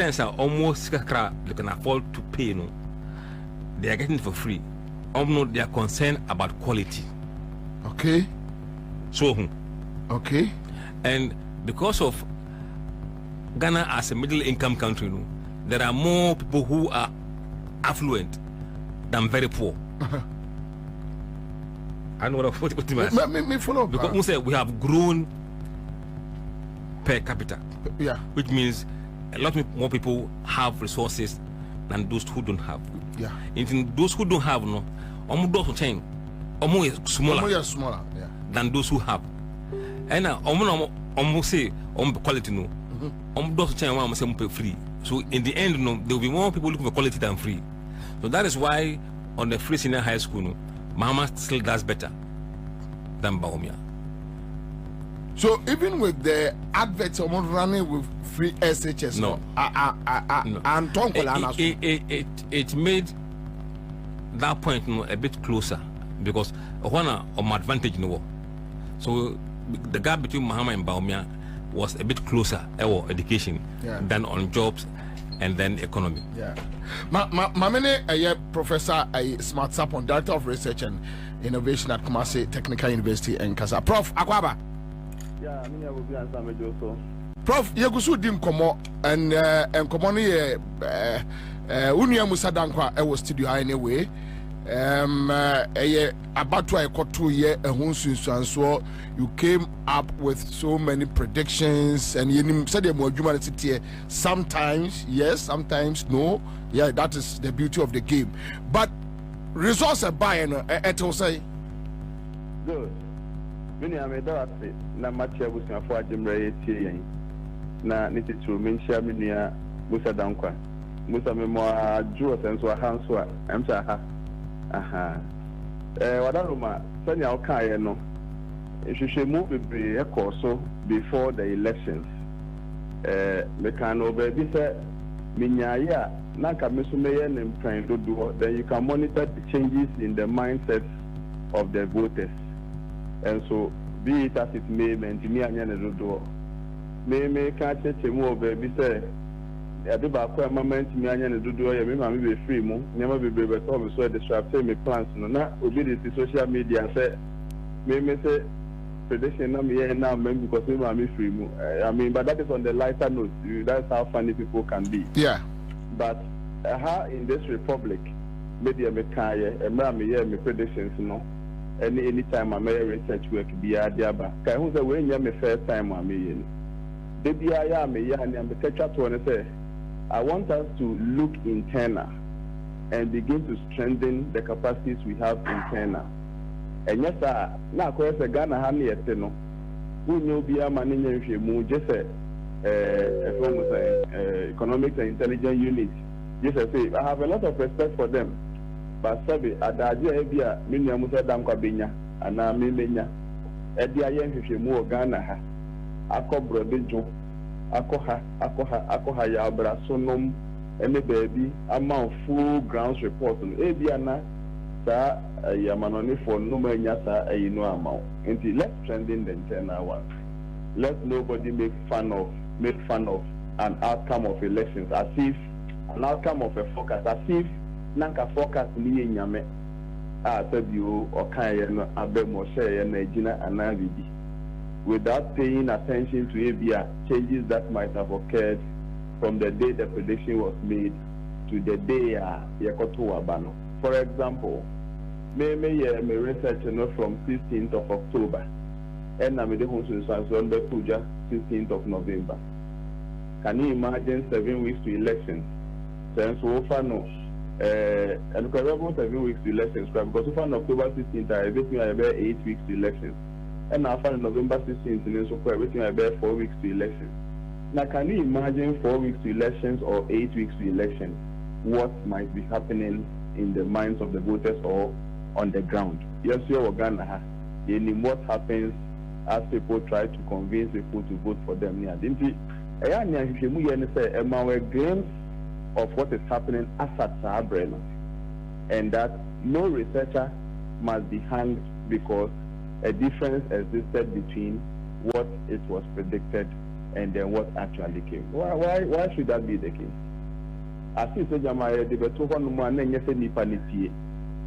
Kenyans are almost they can afford to pay, they are getting it for free. They are concerned about quality. Okay. So, okay. And because of Ghana as a middle income country, there are more people who are affluent than very poor. I know what you mean. Me follow. Because we have grown per capita. Yeah. Which means a lot more people have resources than those who don't have. Yeah. Even those who don't have, almost change. Almost smaller. Yeah. Than those who have. And almost say quality almost change say free. So in the end, there will be more people looking for quality than free. So that is why on the free senior high school, Mama still does better than Baumia. So even with the adverts running with free SHS, no. It made that point a bit closer because one advantage in the war. So the gap between Mahama and Baumia was a bit closer education than on jobs and then economy. Yeah. Professor Smart Sapon, Director of Research and Innovation at Kumasi Technical University in Kasa. Prof Akwaba. Yeah, I will be answering also. Prof, Yagusu dim komo and komo ni Unia Musadankwa was studio anyway. About to I got 2 years and so you came up with so many predictions and you said more humanity. Sometimes yes, sometimes no. Yeah, that is the beauty of the game. But results are buying it will say good. Many are made up na match was for Jimray na niti to mention Minia Musa Dankwa. Musa Memoir Drew and so Hanswa ANSAH. Wadaruma Sanya Okaya no. If you should move a course before the elections. Mekano baby said Minyaya Naka Misumeyan and trying to do then you can monitor the changes in the mindset of the voters. And so be it as it may me and do may catch a more baby say a moment me and do be free mo never be able to so disrupt me plans no na obedient social media say say prediction na me now because me free mo I mean but that is on the lighter note. That's how funny people can be. Yeah. But how in this republic media me kaya me predictions no any time I make research work be adiaba kai hu say we nya me first time I me baby I am me and am catch up to say I want us to look internal and begin to strengthen the capacities we have internal. And yes, now of course Ghana ha me no we know be a man in mu just economics and intelligence unit. Just say I have a lot of respect for them. But sabi adaje ebia minu amusa dam Kwabena ana memenya edi aye hwehwemu Ghana ha akobro dejo akoha ya abrasonom ene baby ama full grounds report no ebia na sa yamanoni for no manya sa ayino amount. Until let's strengthen the internal one. Let nobody make fun of an outcome of elections as if an outcome of a forecast as if nanka forecast ni nyame a sabiu okanye no abemo share na ejina analibi without paying attention to ABA changes that might have occurred from the day the prediction was made to the day yakoto wabano. For example, me research from 16th of October and I'm the on the 16th of November. Can you imagine 7 weeks to elections? Since so far no and because we have 7 weeks to elections, because so far on October 16th, everything I about 8 weeks to elections. And now for November 16th, so everything I about 4 weeks to elections. Now can you imagine 4 weeks to elections or 8 weeks to elections? What might be happening in the minds of the voters or on the ground? Yes, you're Ghana. In what happens as people try to convince people to vote for them. A glimpse of what is happening as at Sabrina, and that no researcher must be hanged because a difference existed between what it was predicted and then what actually came. Why should that be the case? As you said, Jamaya, the better man, and yes, any panity.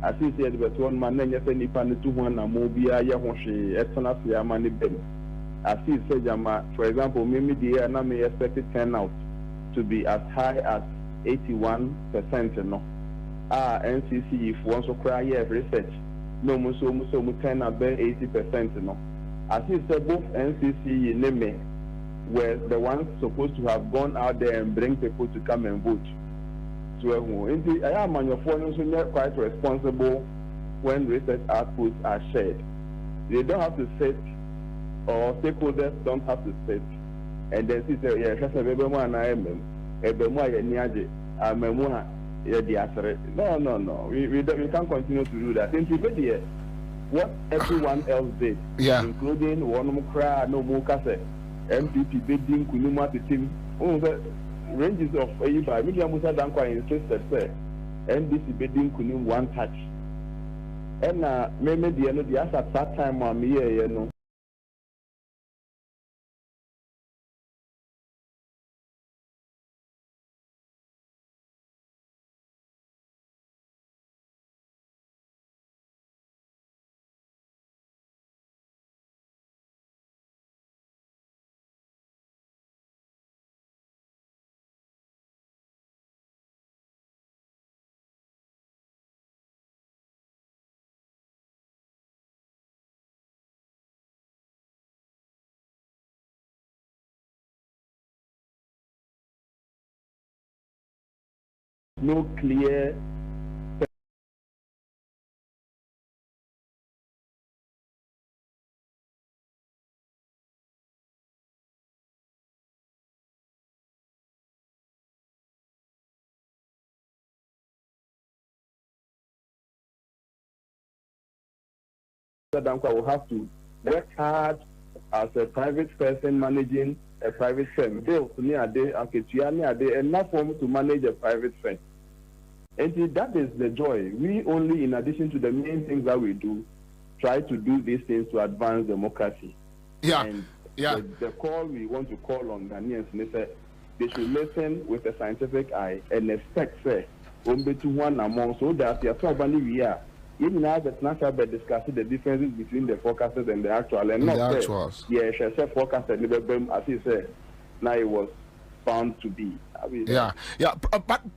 As you said, the better man, and yes, any panity, one, a mobia, Yahoshi, Etana, Yamani Ben. As you said, Jama, for example, maybe the year, and I may expect it turnout to be as high as 81%. No, NCC, if one so cry, research, no, so turn out 80%. No, as you said, both NCC, Neme, were the ones supposed to have gone out there and bring people to come and vote. So, I am on your phone, so not quite responsible when research outputs are shared. They don't have to sit, or stakeholders don't have to sit, and then see, yeah, just a baby one, I am a Bemoa, Memua, no. We can't continue to do that. Simply, what everyone else did, including one cry, no more cassette. MPP bidding Kunuma to team. Ranges of 85. Media Musa Dankwa insisted, sir. NDC bidding Kunum one touch. And maybe the end of the at that time, you know. No clear Dankwa will have to work hard as a private person managing a private firm. Bills near day, enough for him to manage a private firm. And that is the joy. We only, in addition to the main things that we do, try to do these things to advance democracy. And the call we want to call on Ghanaians, they should listen with a scientific eye and expect, say, to one among so that the probably we are. Even now that not about discussing the differences between the forecasters and the actual, and not the actuals. Yeah, forecast as he said, now it was found to be.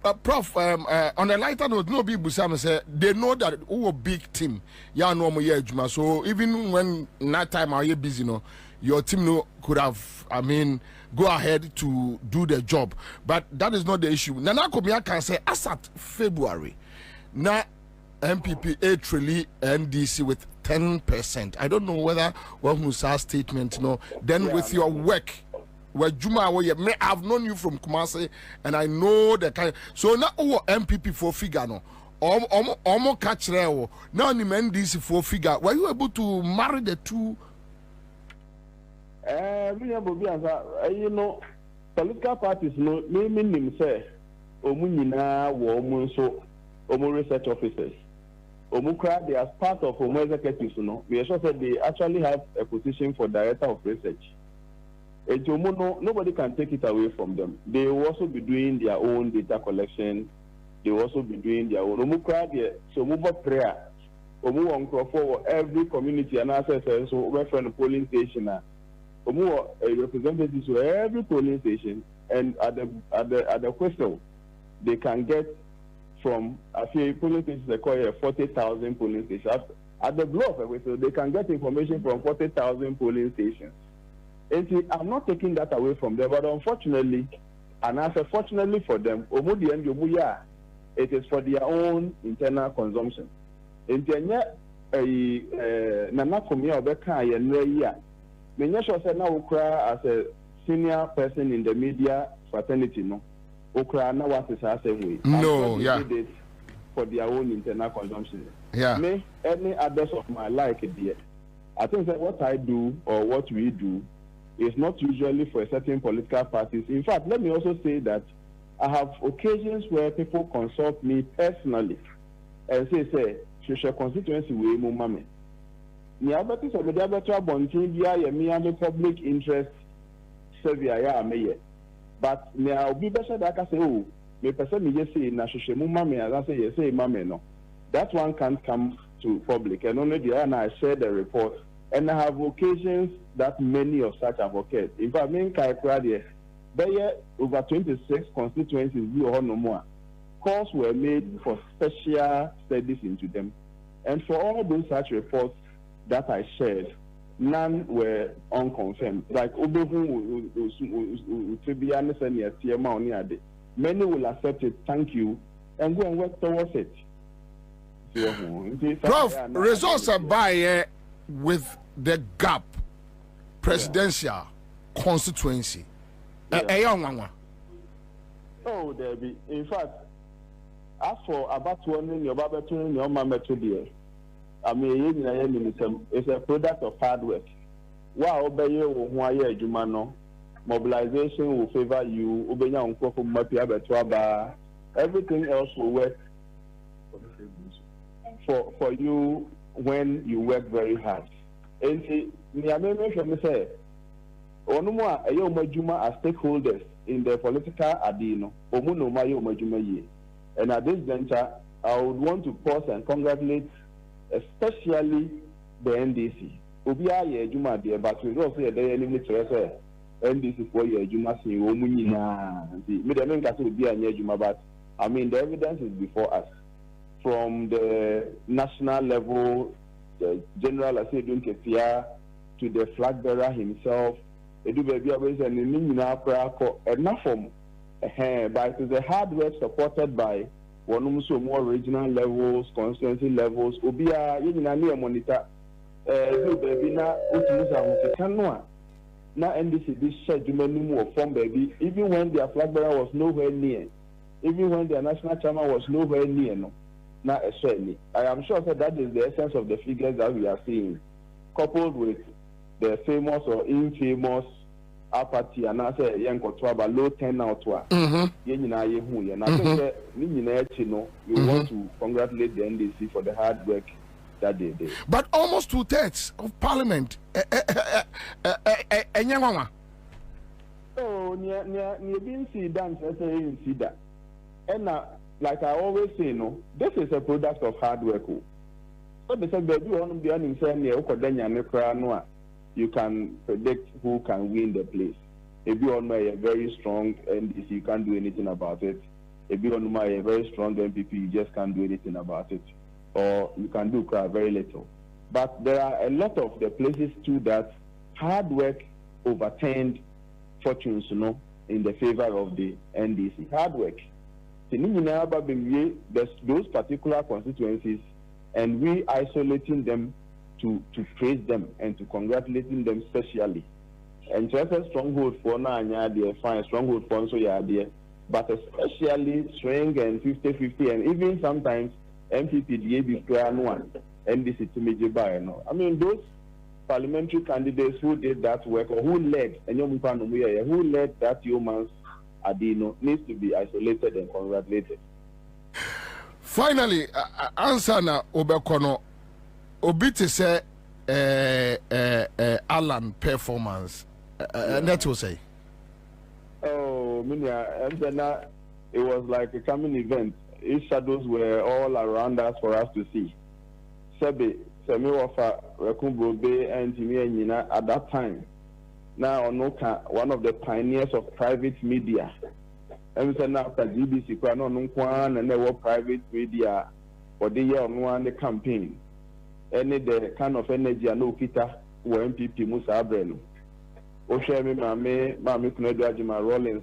But Prof, on a lighter note, no big Busam say they know that who a big team, no more Juma. So even when night time are you busy, no, your team could have, go ahead to do the job. But that is not the issue. Nana Komia can say as at February. Now MPP 8 really NDC with 10%. I don't know whether one who saw statement, then with your work. Where Juma, I've known you from Kumasi, and I know the kind. So now, MPP for figure no, almost catch there. Now, the NDC for figure. Were you able to marry the two? You know, political parties no meaning say, Omunina, Womunso, Omu research officers. Omukra, they are part of Omu executives. We also said they actually have a position for director of research. Nobody can take it away from them. They will also be doing their own data collection. They will also be doing their own. So move up prayer. For every community and access so we're from the polling station. Representatives to every polling station, and at the question they can get from a few polling stations. They call it 40,000 polling stations. At the blow of a whistle, they can get information from 40,000 polling stations. And see, I'm not taking that away from them, but unfortunately, and I say fortunately for them, it is for their own internal consumption. In Kenya, Nanakomia Obeka and Menyesho said now Okra as a senior person in the media fraternity, no. Okra now what is as a way. No, it for their own internal consumption. Me, any others of my like it there. I think that what I do or what we do is not usually for a certain political parties. In fact, let me also say that I have occasions where people consult me personally and say, social constituency way mumame. The public interest Serbia ya meye. But me obi be say that say oh me person me just say na hwehwe mu mame as say yes say mame no. That one can't come to public, and only the other I share the report, and I have occasions that many of such have occurred. In fact, me in Kaikra there over 26 constituencies or no more. Calls were made for special studies into them, and for all those such reports that I shared, none were unconfirmed. Like many will accept it, thank you, and go and work towards it. Prof, results are by with the gap presidential constituency. Oh, there be. In fact, as for about one in your Babatun in your mama today, I mean, it's a product of hard work. Wow, obey you, Jumano. Mobilization will favor you, obey your uncle, everything else will work for you when you work very hard. And see, me say, Onuma ayo majuma as stakeholders in the political adino, Omuno mayo majuma ye. And at this juncture, I would want to pause and congratulate especially the NDC. Obia ye juma dear, but we also say the enemy to NDC for ye juma si omuni na. Me the men kaso obia ye juma, but I mean the evidence is before us. From the national level, the General Asedun Kefia, to the flag bearer himself, enough from but it is a hard work supported by one so more regional levels, constituency levels. Obia yinani monitor baby na na NDC this schedule more form baby, even when their flag bearer was nowhere near, even when their national chairman was nowhere near. No. Now, I am sure that is the essence of the figures that we are seeing, coupled with the famous or infamous apathy and I say young low turnout. And I think that we want to congratulate the NDC for the hard work that they did. But almost 2/3 of Parliament, oh, near being see dance, I say in see that, and now. Like I always say, no, this is a product of hard work. So they said, baby, you can predict who can win the place. If you on a very strong NDC, you can't do anything about it. If you on a very strong MPP, you just can't do anything about it. Or you can do very little. But there are a lot of the places too that hard work overturned fortunes, in the favor of the NDC. Hard work. Those particular constituencies, and we isolating them to praise them and to congratulating them specially. And just a stronghold for now, fine stronghold for so yeah, but especially string and 50-50, and even sometimes MPP DAB one NDC to major buy. I mean those parliamentary candidates who did that work or who led that humans. Adino needs to be isolated and congratulated. Finally, ANSAH na obekono obiti say Alan performance. That will say. Oh, Minya, it was like a coming event. His shadows were all around us for us to see. Semi Wafa Rekumbobe and Timia at that time. Now, one of the pioneers of private media. And we now after GBC, and there were private media for the year on one the campaign. Any the kind of energy and no kita were MPP Musa Abrenu. Oshemi Mame Kunedwajima Rollins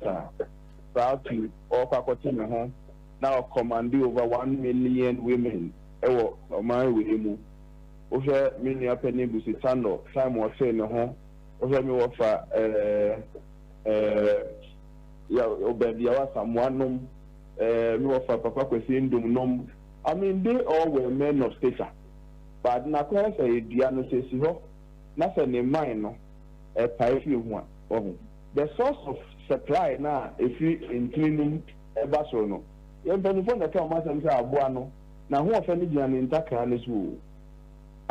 proud to all Pakotina home. Now commanding over 1 million women. Ewo my wimu. Oshe mini apeni busitano time was saying home. Oshe mi wafa ya obedia someone mi wafa papa kwesi ndum nom. I mean they all were men of stature. But na kwa say diano say si ho na say ne mind no e pay fi ho a. The source of supply na if you including eba so no. Yen penifo na ka ma say aboa no na ho ofa ni gina ne ntakra ne so.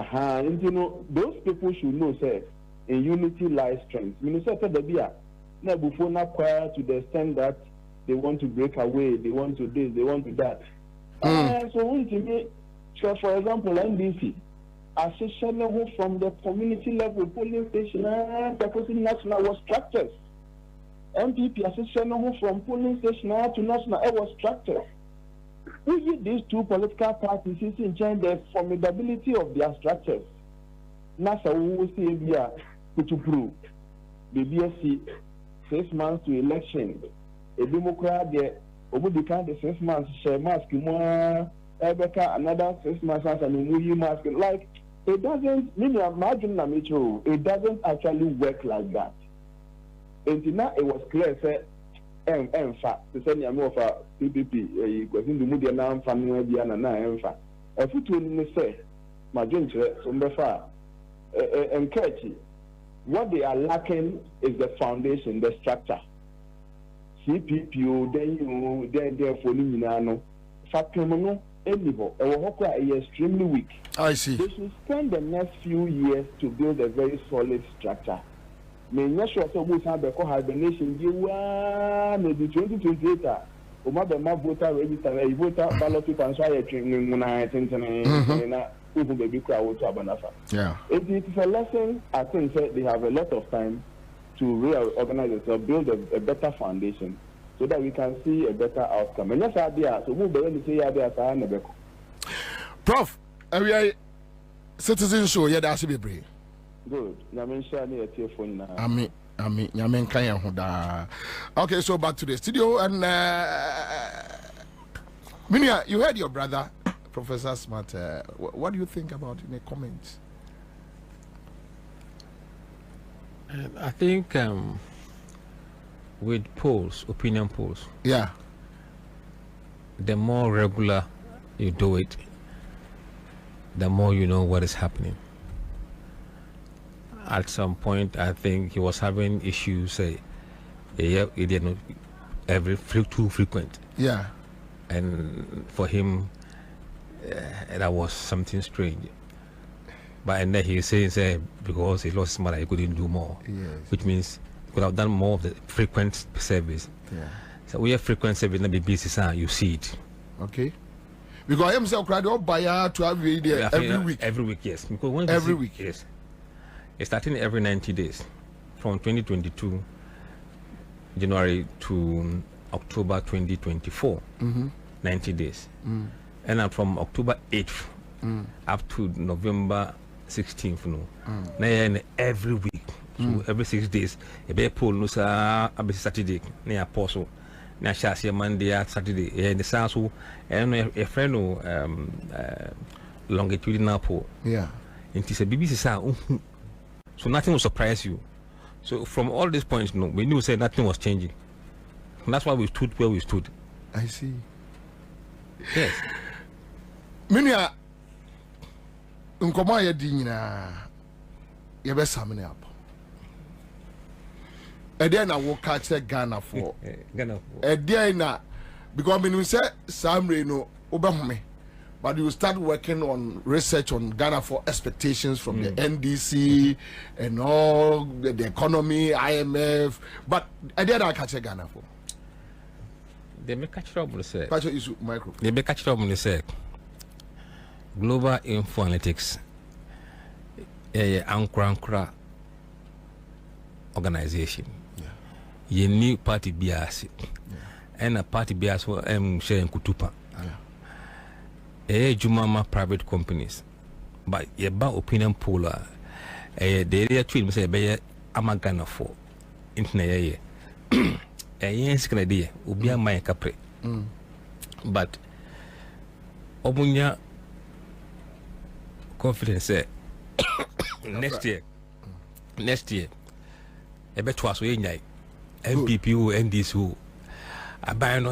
You know, those people should know say in unity lies strength. You know, say that na before na choir to the extent that they want to break away, they want to this, they want to that. So for example, NDC, association from the community level, polling station, national was structures. MPP association from polling station to national, it was structures. These two political parties is in change the formidability of their structures. NASA will see here to prove the BSC 6 months to election. A Democrat there, over the kind of 6 months, share mask more, another 6 months and a new mask. Like it doesn't it doesn't actually work like that. Until now it was clear say ANSAH to send you more for PPP because in the media now family be na ANSAH if you to say my junture so befa encourage what they are lacking is the foundation, the structure. CPPO then you there for no fakemono elibo is extremely weak. I see. They should spend the next few years to build a very solid structure. May not sure so much have hibernation. You are maybe 2028. My voter register, a voter ballot paper, and so I think yeah. It is a lesson. I think they have a lot of time to reorganize themselves, build a better foundation, so that we can see a better outcome. And that's idea. So move the say idea. Prof, we are citizen show. Yeah, that's be brave. Good. Okay, so back to the studio and Minia, you heard your brother, Professor Smart. What do you think about in the comments? I think with polls, opinion polls, yeah, the more regular you do it, the more you know what is happening. At some point, I think he was having issues. He didn't too frequent. Yeah, and for him, that was something strange. But and then he says because he lost his mother, he couldn't do more. yes, Which means he could have done more of the frequent service. yeah, So we have frequent service, not be busy, sir. You see it. okay. Because I am so crowded up by to have you there every week. Every week, yes. Because when Every week. yes. It's starting every 90 days, from 2022 January to October 2024. 90 days. And then from October 8th up to November 16th, now every week. So every 6 days, a bear poll no Saturday, near Apostle, near Shasia Monday, Saturday, and the Sasu, and a friend longitudinal poll. Yeah, It is a BBC. So nothing will surprise you. So from all these points, we knew say nothing was changing. And that's why we stood where we stood. I see. Yes. Minia, nkoma ye di nyina ye be samene up. E dey na wo catch Ghana for. Ghana. E dey na because me say Samre no obehome. But you start working on research on Ghana for expectations from the NDC and all the economy, IMF. But I did not catch Ghana for. They may catch trouble, sir. Catch issue micro. They may catch trouble, sir. Global Info Analytics, Ankra organization. You new party bias, and a party bias for sharing Kutupa. Jumama private companies, but ye ba opinion poll the area tweet say be amagana for internet yes can idea ubia my capre but obunya confidence say next year e be twa so nyai MPP who NDC who aban no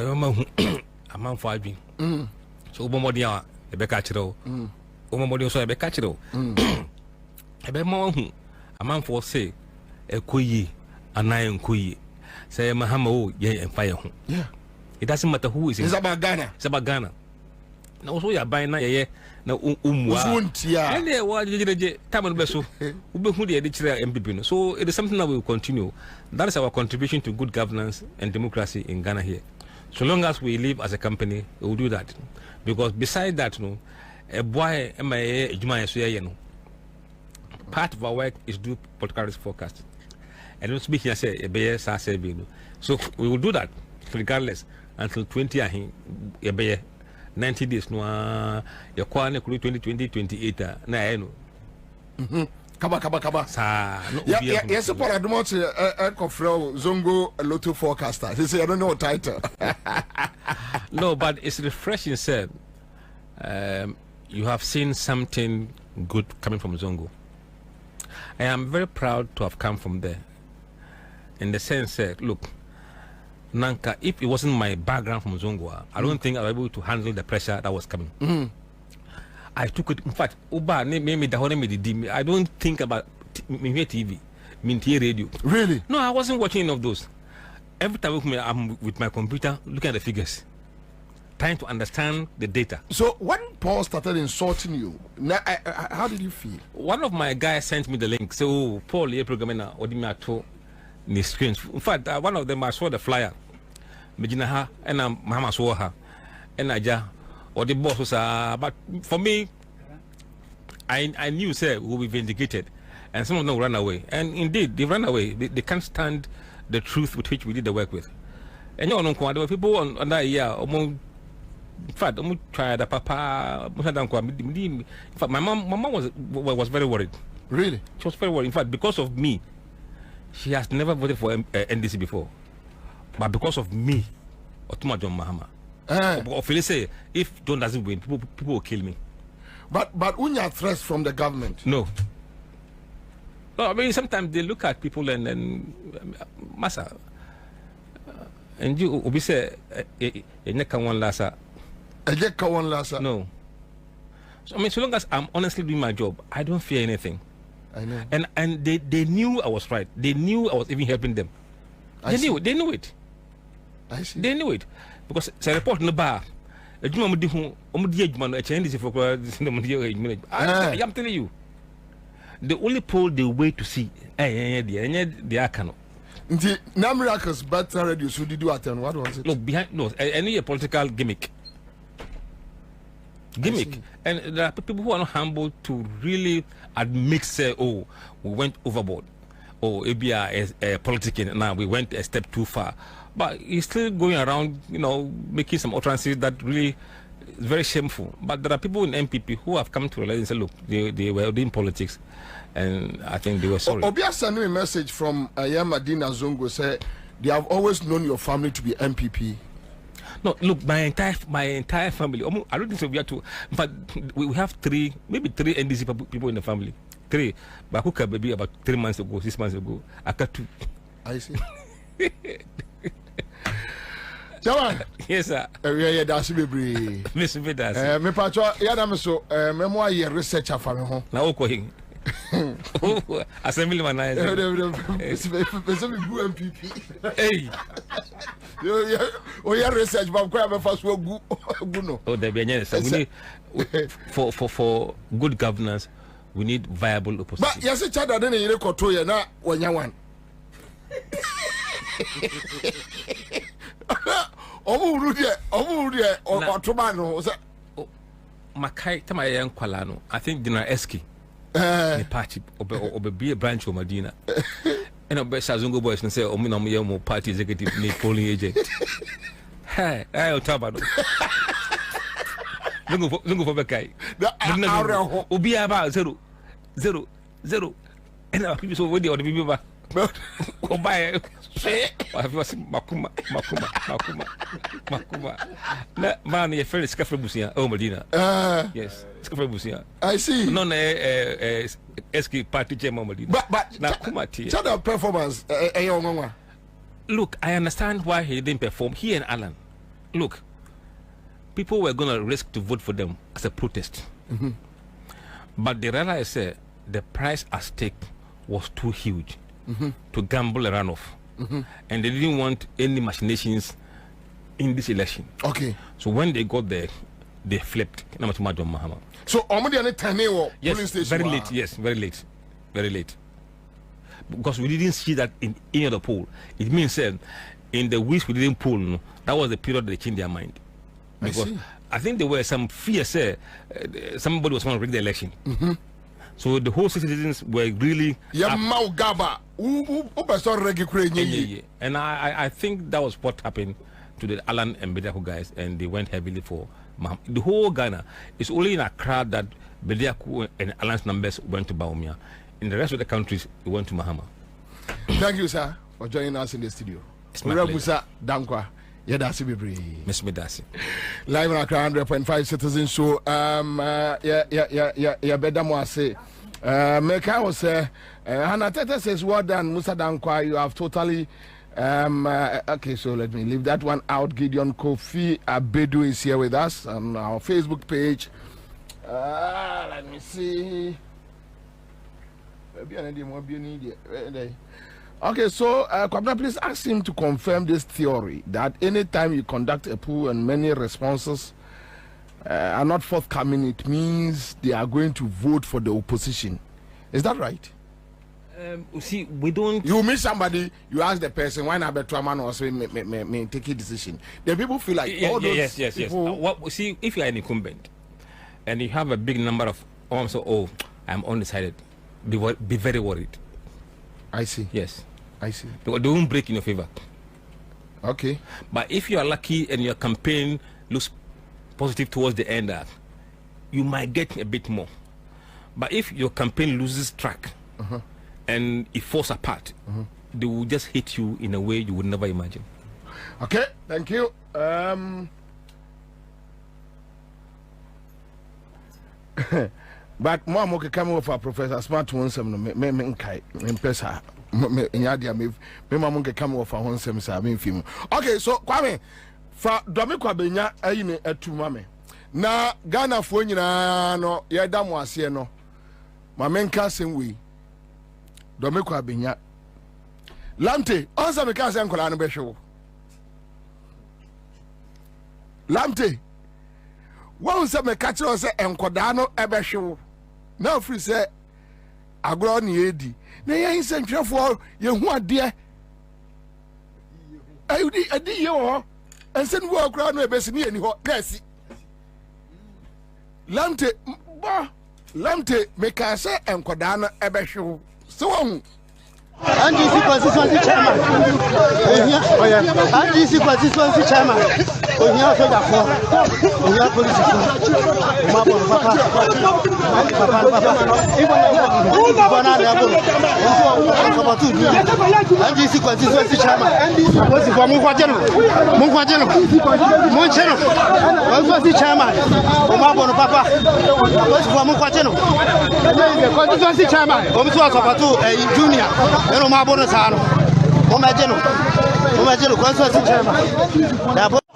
amanfo adwin so ubomodi a ebe ka kire o ubomodi so ebe ka kire o ebe mo hu amanfo say ekoyi anan enkoyi say mahama o ye emfa ye hu. Yeah, it doesn't matter who is it's about Ghana. It's about Ghana. na also ya ban na ye na umwa Uzuntia. and they were time beso ube hu de chira MPP no. So it is something that we will continue. That is our contribution to good governance and democracy in Ghana here. So long as we live as a company, we will do that. Because beside that, no, a boy part of our work is do political risk forecasting. And don't speak here say so we will do that regardless until 90 days no your kwane 2028 na no Kaba. sa no Yes, support I don't want to Zongo Lotto forecaster. He say I don't know what title. no, but it's refreshing said you have seen something good coming from Zongo. I am very proud to have come from there. In the sense that, look, Nanka, if it wasn't my background from Zongo, I don't think I was able to handle the pressure that was coming. I took it, in fact, I don't think about TV, Mintah radio. Really? No, I wasn't watching any of those. Every time I'm with my computer, looking at the figures, trying to understand the data. So when Paul started insulting you, how did you feel? One of my guys sent me the link. So, Paul, you're programming the screens. In fact, one of them, I saw the flyer. Mijinaha, and Mama saw her. And I or the boss was, but for me, I knew, sir, we will be vindicated. And some of them ran away. And indeed, they ran away. They can't stand the truth with which we did the work with. And you know, there were people on that year, in fact, in fact, my mom was very worried. Really? She was very worried. In fact, because of me, she has never voted for NDC before. But because of me, Otuma John Mahama, or Felix say, if John doesn't win, people will kill me. But unya threats from the government? No. No, I mean, sometimes they look at people and then, Massa, and you will be say, no. So, I mean, so long as I'm honestly doing my job, I don't fear anything. I know. And they knew I was right. They knew I was even helping them. They knew it. I see. They knew it. Because it's a report in the bar. I'm telling you. They only poll the way to see. The Akandoh. Now miracles better radio. So did you attend? What was it? Look, behind no, any a political gimmick. And there are people who are not humble to really admit, say, oh, we went overboard, or maybe politicking. Now we went a step too far, but he's still going around, making some utterances that really is very shameful. But there are people in MPP who have come to realize and say, look, they were doing politics, and I think they were sorry. Obia sent me a message from Madina Zongo, say they have always known your family to be MPP. No, look, my entire family. I don't think so. We have to, but we have maybe three NDC people in the family. 3. Bakuka baby about 3 months ago, 6 months ago. Akatu. I see. Jawan. Yes, sir. Yeah, that's baby. Miss Vedas. Me patro, yeah, so memoir year researcher for me home. Now, okay. Assembly man. MPP. Hey. Oh, yeah, research, but I'm first go no. Oh, there be any. We need for good governance. We need viable opposition. But yes, it's that then you control you now when you want. Makai Tamayan Kwalano. I think General Eski. The party be a branch of Medina. And Obe Shazungo boys and say, Ominamo party executive polling agent. Hey, I'll talk about it. Look for Bekai. Will be about 0. And our people so ready or the people buy. I was Makuma. Man, your friend is Scafrabusia, Medina. Yes, Scafrabusia. I see. Non Eski party chairman Medina. But now Kumati. Shut up performance. Look, I understand why he didn't perform. He and Alan. Look, people were going to risk to vote for them as a protest. But they realized the price at stake was too huge to gamble a runoff. And they didn't want any machinations in this election. Okay. So when they got there, they flipped. Mahama. So, police station. Very late. Yes, very late. Very late. Because we didn't see that in any other poll. It means in the weeks we didn't poll, no, that was the period they changed their mind. Because I think there were some fears. Somebody was going to rig the election. So the whole citizens were really. And I think that was what happened to the Alan and Bediako guys, and they went heavily for Mahama. The whole Ghana, it's only in Accra that Bediako and Alan's numbers went to Bawumia. In the rest of the countries, it went to Mahama. Thank you, sir, for joining us in the studio. It's my pleasure. Dankwa. Yedasi Bibri. Miss Medasi. Live on Accra 100.5 Citizen Show. Bedamo say. Meka was Hannah Tete says, well done, Musa Dankwa. You have totally. Okay, so let me leave that one out. Gideon Kofi Abedu is here with us on our Facebook page. Let me see. Okay, so Kwabena, please ask him to confirm this theory that anytime you conduct a poll and many responses are not forthcoming, it means they are going to vote for the opposition. Is that right? See, we don't. You meet somebody, you ask the person, why not better man or say, may take a decision. Then people feel like, yes. See, if you are an incumbent and you have a big number of, I'm undecided, be very worried. I see. Yes. I see. Because they won't break in your favor. Okay. But if you are lucky and your campaign looks positive towards the end, you might get a bit more. But if your campaign loses track and it falls apart, they will just hit you in a way you would never imagine. Okay, thank you. But more okay come over Professor Smart one some me kai impesa me nyadia me mama nke come over one some sa me film. Okay, so Kwame fa domi Kwabena ayi ne atuma me na Ghana fo nyina no ye da mo ase no ma menka sem we domi Kwabena Lamte onsa me ka se nkola no behwe Lamte won se me ka kire se enkoda no ebehwe now free say agro ni edi na yen sentwefo ye hu ade ayudi adi ye ho ense nu akra no ebesi ni eni ho gasi lamte me ka se enkoda no ebehwe so won NDC constituency chairman. NDC constituency chairman. Ohia soja for. Ohia police for. Mabo papa. Ibona level. NDC constituency chairman. What's for Munkwajeno? Muncheno. Constituency chairman. Mabo papa. What's for Munkwajeno? Constituency chairman. Omso Sapatu junior. Eno mabona sano. Omajeno constituency chairman.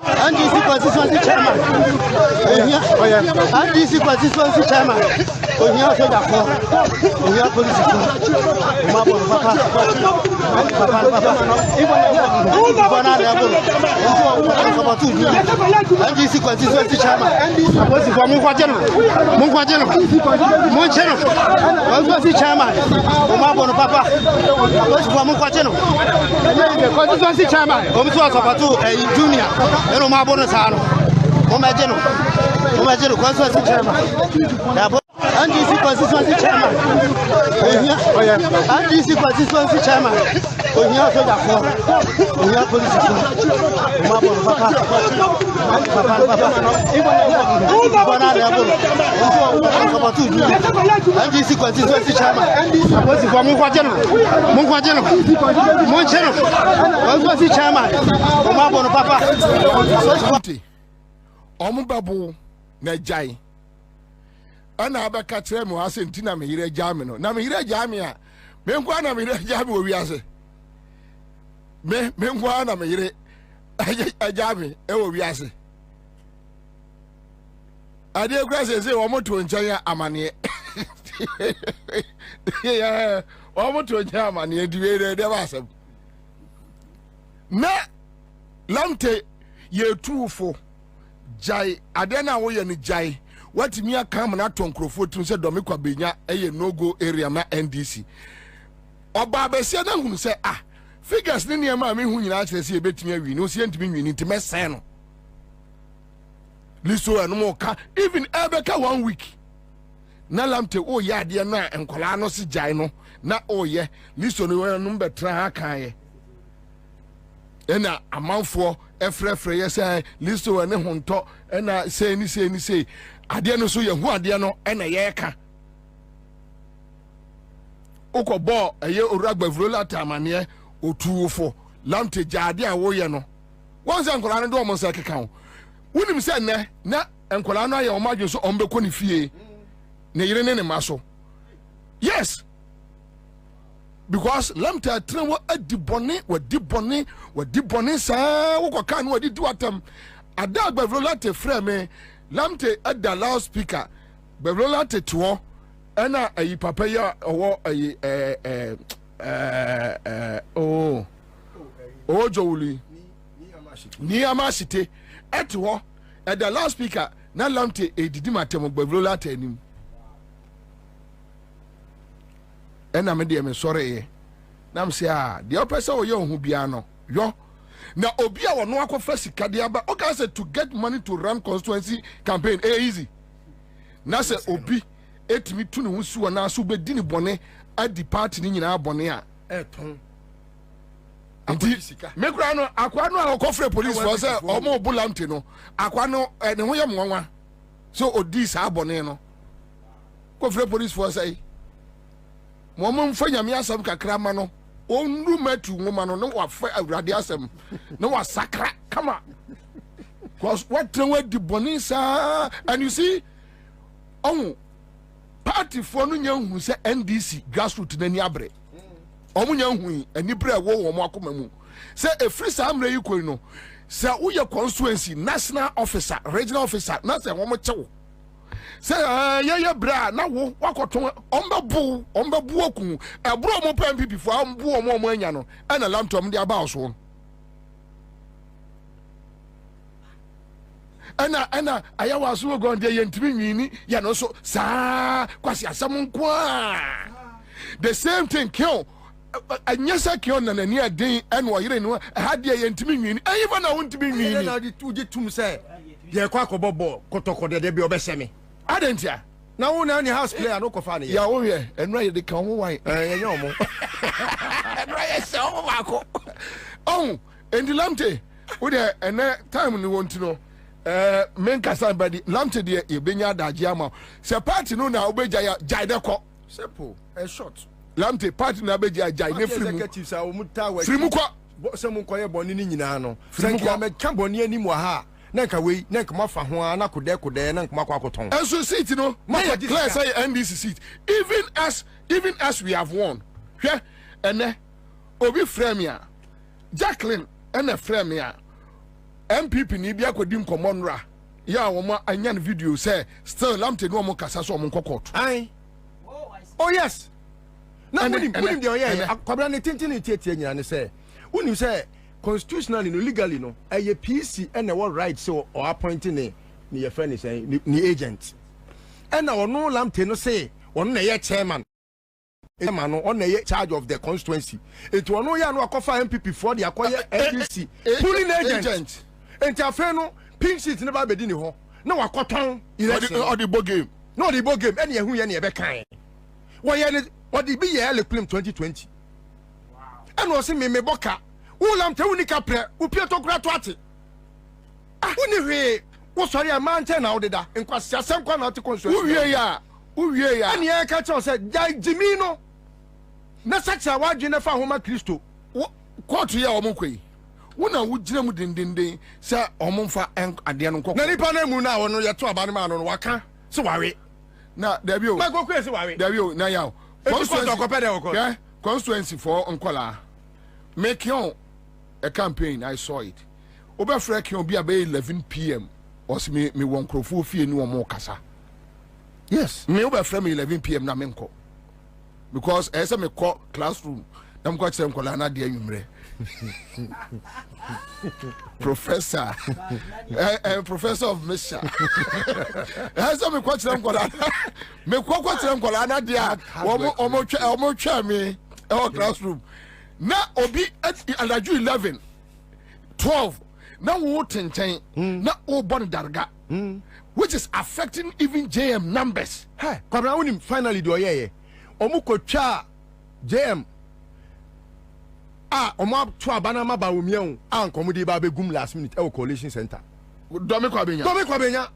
NDC constituency chairman. NDC constituency chairman. Ohia soja for. Ohia police for. Mabo papa. Ibona level. Sapatu junior. NDC constituency chairman. What's for Munkwajeno? Muncheno. Constituency chairman. Mabo papa. What's for Munkwajeno? Constituency chairman. Omso Sapatu junior. Eno mabona sano. Omajeno constituency chairman. NDC constituency chairman. NDC constituency chairman. Ohia soja for. Ohia police for. Mabo papa. Ibona level. Sapatu junior. NDC constituency chairman. What's for Munkwajeno? Muncheno. Constituency chairman. Mabo papa. Omubabu na jai ana abaka kire mu ase ntina me yire jami no na me yire jami a me nkwa na me yire jami wo wiase me nkwa na me yire jami e wo wiase ade kura se wo moto nchen amane ya wo moto nchen amane diwe de ba asem na lamte ye tuufo jai adena wo ye ni jai watimi aka ma na tonkrofo tun se domi Kwabena eye no go area ma NDC oba abesia na hunu se figures ni niam me hu nyina kire se ebetimi awi no se ntimi nwini ntime sen no liso anu mo ka even ebeka 1 week na lamte o ya ade na enkola no se jai no na o ye liso no no betra ha kan ye ena amanfo efrefre ye say liso ne honto ena say ni ade no so ye hu ade no ena ye ka okobo eye oragbavrola tamane otuwofo lamte jade a wo ye no won se enkola no do mo se keka ho wunim se ne na enkola no aye o madwe so ombeko ni fie ne yire ne maso yes because lamta trawo adibone wadibone sa wo ka no wadi duatam ada gbavrola te frame lamte ada loudspeaker gbavrola te to ena ayi papa ya owo ayi jowuli ni amashite eto ada loudspeaker na lamte edidi matem gbavrola te anim ena me de me sore ye na me se de opese wo ye ohu bia no yo na obi a wono akofa sika de aba o ka say to get money to run constituency campaign easy na se obi etimi tu ne husu na so be di ne bone adi party ni nyina bone a eton sika me kura no akwa no a okofre police for say omo bulamte no akwa no ne ho ye monwa so odi sa bone no kofre police for say Momon fanya mi asam kakra ma no onru matu ngoma no wa fa awrade asam no wa sakra kama cause what di bonisa and you see party for no nya hu se NDC grassroots na ni abre nya hu ani bre wo mo akoma mu se efri sa amre yikoi no se wo ye constituency national officer regional officer na se wo mo chewo say ye bra na wo wakoton ombebu okun ebro mo pa MPP fo ambu omo anya no na lamtom de aba so ana ayawa so go de yentimi nwini ya no so sa kwasi asam nko the same thing kill anyasa kill na nani aden eno yire no ha de yentimi nwini ayifa na wo ntimi nwini na de tuje tum say ye kwa kobobo kotokode de bi obeseme adentia na wo na any house player no kofa ne ya wo ye enra ye de kan ho wan ye omo enra ye se omo bako endi lamte wo de ene time ni wonti no men kasa badi lamte de e benya daje ama se party no na obeja ya jaide ko simple a short lamte party na obeja jaide frimu ko se mun koye boni ni nyina no se ya me ka boni ani mu ha na nka wei na nka mafa ho na kode na nka makwa akoton enso seat no my clear say NDC seat even as we have won hwe ene obi frame ya Jacqueline ene frame ya MPP ni bia kodi nkomonra ya wo ma anya video say still lamte no mo kasa so mo kokot ai oh yes na munim de oye Kwabena ne tintin tietie nyina ne say unim say constitutionally no legally no a PC and a right so or appointing ni your friend is ni agent and our no lamte no say on na chairman man on na charge of the constituency it will no ya no akofa MPP for the akoye NDC pulling agent and afa no pink sheet never be ni ho na wakoton or the ball game no the ball game any hu ye na e be kan wo ye or the be ye claim 2020 and was me boka ulam te unika pre upie to kura to ate uni hwe wo sori a man ten na odeda enkwasi asem kwa na ate constitution uwie ya ani e ka che se jimi no na sacha wadwe fa homa Kristo court ya omokwei wona wugire mu dindindin se omomfa ade no nkoko na nipa na mu na wo no ye to aba ne ma no waka se wawe na dabi o magokwe se wawe dabi o na ya constituency for Nkola make you a campaign. I saw it. Oba frek you be about 11 p.m. or me won crofo fie ni more kasa. Yes, me oba frek me 11 p.m. na menko. Because as me call classroom, nam kwa chem kola na dia nwumre. Professor Professor of Misha. Has me quite them kola. Me quite them kola na dia. Omo twa me our classroom. Na obi at alaju 11 12 na wo tenten na o bon darga. Which is affecting even JM numbers. Hey, Kwabena unim finally do ye. Omu ko twa JM. Omo twa banama ba omian ankomudi ba begum last minute e coalition center. Domi Kwabena.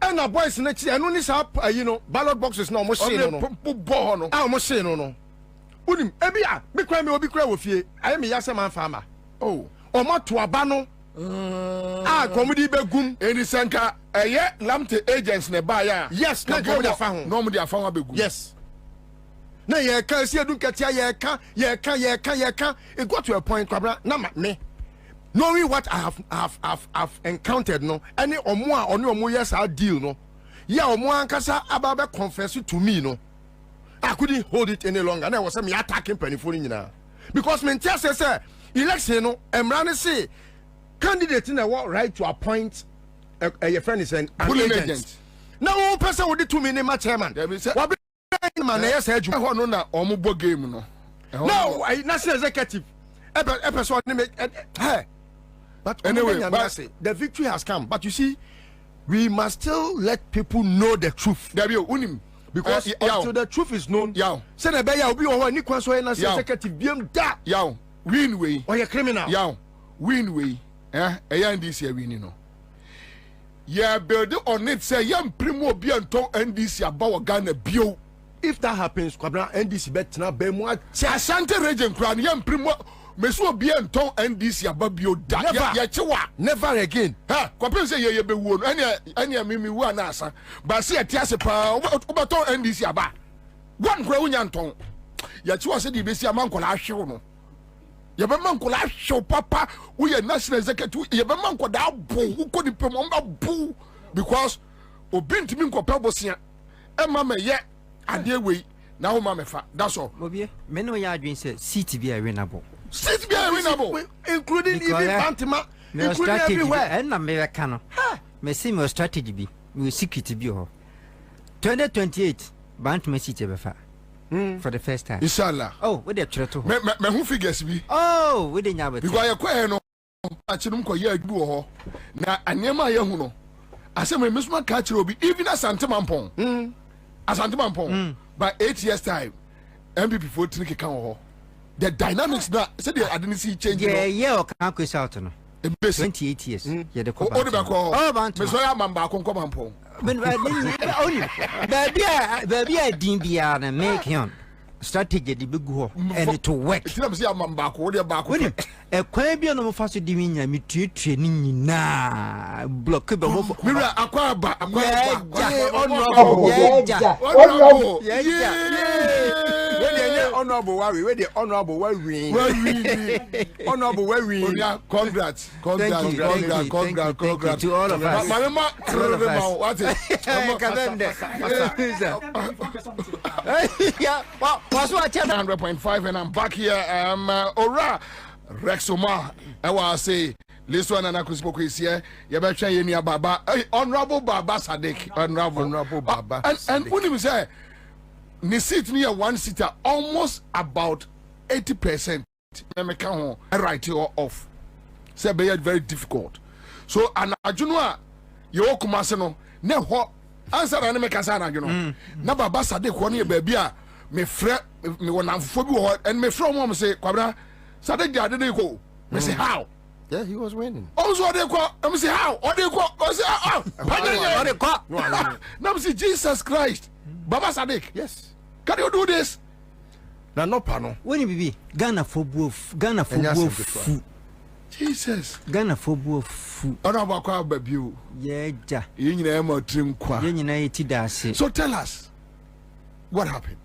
And our boys next year, no, ballot boxes no more. No, I'm saying no. Unim, Ebia, me cry me obi cry with you. I am a Yasaman farmer. Oh, or more to a bano. Comedy begum. Any sanka, a yet lamte agents nearby. Yes, not go with found. Normally, I found a begum. Yes. No, ye can't see a dunkatia, ye can't. It got to a point, Kwabena, no, me. Knowing what I have encountered, no, any or more or no more yes, I'll deal, no. Yeah, or more ankasa ababe confess it to me, no. I couldn't hold it any longer, and I was me attacking pennyphone now. Because Mintah says, election, no, and Rani say, candidate in a what right to appoint a friend is an agent. No one person would do to me, my chairman. What man, I said, you know, no, or game, no. No, I national executive. Episode, hey. But anyway, the victory has come. But you see, we must still let people know the truth. Because until the truth is known, say the bear will be over Nico so and executive BM da. Win way. Or a criminal. Win way. NDC winning. No. Yeah, build on it. Say young primo be unto NDC about Ghana bio. If that happens, Kwabena NDC bet na be mo Asante region crown young primo. Meso be anton NDC ababio da ya chewa never again. Ha kwapem say ye be wo no anya mimi wo anasa ba se atiase pa obaton NDC aba wan kura unya nton ya chewa se di be si amankola ahwew no ye be mankola ahwew papa wo ye national executive ye be mankoda abo wo ko di pem omba bu because obintimi nkopɛ bosia e mama ye ade we na ho mama fa that's all. Bobie me no ya adwen say seat be a winnable. Sit be winnable, including even Bantima, including everywhere. And I'm very cano. Me see my strategy be, me secret be ho. 2028, Bantima city befa. For the first time. Inshallah. Oh, with the treto. Me who figures be? Oh, with the nyabet. Because you kwa no, achinum ko ye adu ho. Na anyema ye hu no. Ase me mesuma ka chiro bi even Asante Mampong. Asante Mampong. By 8 years time, MPP 14 ke kan ho. The dynamics now, said I didn't see change. Yeah, can't go out no. 28 years. Yeah, the oh, Messiah Mamba Concomampong. Baby, I didn't be and make him strategy the big go and to work. A Kwabena no faster dimina me training na block Mira Akwaba honorable worry, where the honorable worry. Congrats to all of us. What is yeah, well, what's what 100.5 and I'm back here. Ora Rexoma. I was say this one and I could spoke is here. You better say any Baba. Honorable Baba Sadik. Honorable Baba. And when you say ni sit near one seater almost about 80%. Me can write you off. Say be very difficult. So and ajunwa you kumase no ne ho answer na me kasa na ajunwa. Na Baba Sadik won e baby a me frɛ me wonamfo bi ho and me from mom say Kwabena Sadik dia dey go. Me say how? Yeah, he was winning. Also they go. Me say how? Or they go. I say or they go. Now me say Jesus Christ. Baba Sadik. Yes. Can you do this? Na no pano. When you be Ghana for both Jesus. Ghana for both. Honorable Kwa baby. Yeah, ja. You nyina mo trim kwa. You nyina eti dase. So tell us what happened.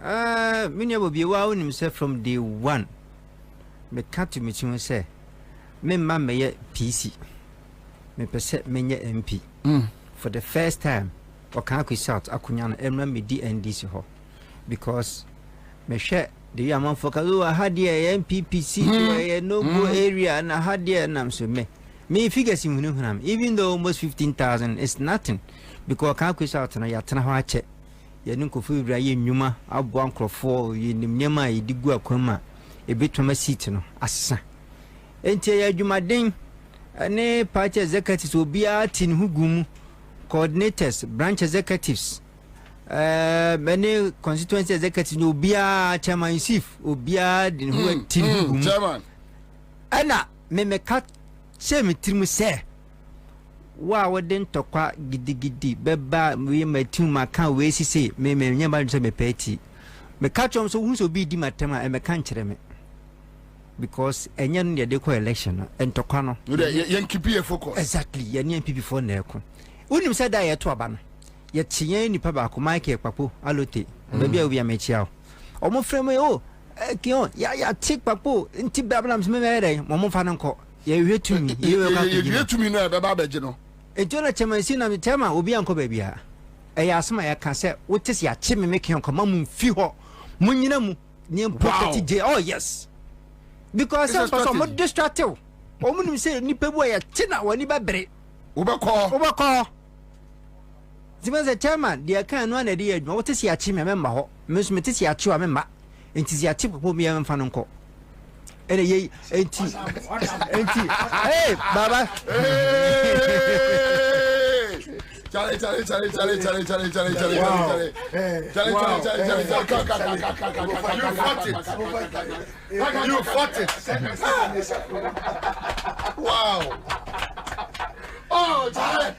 Many will be wow himself from day one. Me can't to meet you say, me mamma ye PC. Me percent me MP. For the first time, or can't we shout Akunyana and me DNDC ho. Because me share the amount for Kalu had the MPPC no go area and I had the nam so me figures in Munham, even though almost 15,000 is nothing because I can't quit out and I yatana check. Yanunko fu Ray Numa, Abuan Crofo, Yinima, Digua Kuma, a bit from a seat, no, assa. Ente Jumading, and party executives will be out in Hugum, coordinators, branch executives, many constituency executives will be a chairman chief, will be a in who chairman. Anna, me cut, say me to say. Wa didn't talk giddy beba we met two my can we say me never say me petty. Me catch on so who be dimatema and me can't me because a young deco election and Tocano. Young keep your focus. Exactly, young people for Nerco. Wouldn't say that yet to a ban. Yet she any papa, Mike, Papu, Alote, maybe we are made out. Or more friend, oh, Kion, ya, take Papu, and Tibablam's memory, Momo Fananco. You hear to me, you hear to me now, Baba, General. A Jonah Chamasina, me tell my will be Uncle Baby. I ask my can say, what is your chimney making on common few Muninamu near property day? Oh, yes. Because I was somewhat distracted. Woman say, Nipaway a tinner when you baby. Overcall. The was a chairman, the account one idea. What is your chimney member? Miss Metisia Chua member. It is your tip of me and Fanunco. Hey, Baba. Charlie. You fought it. Wow. Oh, Charlie.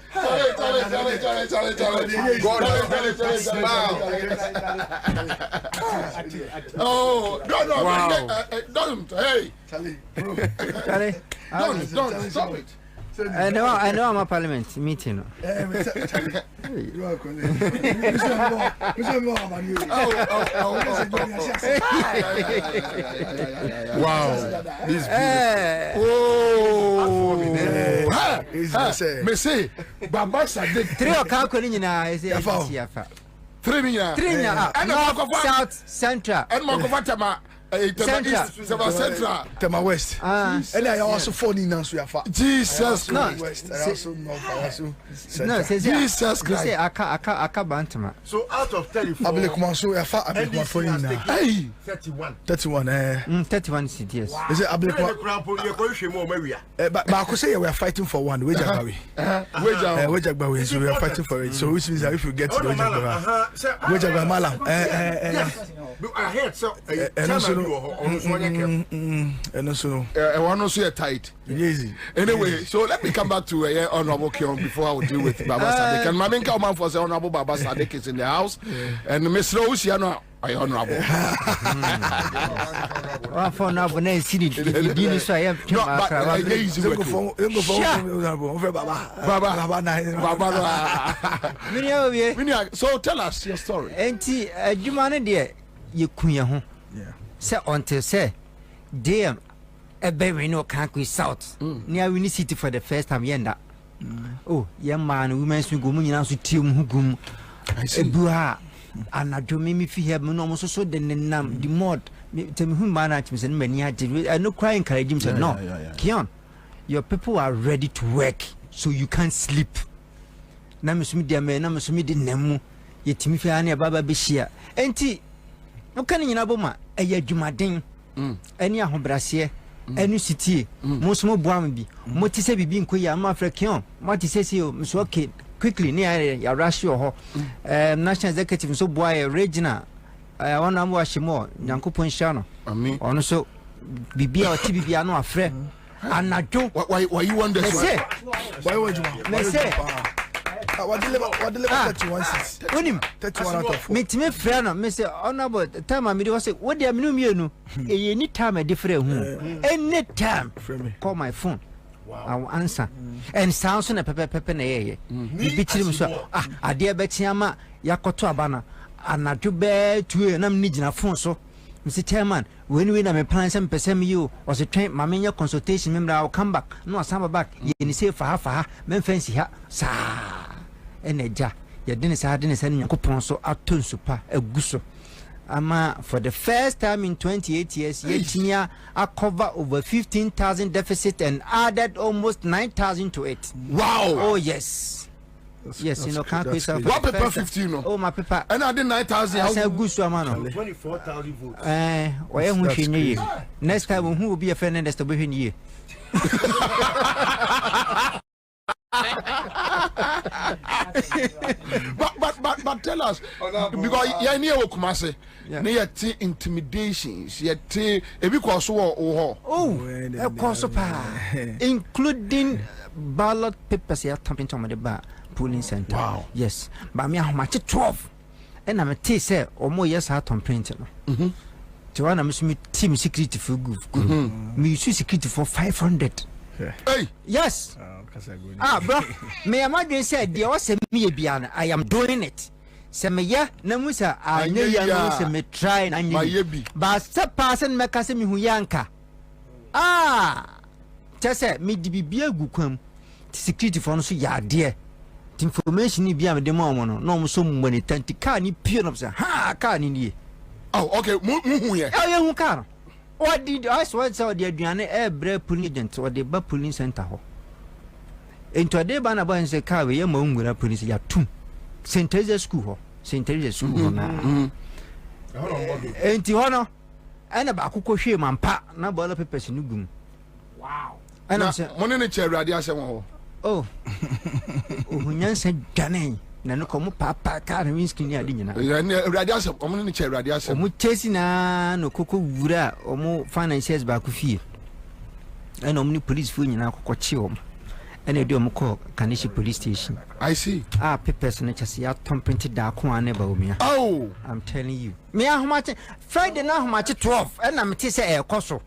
Oh, no. Wow. Don't. Hey. Charlie. Don't. Stop it. I know I'm a parliament meeting. Wow. This me say Baba Sade 3 o'clock in South Central and Makovatama Central Tema West and I also phone in answer Jesus Christ Jesus Christ Akabantama. So out of 34 Ablakwa so ya fa Ablakwa phone in hey 31 cities is it Ablakwa but I could say we are fighting for one Wejagbawe so we are fighting for it so which means that if you get to Wejagbawe Malam I heard so one also tight. Easy. Anyway, so let me come back to Honorable Kion before I will deal with Baba Sadek. And Mamin Kauman for the Honorable Baba Sadek is in the house. And Miss Rose, you know, I honorable. For now, when I see it, so I have so tell us your story. And you man, dear, you queen. Say until say, damn, a baby no can't go south. Near Winnie City for the first time, yenda. Oh, young man, women's go munyan to Tim Hugum. I say, Bua, and I do me feel have almost so the name, the mod. Tell me who management and many had no crying, encourage him. Said, no, Kion, your people are ready to work, so you can't sleep. Namusumi, dear man, Namusumi, the Nemu, yet Timifiani, Baba Bishia. Auntie. No can you know a Jumadin, any Ahobrassier, any city, most more Bwambi, Motise being queer, my friend, what is you, Miss Waki, quickly near your ratio, National Executive, so boy, Regina, I want to watch more, Yanko Ponchano, and so Bibi or TBB, a friend, and I do why you want to say? Why would you say? What deliver 31 seats? 31 out of 4. Meet me, friend, Mr. Honorable, the time I was say, what do you know? Any time a different any time, call my phone. I will answer. And sounds on a pepper, you beat him so. I dear Betsyama, Yakoto Abana, and not too bad to an amnesic phone. So, Mr. Chairman, when we are planning some percent you was a train, my consultation member, I'll come back. No, summer back. You say for half a half, men fancy her, sir. Eneja ya dene sa dene sa nyankopon so aton supa aguso ama for the first time in 28 years yetinya a cover over 15,000 deficit and added almost 9,000 to it. Wow. Oh yes. Yes, you know, can't pay some. What paper 15? No? Oh, my paper. And I did 9,000. I said, good to a man. 24,000 votes. Next time, who will be a friend and to be here? But tell us, because you near Kumase, near intimidations, yet because of course, including ballot papers here, thumping to the bar polling center. Wow. Yes, but me how much 12, and I'm a T say or more years out on printing. To one, I'm team security for good. Me security for 500. Hey, yes. Bro, me imagine said there was a me biana. I am doing it. Say me ya, namusa. I know you know. Say me try and you. But step person make us me huyanka. Just say me di be a gukum. Security for no so ya dear. Information ni biya me demo no. No so money 20 car ni pure no say. Ha car ni ni. Oh, okay. Mu here. Oh, you car. What did I saw the aduane every police agent or the ba police center ho. Into a day banner boy and say car we am police ya 2. St. Teresa school ho. St. Teresa school na. Enti hono ana ba akukọ hwe mampa na ball papers ni gum. Wow. Ana say money ne che radio asem ho. Oh. Ohunyan say dwane. Na no komo papa car winski ni adi nyina. Radio asem money ne che radio asem. Omu chesi na no koko wura omu financiers ba ku fie. Ana omu ni police fu nyina akukọ chi omu. And I do call Kanishi police station. I see. Papers and just ya printed da kwa neba me. Oh, I'm telling you. Me how much Friday now how much 12 and I'm say a coso.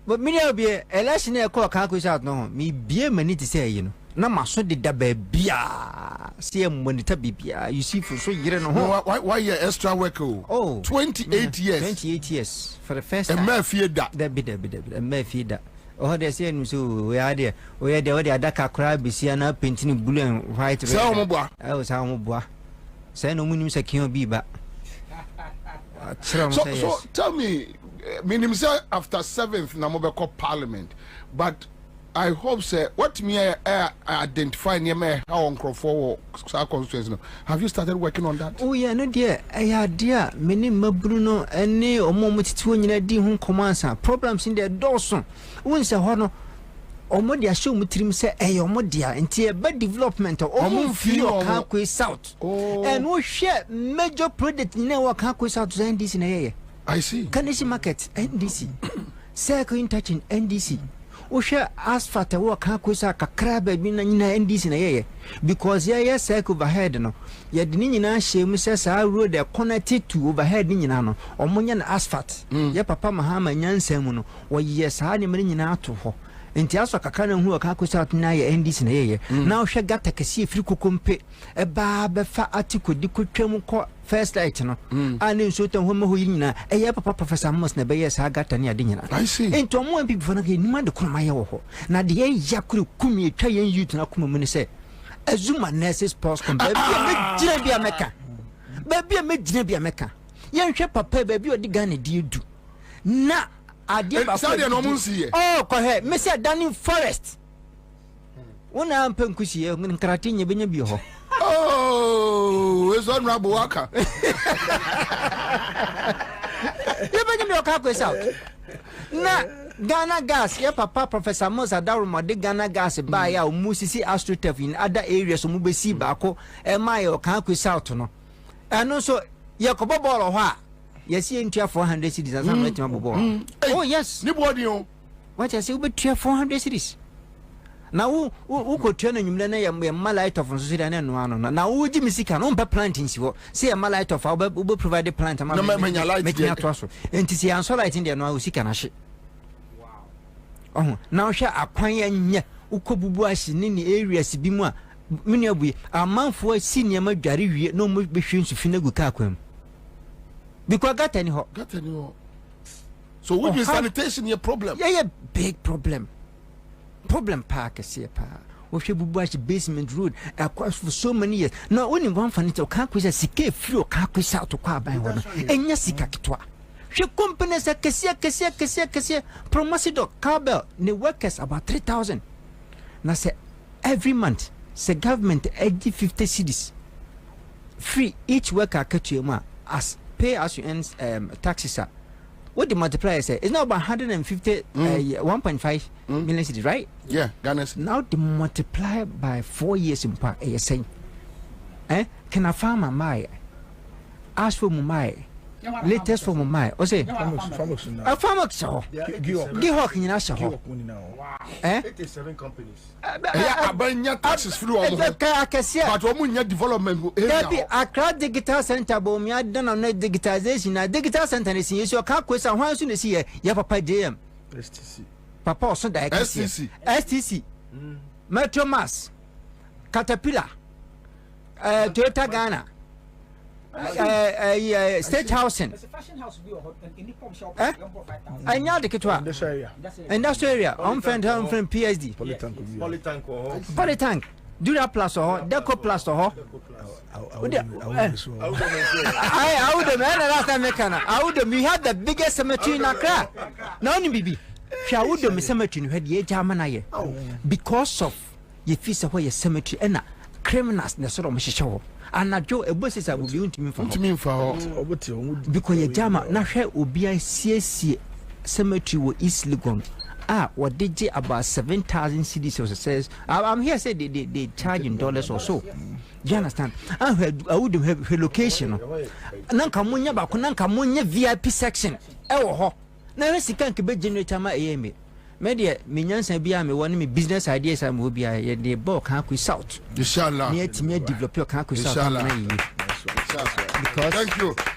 But me be election e call can out no. Me be many to say you know. Na maso de da bia. See monitor bibia. You see for so year no. Why you extra work? Oh, 28 years. 28 years for the first time. And me fear that. That be me fear that. Oh, they say so we are there. We are there. We are Daka crab. We see an painting blue and white. I was how boy. Say no minimum secure be back. So tell me, minimum after 7th Namobeko Parliament, but I hope say what me identify near me how on for constituency. Have you started working on that? Oh yeah, no dear. I dear many Bruno and ne or moment to di home commands problems in their Dawson. Once a honor or more dia show me trim say or more dear and tear bad development or feel Kakwe South. And we share major project in our Kakwe South to NDC in a year. I see. Kanisi Market NDC. Circle in touching NDC. Osha asphalt wo ka kwesa kakra ba bi na nyina NDC na yeye because ya circle overhead no ya de nyina hye mu se sa road e connected to overhead nyina no omonya na asphalt ya papa mahama nyansa mu no wo ye sa ne mene nyina ato ho enti aso kakra na hu ka kwesa na ya NDC na yeye na ohwe gata kase afiri kokompe e ba be fa atiko di kotwam ko first light no ani so tan ho ho nyina e ya papa professor Amos na be yes agata ne ade nyina I see ento mo an people na ke ni ma de kroma ye wo ho na de ye yakuru kumi twa ye youth na kuma mu ne se azuma nurses sports com ba bia me gina bia meka ye nhwe papa ba bia odi Ghana di edu na ade ba so de no mu nsi ye oh ko he me se Danning Forest una ampenkusi ye nkrati nye benya bi ho. Oh, it's honorable worker. You bring me a out. Na Ghana gas, yeah, papa Professor Mosa Daruma de Ghana gas by ya musisi astrotef in other areas mu besi bako e my o kan kwesa out no. And also Yakobo ball ho yes you into 400 cities as I'm letting my oh yes. Nobody on. What I say we 400 cities. Na wo ko tuana nyumle na ya light of so na no ano na wo gi misika no be planting si wo say ya light of wo provide plant ma menya light me to aso enti si anso light in there no wo sika na hye wow na wo hwe akwan ya nya wo ko bubu ahye ni areas bi mu a mini abue amanfo asi ne ma dware wie no mo be hwe nsu fi na gu ka kwam because gata ni ho so with sanitation your problem yeah big problem park is here pa Bubuash basement road across for so many years. Now only one funny to Kakwis as Sike free or Kakwis out to Kwabena. And Yasika Kitwa. She companies a Cassia, Promosido, Carbell, the workers about 3,000. Now say every month, the government 50 cities. Free each worker as pay as you earn taxes. What the multiplier say? It's now about 150, 1.5 million cities, right? Yeah, Ghana's. Now the multiply by 4 years in part. You saying, can a farmer buy? Ask for my latest for my. Or say, a farmer so. Gihok in Asha. 87 companies. Yeah, but taxes through all the but woman development. Accra Digital Center, Bomia, done on digitization. A digital center is in your car quiz and once you see your papa DM. Papa, so that STC, Metro Mass, Caterpillar, Toyota Ghana. State housing. Fashion house I know the Kitwa. Industrial area. I'm from PSD. Polytank. Do that plus or Deco plus or I would we had the biggest cemetery in Accra. Now, Bibi. Shawudom cemetery had ye Germany because of ye feast away a cemetery and criminals in the sort of show. And na Joe a bus is a will be for because ye jama na share ubia CSC cemetery wo East Legon. What did you about 7,000 cedis or says I'm here say they charge in dollars or so. You understand? I would have her location. Nanka munya ba kunanka munya VIP section. Ho. Na we sikan ke be generator ma AM. Media minyansa bia me won me business ideas am wo bia ye de bulk kan ku south. Inshallah. Me timi develop your kan ku south. Because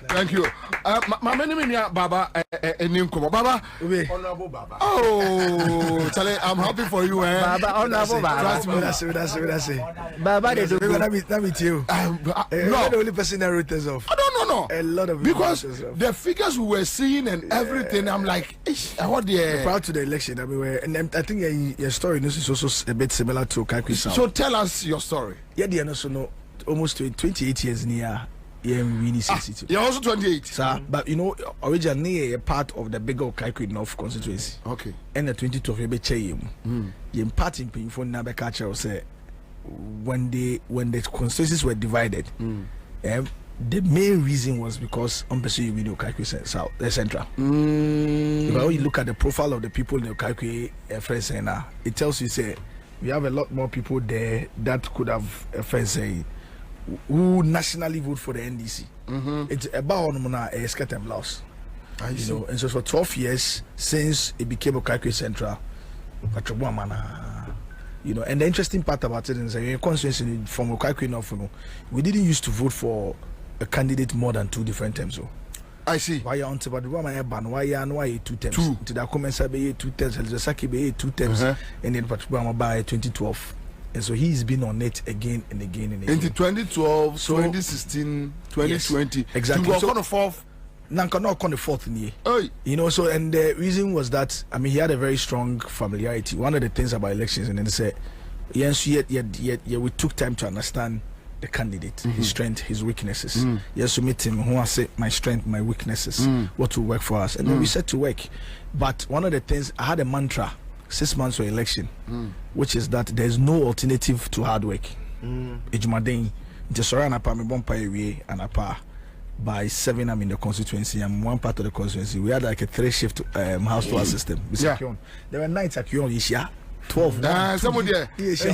thank you. My name is Baba Eninko. Baba. Honorable Baba. Oh, Charlie, I'm happy for you, Baba, honorable Baba. That's it. Baba, they do. Let me tell you. No, the only person that wrote us off. No. A lot of because the figures we were seeing and everything, I'm like, what the prior to the election, and I think your story is also a bit similar to Kakwi Sound. So tell us your story. Yeah, they also know almost 28 years near. Yeah, you're also 28. Sir, but you know, originally a part of the bigger Kaikwi North constituency. Okay. And the 22 of Ebechayim. You imparting paying for Nabakacha say when the constituencies were divided, the main reason was because on you video Kaikwi South the central. Because when you look at the profile of the people in the Kaikwi friends it tells you say we have a lot more people there that could have a friends who nationally vote for the NDC. It's about a scatter loss. You know, and so for 12 years since it became a Kaikwe Central, you know, and the interesting part about it is a constituency from Kaikwe North, we didn't used to vote for a candidate more than 2 different terms. I see. Why on to the woman ban why 2 terms? To the comments be 2 terms, Elzasaki be 2 terms, and then Patuama by 2012. And so he's been on it again and again and again. Into 2012, so 2016, 2020. Yes, exactly. So on the 4th. Nanka not on the 4th in year. You know, so and the reason was that he had a very strong familiarity. One of the things about elections, and then they say, yes, yet we took time to understand the candidate, his strength, his weaknesses. Yes, we meet him who I say my strength, my weaknesses, what will work for us. And then we set to work. But one of the things, I had a mantra 6 months for election, which is that there's no alternative to hard work. Ejumaden, just around a me bomb and a by 7 I'm in the constituency. I'm one part of the constituency. We had like a 3-shift house to our system. Yeah. There were nights at Kyon Isha 12. Somebody there. Isha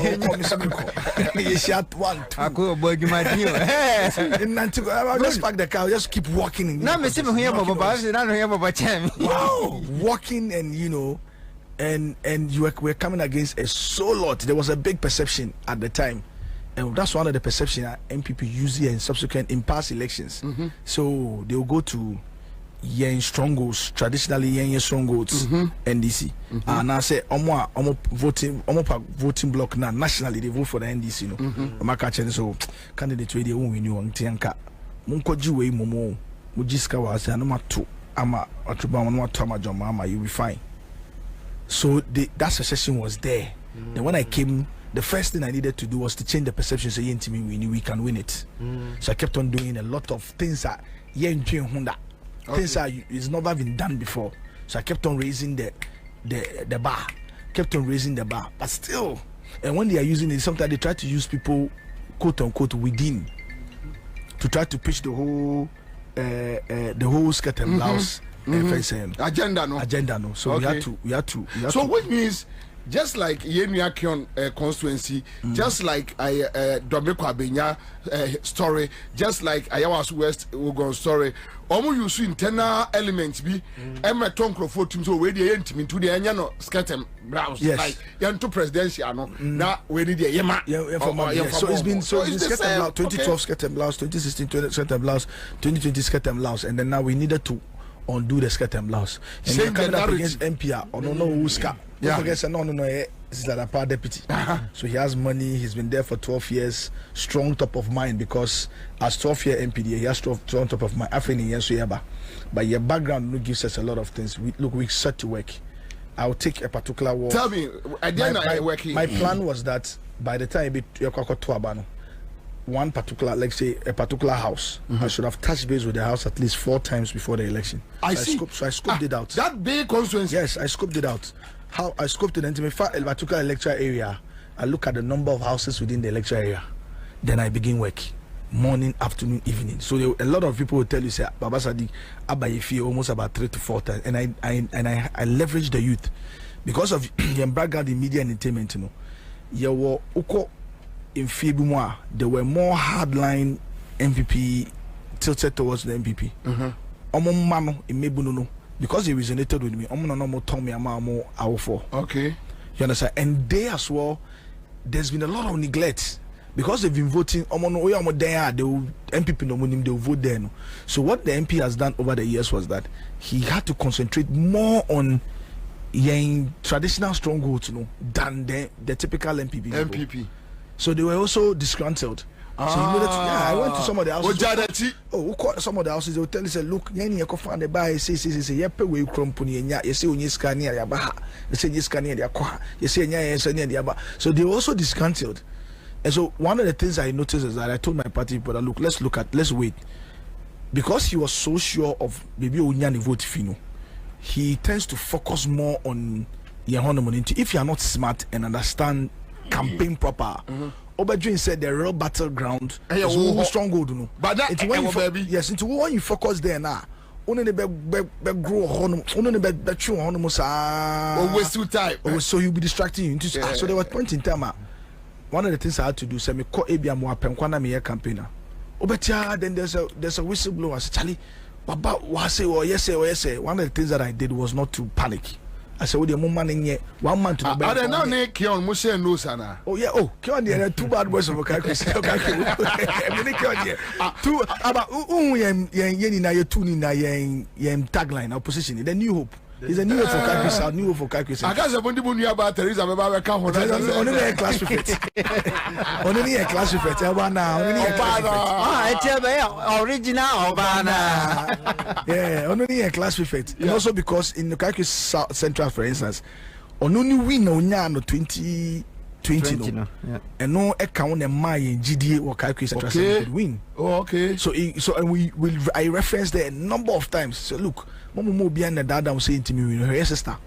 1. I go boy give my deal. I'll just park the car, just keep walking. Now me see me here Wow, walking and you know. And we're coming against a so lot. There was a big perception at the time, and that's one of the perception that MPP use in subsequent in past elections. So they will go to yen strongholds, traditionally yen strongholds, NDC, and I say voting block now nationally they vote for the NDC. You know, so candidate way they won't win you on Tianka. Munko jiwe momo mujiska was anoma two ama atuba no tama joma ama you be fine. So that succession was there. Then when I came the first thing I needed to do was to change the perception. Say, we can win it. So I kept on doing a lot of things that things that it's never been done before. So I kept on raising the bar, but still. And when they are using it, sometimes they try to use people, quote unquote, within to try to pitch the whole skirt and blouse agenda. No. So we had to. So which means, just like Yenuakion constituency, just like Kwabena story, just like Ayawas West Ugon story, almost you see internal elements be Emma Tonkro for teams already intimate to the Anyano skirt and blouse. Yes. Like Yanto presidential, no. Now we need the Yema. So it's been skirt and blouse, 2012 skirt and blouse, 2016 skirt and blouse, 2020 skirt and blouse, and then now we needed to undo the skirt and blouse. And we're coming up against MPR or no Uska. Yeah. Forget no, this is like a power deputy. So he has money, he's been there for 12 years, strong top of mind, because as 12-year MPD, he has strong top of mind. But your background gives us a lot of things. We set to work. I'll take a particular word. Tell me, my plan was that by the time one particular, like say a particular house, I should have touched base with the house at least 4 times before the election. I see. So I scoped it out. That big constituency. Yes, I scoped it out. How I scoped it into a particular electoral area. I look at the number of houses within the electoral area. Then I begin work. Morning, afternoon, evening. So a lot of people will tell you, say, Baba Sadiq, Abayefi almost about 3 to 4 times. And I leverage the youth. Because of your background in media and entertainment, there were more hardline MPP tilted towards the MPP. Because he resonated with me, okay, you understand? And they as well, there's been a lot of neglect because they've been voting. The MPP they will vote there. So what the MP has done over the years was that he had to concentrate more on traditional strongholds, than the typical MPP. So they were also disgruntled. So I went to some of the houses. Some of the houses, they will tell you, say, look, you find the buy, say, you pay way company, you say, you scan near your baha, you say, you scan near your car, you say, you. So they were also disgruntled. And so one of the things I noticed is that I told my party people that, look, let's wait. Because he was so sure of maybe Unyani vote Fino, he tends to focus more on if you are not smart and understand campaign proper. Obadrin said the real battleground is stronghold. But that it's when into when you focus there now. Only the grow only the true waste time. So you'll be distracting you. So there was point in time. One of the things I had to do, say me call Abia Moa Penkwana me campaigner. Obetia, then there's a whistleblower. Charlie, Baba was say or yes. One of the things that I did was not to panic. I said, "What man in here? 1 month to the I don't know. Kion Moshe no sana. Oh yeah. Oh, Kion there are 2 bad boys of Okudzeto. Two about yen na ye 2 na yen tagline opposition. The New Hope. He's a new hope for Okudzeto. New hope for Okudzeto. I can't say when you about Teresa Baba come on. Only a class prefect. Only a class prefect. Original Obana. Yeah, only a class prefect. And also because in the Okudzeto Central, for instance, only win on 2020 no. And no account and my GDA or Okudzeto Central could win. Oh, okay. So I referenced there a number of times. So look, Momo behind the dad was saying to me, her sister,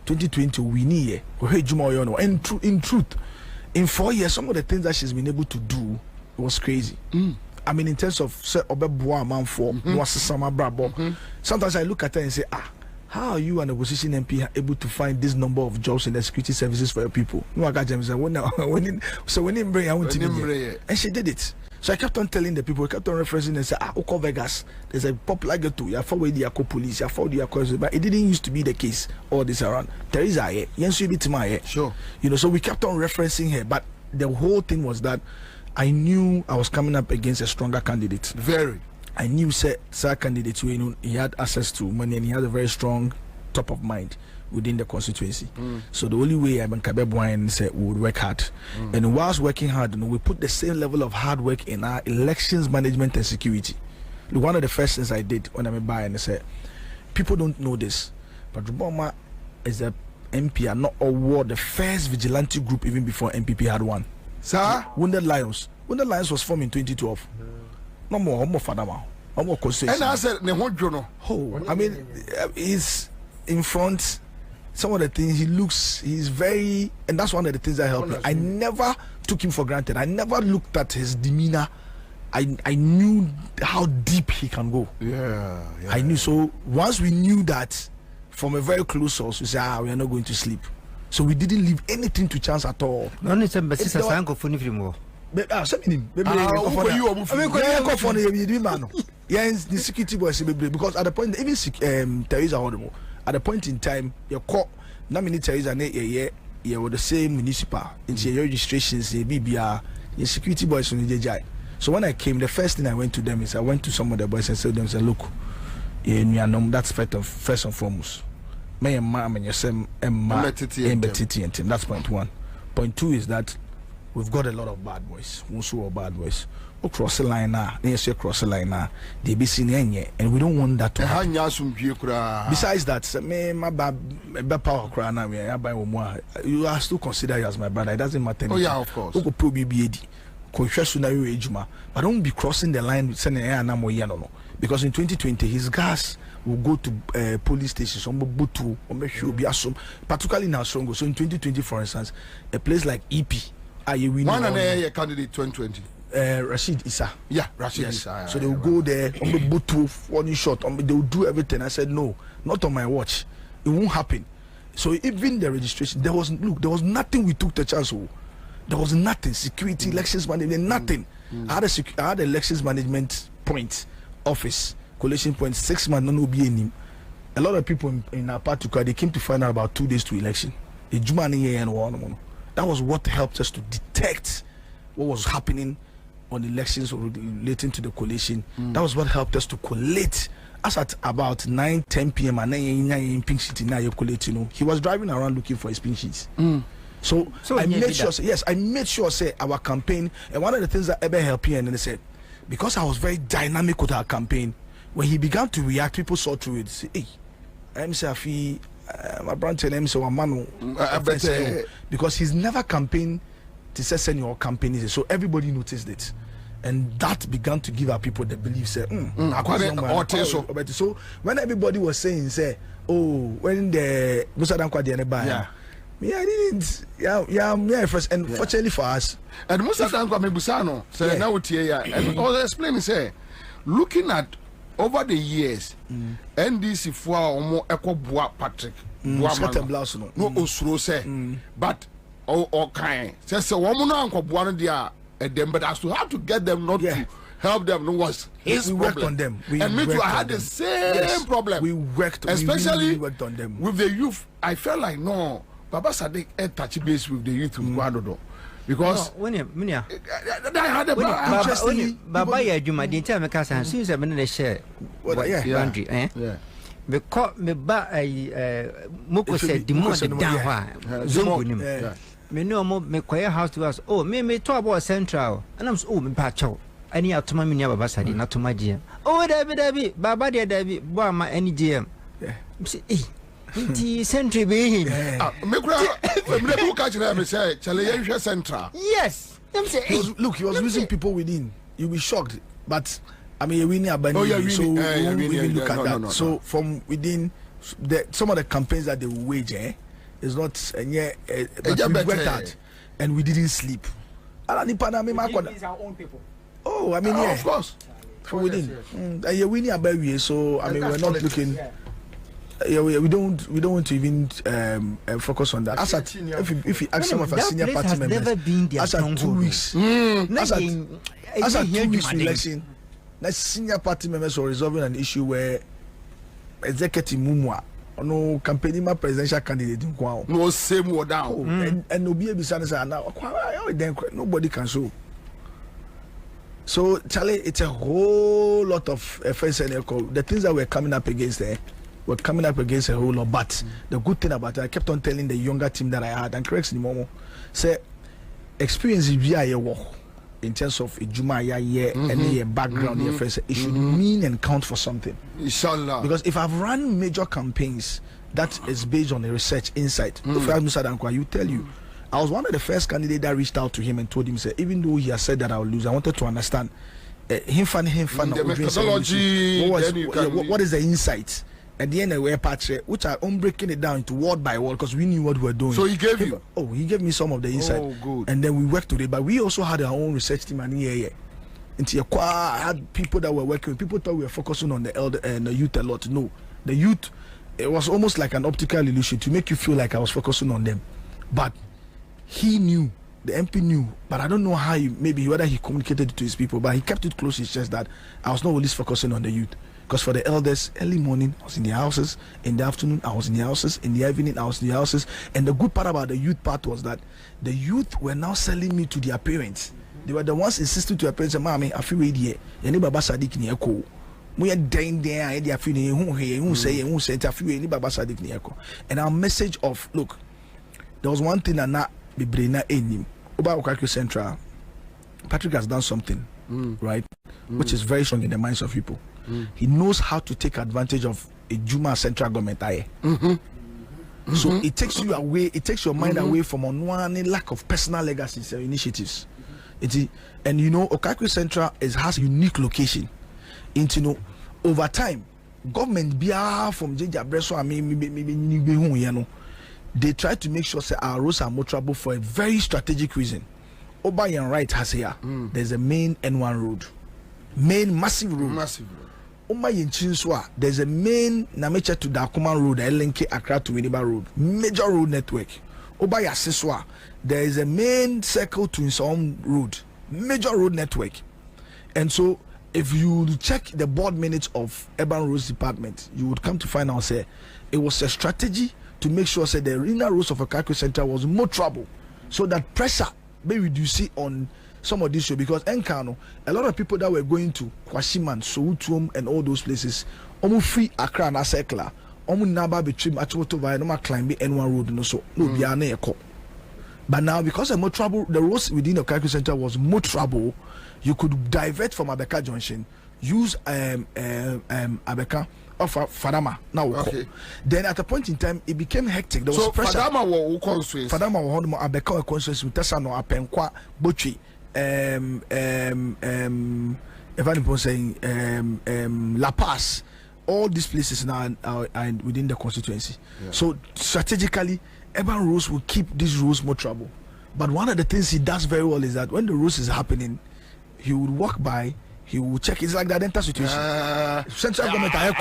2020 we need and in truth, in 4 years, some of the things that she's been able to do was crazy. I mean, in terms of sometimes I look at her and say, how are you an opposition MP able to find this number of jobs in the security services for your people? No, I got James. And she did it. So I kept on telling the people, I kept on referencing and say, Oko Vegas, there's a popular ghetto, you forward the police, you forward the cause, but it didn't used to be the case all this around. There is a sure. So we kept on referencing her, but the whole thing was that I knew I was coming up against a stronger candidate. Very. I knew sir candidate who he had access to money and he had a very strong top of mind within the constituency. So the only way I said we would work hard. And whilst working hard, we put the same level of hard work in our elections management and security. Look, one of the first things I did when I'm buying, I said, people don't know this, but Ruboma is a MP are not award the first vigilante group even before MPP had one. Sir? Wounded Lions. Wounded Lions was formed in 2012. No more Fadama. No more and I said, I mean, he's in front. Some of the things he's very, and that's one of the things that helped me. I never took him for granted. I never looked at his demeanor. I knew how deep he can go. Yeah. I knew. So once we knew that from a very close source, we said, we are not going to sleep. So we didn't leave anything to chance at all. No, it's a yes, the security boys because at the point even Teresa Hodomo at the point in time your court na many Teresa yeah were the same municipal in your registrations BBR your security boys on the JJ. So when I came, the first thing I went to them is I went to some of the boys and said to them, look, that's first and foremost. My mom and your son that's point one. Point two is that we've got a lot of bad boys. Also bad boys. Cross the line now, cross the line now. They be seen and we don't want that to happen. Besides that, you are still considered you as my brother. It doesn't matter. Oh yeah, of course. But don't be crossing the line with because in 2020 his gas will go to police stations particularly in Asongo. So in 2020, for instance, a place like EP one and candidate 2020 Rashid Issa. Yeah, Rashid Issa. So they will go there on the boot one shot. They will do everything. I said no, not on my watch. It won't happen. So even the registration, there was nothing we took the chance of. There was nothing. Security, elections management, nothing. I had a elections management point office, collation point 6 months. No be any. A lot of people in our party they came to find out about 2 days to election. That was what helped us to detect what was happening on elections relating to the coalition. That was what helped us to collate. As at about 9-10 p.m. and 9 pink sheet now you're collating. He was driving around looking for his pink sheets. So I made sure. I made sure. Say our campaign, and one of the things that ever helped me, and they said, because I was very dynamic with our campaign, when he began to react, people saw through it. Say, hey, I'm saying, my branch and I'm saying, man, because he's never campaigned to say send your campaign. So everybody noticed it. And that began to give our people the belief, say, so when everybody was saying, say, oh, when the Musa Dankwa yeah, I didn't. Yeah, first. And fortunately for us, and Musa Dankwa Mebusano, say now and I was explaining, say, looking at over the years, NDC for Omo Eko Boa Patrick, no Osro say, but okay, says a woman uncle Buana dia. Them, but as to how to get them not to help them was his we problem. Worked on them. And me too, I had the same problem. We worked, especially we really worked on them. With the youth. I felt like no, Baba Sadiq had touch base with the youth in Guadodo. Because when you I had a Baba ya Juma didn't tell me because since I've been in a share boundary, because me ba Moko said the more the down Zungunim. Me no more me quiet house to us. Oh, me talk about Central. And I'm so me patcho. Any out to my mini Baba Sadi, not to my GM. Oh, Debbie, Baba dear boy, my any GM. The Central be him. Me catch them say, Challenge Central. Yes. Look, he was losing people within. You'll be shocked. But I mean, we need a so we look at that. So from within, some of the campaigns that they wage, it's not but we worked out and we didn't sleep. These are our own people. Oh, I mean, of course. From within. We need a baby, so I mean, we're not looking. We don't want to even focus on that. As at, if you ask some of our senior party members, as at 2 weeks, as at 2 weeks election, that senior party members were resolving an issue where executive Mumwa. No campaigning my presidential candidate in Kwao. No same word down. And no be now. Nobody can show. So Charlie, it's a whole lot of offense and the things that we're coming up against there. We're coming up against a whole lot. But the good thing about it, I kept on telling the younger team that I had and corrects Nimomo, say experience via your work in terms of a Juma and your background, your friends, it should mean and count for something. Inshallah. Because if I've run major campaigns that is based on the research insight. If I Mr. Dankwa, you tell you, I was one of the first candidates that reached out to him and told him, say, even though he has said that I will lose, I wanted to understand him fan the methodology. What is the insight? At the end of the patch, which I'm breaking it down into word by word because we knew what we were doing. So he gave you? Oh, he gave me some of the insight. Oh, good. And then we worked with it, but we also had our own research team and I had people that were working with. People thought we were focusing on the elder and the youth a lot. No, the youth, it was almost like an optical illusion to make you feel like I was focusing on them. But he knew, the MP knew, but I don't know how whether he communicated it to his people, but he kept it close to his chest that I was not always focusing on the youth. Because for the elders, early morning I was in the houses, in the afternoon I was in the houses, in the evening I was in the houses. And the good part about the youth part was that the youth were now selling me to their parents. They were the ones insisting to their parents, "Mommy, I feel ready. You need Baba Sadiq ni eko. We are dying there. I feel who say I feel any Baba Sadiq ni eko." And our message of, look, there was one thing that not be brainer in him. About Okudzeto Central, Patrick has done something, right, which is very strong in the minds of people. He knows how to take advantage of a Juma central government. So it takes you away, it takes your mind away from one lack of personal legacies and initiatives. And you know, Okudzeto Central has a unique location. Into over time, government from they try to make sure that our roads are motorable for a very strategic reason. Obayan right has here. There's a main N1 road, main massive road. There's a main Namecha to Dakuma road, LNK Accra to Winneba road, major road network. Obaya Siswa, there is a main circle to Insom road, major road network. And so if you check the board minutes of Urban Roads Department, you would come to find out say it was a strategy to make sure say the inner roads of Okudzeto Central was more trouble, so that pressure may reduce it on some of these shows. Because Enkano, a lot of people that were going to Kwashiman, Soutuum and all those places, free Accra and Asekla, Naba between Achoto via normal climbing N1 road no so no biane eko. But now because of more trouble, the roads within the Okudzeto Central was more trouble, you could divert from Ablakwa Junction, use Abeka of Fadama now. Okay. Then at a point in time it became hectic. There was so pressure. Fadama were constraints. Fadama were more Abeka constraints with Tesano Apenkwa Bochi if I'm saying La Paz. All these places now are within the constituency. So strategically, Urban Roads will keep these roads more trouble. But one of the things he does very well is that when the roads is happening, he would walk by, he will check. It's like the identity situation. Central government are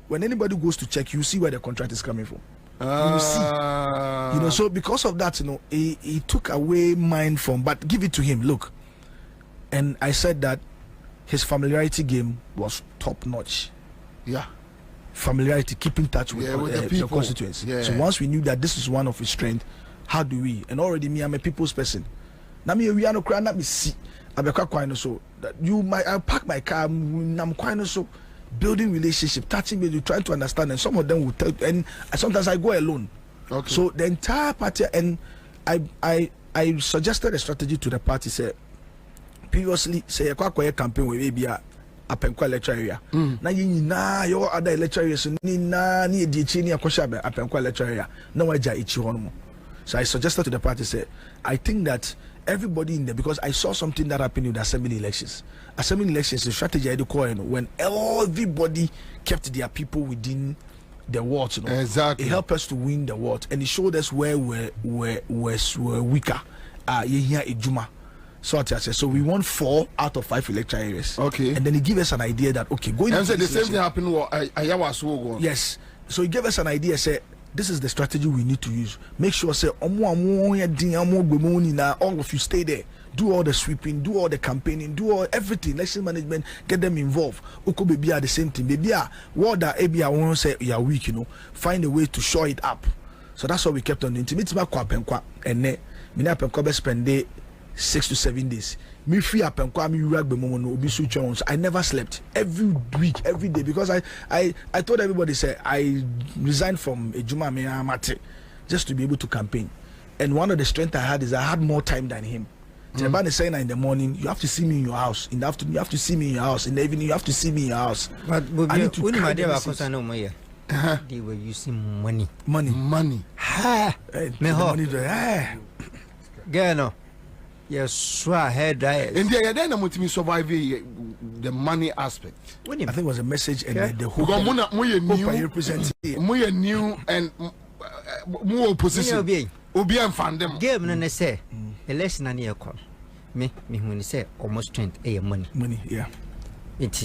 when anybody goes to check, you see where the contract is coming from. You will see. You know, so because of that, you know, he took away mine from, but give it to him. Look. And I said that his familiarity game was top notch. Yeah. Familiarity, keep in touch with the constituency. Yeah. So once we knew that this is one of his strengths, how do we? And already me, I'm a people's person. Now me we are no crying, not me see. So that you might I park my car, I'm quite so building relationship, touching me, trying to understand, and some of them will tell, and sometimes I go alone. Okay. So the entire party, and I suggested a strategy to the party. Say previously, say a campaign with maybe a Apenkwa electoral area. Na your other electoral areas ni di chini akosha Apenkwa electoral area. No waja ichi hono. So I suggested to the party, say I think that everybody in there, because I saw something that happened with the assembly elections. Assembly elections, the strategy I do call when everybody kept their people within the ward, you know. Exactly. It helped us to win the ward, and it showed us where we're weaker. Here in Juma. So we won 4 out of 5 electoral areas. Okay. And then he gave us an idea that going and the same thing happened with yes. So he gave us an idea, say this is the strategy we need to use. Make sure say all of you stay there. Do all the sweeping, do all the campaigning, do all everything, election management, get them involved. Oko baby are the same thing. Baby are what that ABI won't say you are weak, you know. Find a way to show it up. So that's what we kept on doing. And then Mina spend 6 to 7 days. Me free up and me rag no be switch on. I never slept every week, every day, because I told everybody, say I resigned from a Juma Mate just to be able to campaign. And one of the strengths I had is I had more time than him. The man is saying that in the morning you have to see me in your house. In the afternoon you have to see me in your house. In the evening you have to see me in your house. But I need to when carry my the dear message. was no more, they were using money. Money. Ha! Eh, Me the ho. money there. Girl, no. Yes, swear hair dryers. And then I'm going to survive the money aspect. I think it was a message and the hope. Because Hope I represent it. we new and more opposition. Obi and fan them. Game no say election na near call. Me when say almost 20 money. Money, yeah. It's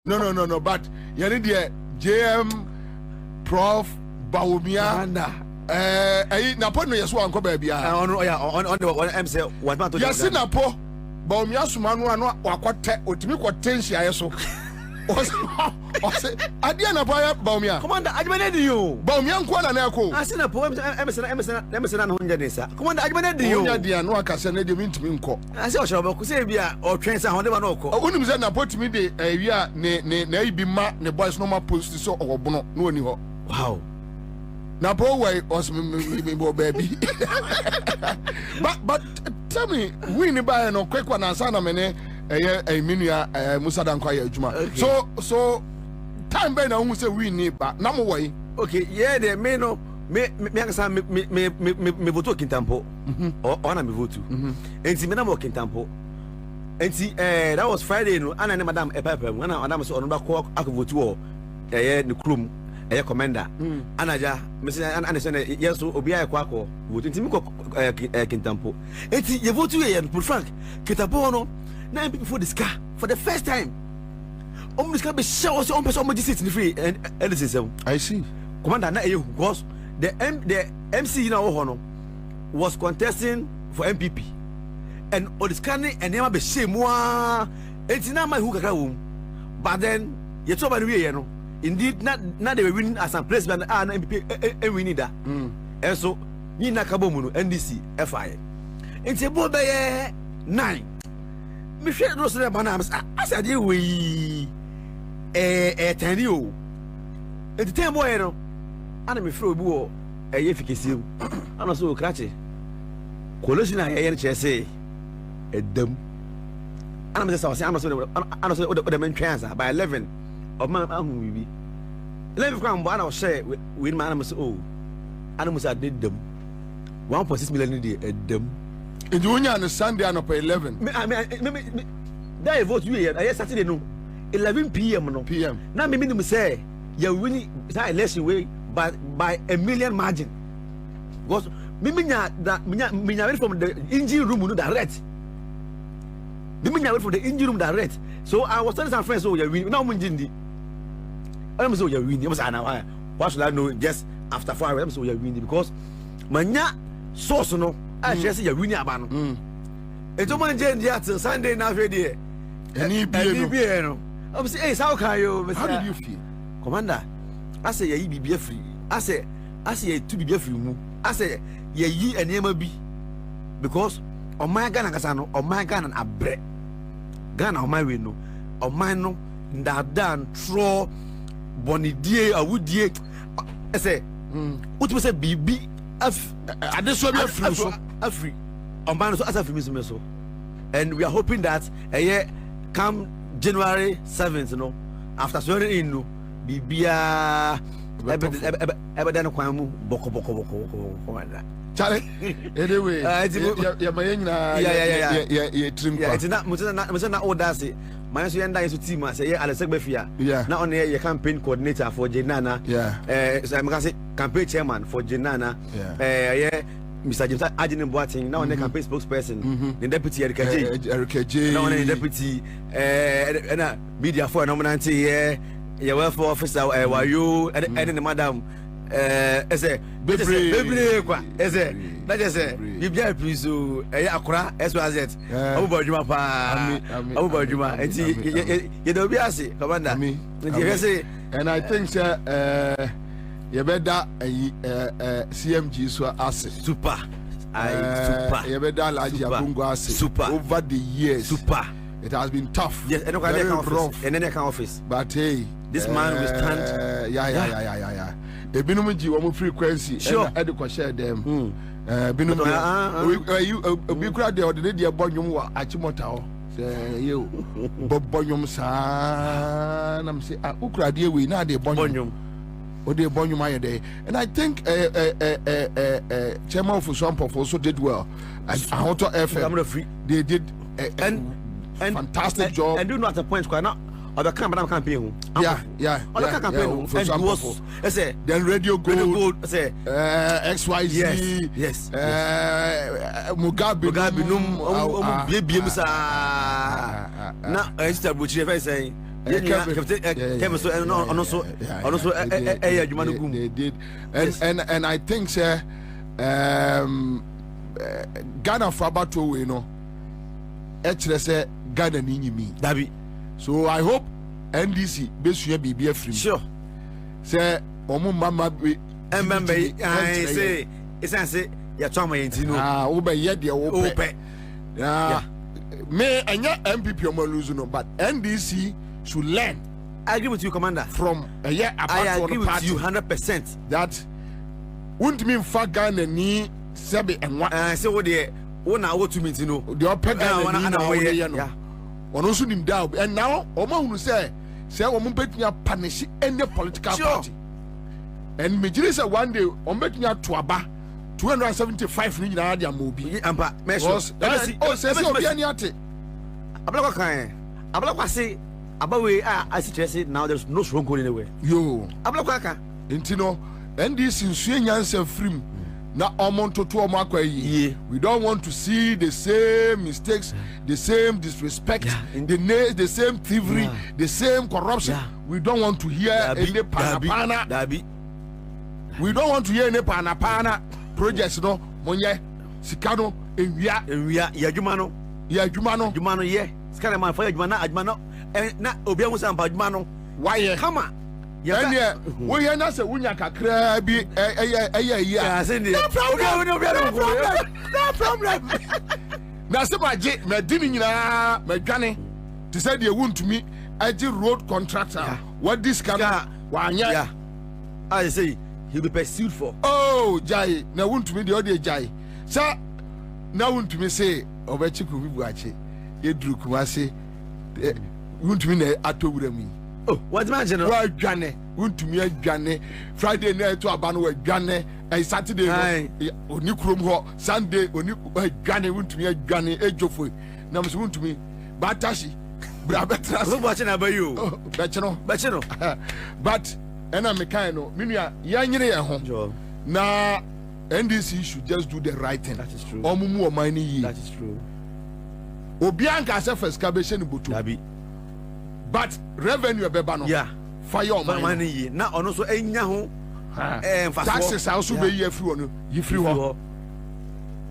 No. But you need the JM Prof Bawumia. Napo no yeso anko ba bia. On the MC what man to. Yesi Napo Bawumia sumanu ano akote otimi kwatensia yeso. Adia na boya Bawumia. Commander, ajmane di you. Bawumia nko na na ko. Asi na po MC na ho nya nsa. Commander, ajmane di you. Onya dia no akase na de mintimi nko. Asi o shobo ku se bia o twen sa ho de ba no ko. Onim se na potimi de wi a ne ibi ma ne boys no ma post so obono no oni ho. Wow. Na po way os me baby. But tell me, we ni buy no quick one answer na me ne minua Musa Dankwa ya adwuma. So time be na hu say we ni ba na mo way. Okay, yeah, the me no me akasa me vote Kintampo. O na me vote. Enti me na mo Kintampo. Enti that was Friday no ana ne madam epepe mu ana madam so ono ba ko akvote wo ne krum commander anaja mesi ana se yeso obi aye kwa ko vote ntimi ko Kintampo enti ye vote ye for Frank Kintampo no 9 people for this car for the first time this car be show us on person sit in free and this is I see commander na you because the MC na wo no was contesting for MPP and all this car and never be shame wa enti na my who kakra wo but then you talk about we no indeed not they were winning as a president and MPP we need that and so ni na kabo mu no NDC FI enti bo be 9 me hwe no so na bana as ade we tani o enti tem boy no ana me fro obi wo fikesi ana so krache kolosina ye ne chese edam ana me say ana so the men chance by 11 of man ahu bibi 11 kwan bo ana share we man ana me say oh ana me say did them 1.6 million dey edam enti wonya no Sunday ano per 11 me that vote we here Saturday no 11 p.m. no p.m. na me nim say you win that election way by a million margin because me minya from the engine room no direct me minya from the engine room direct so I was telling some friends so you win now mo njindi I'm so you win you must now what should I know just after 4 hours I'm so you win because manya source no I just say you win aba no eto man njindi at Sunday na fe dey any be no I'm say hey how can you how did you feel commander I say ye bibia free I say ye tu bibia free mu I say ye yi enema bi because on my Ghana kasa no on my Ghana abre Ghana on my way no on my no ndadan tro bonidie awudie I say what say bibi adeso bi free so free on my no so as free me so and we are hoping that come January 7th no after swearing in no bibia ebeden kwan mu boko commander Charlie anyway ya mayenya ya trim kwa it's not all that say my so yenda yeso team say ya Alexander Bafia na on your campaign coordinator for Jenana so I'm say campaign chairman for Jenana Mr. James Adinin Boating now on the campaign spokesperson the deputy Erika J now on the deputy media for nominante your welfare officer were you and the madam bebre kwa that just say bibia please so akura SYZ abubajuma pa abubajuma enti ye do bi ase commander and I think you better CMG so ase super you better large abungo ase super over the years super it has been tough yes and then can office but hey this man will stand yeah ebinum ji wo frequency and e share them binum you obi kura de odene de bonyum wa achimota ho you bonyum sa na me say ukura de we na de bonyum o de bonyum aye there and I think chairman of Ofosu also did well and Auto FM they did and fantastic job and do not at a point quite not other campaign other campaign and was I say then Radio Gold say XYZ yes Mugabe num biem sa na Esther Buchi say They did, and I think sir, Ghana for about 2 you know, actually say Ghana need me. Dabi. So I hope NDC basically be free. Sure. Say mama be. Remember, I say say ya chama yentino. Obe ye de ope. Yeah. May anya MPP omo lose no, but NDC should learn. I agree with you, Commander. From a year apart I agree with party, you 100%. That wouldn't mean for Ghana ni sebe and what. Say what the one hour 2 minutes, you know. The upper Ghana ni na way, yeah. One also nim down. And now, Omo who say Omo bet me punish any political party. And me say one day, Omo bet me to aba 275 ni na dia mobi. Ampa, measures. Oh, say obi ani ate. Ablakwa kan. Ablakwa say Abawe, I suggest now there's no strong code anywhere. Yo, Ablakwa. Intino, and this in Swianyan free. Now, we don't want to see the same mistakes, the same disrespect, the same thievery, the same corruption. We don't want to hear any panapana. We don't want to hear any panapana projects. No, Monye, Sikano, and we are Yajumano, yeah. Scanner for Ajmano, and not Obiamus and Bajmano. Why, come on. Yeah, we are not a Wunyaka crabby. No problem. Now, somebody, my dinner, my gunny, to say they won't to me, I did road contractor. What this can, yeah. I say he'll be pursued for. Oh, Jai, now won't to me the audio Jai. Sir, now won't to me say, over Chiku Wachi, you drew Kumasi, won't to me at me. Oh, what's my general? Right, Johnny. Won't to me a Johnny. Friday night to a band with Johnny. And Saturday, on New Chrome, Sunday, on you Johnny, won't to me a Johnny, a Joffrey. Now, won't to me, Batashi. Who's watching about you? Bachano. But, and I'm a kind of Minia, young at home. Now, NDC should just do the right thing. That is true. Omumu Omani. That is true. Obianka self excavation Butu. But revenue bebano. Yeah. Fire money. Now also enyaho. Taxes also be ye free on you free ho.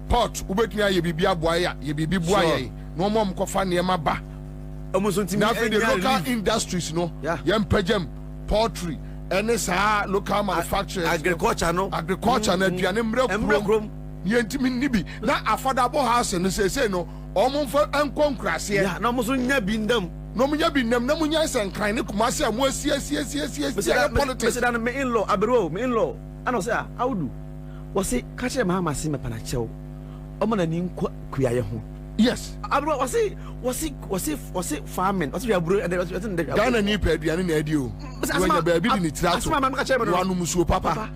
Port ubetumi aye bibia boya ye bibi boya. No more mkofa niema ba. Almost now for the local industries no. Yem pegem poultry any sa local manufacturers. Agriculture no. Agriculture na aduane mrekrom. Ye ntimi nibi na affordable house no say no. Omo for enkonkrase. Yeah, na mo so nya bindam. No munya bi nam na munya san kan ne kumase a mo asie politics. Mr. me in-law abero me in-law ano say how do was say catch them ma se me pana chew omo na ni kuaye ho. Yes, abero was it farming was we abero and Ghana ni pe aduane na adi o when the baby di ni tirato asma ma catch them wanu musuo papa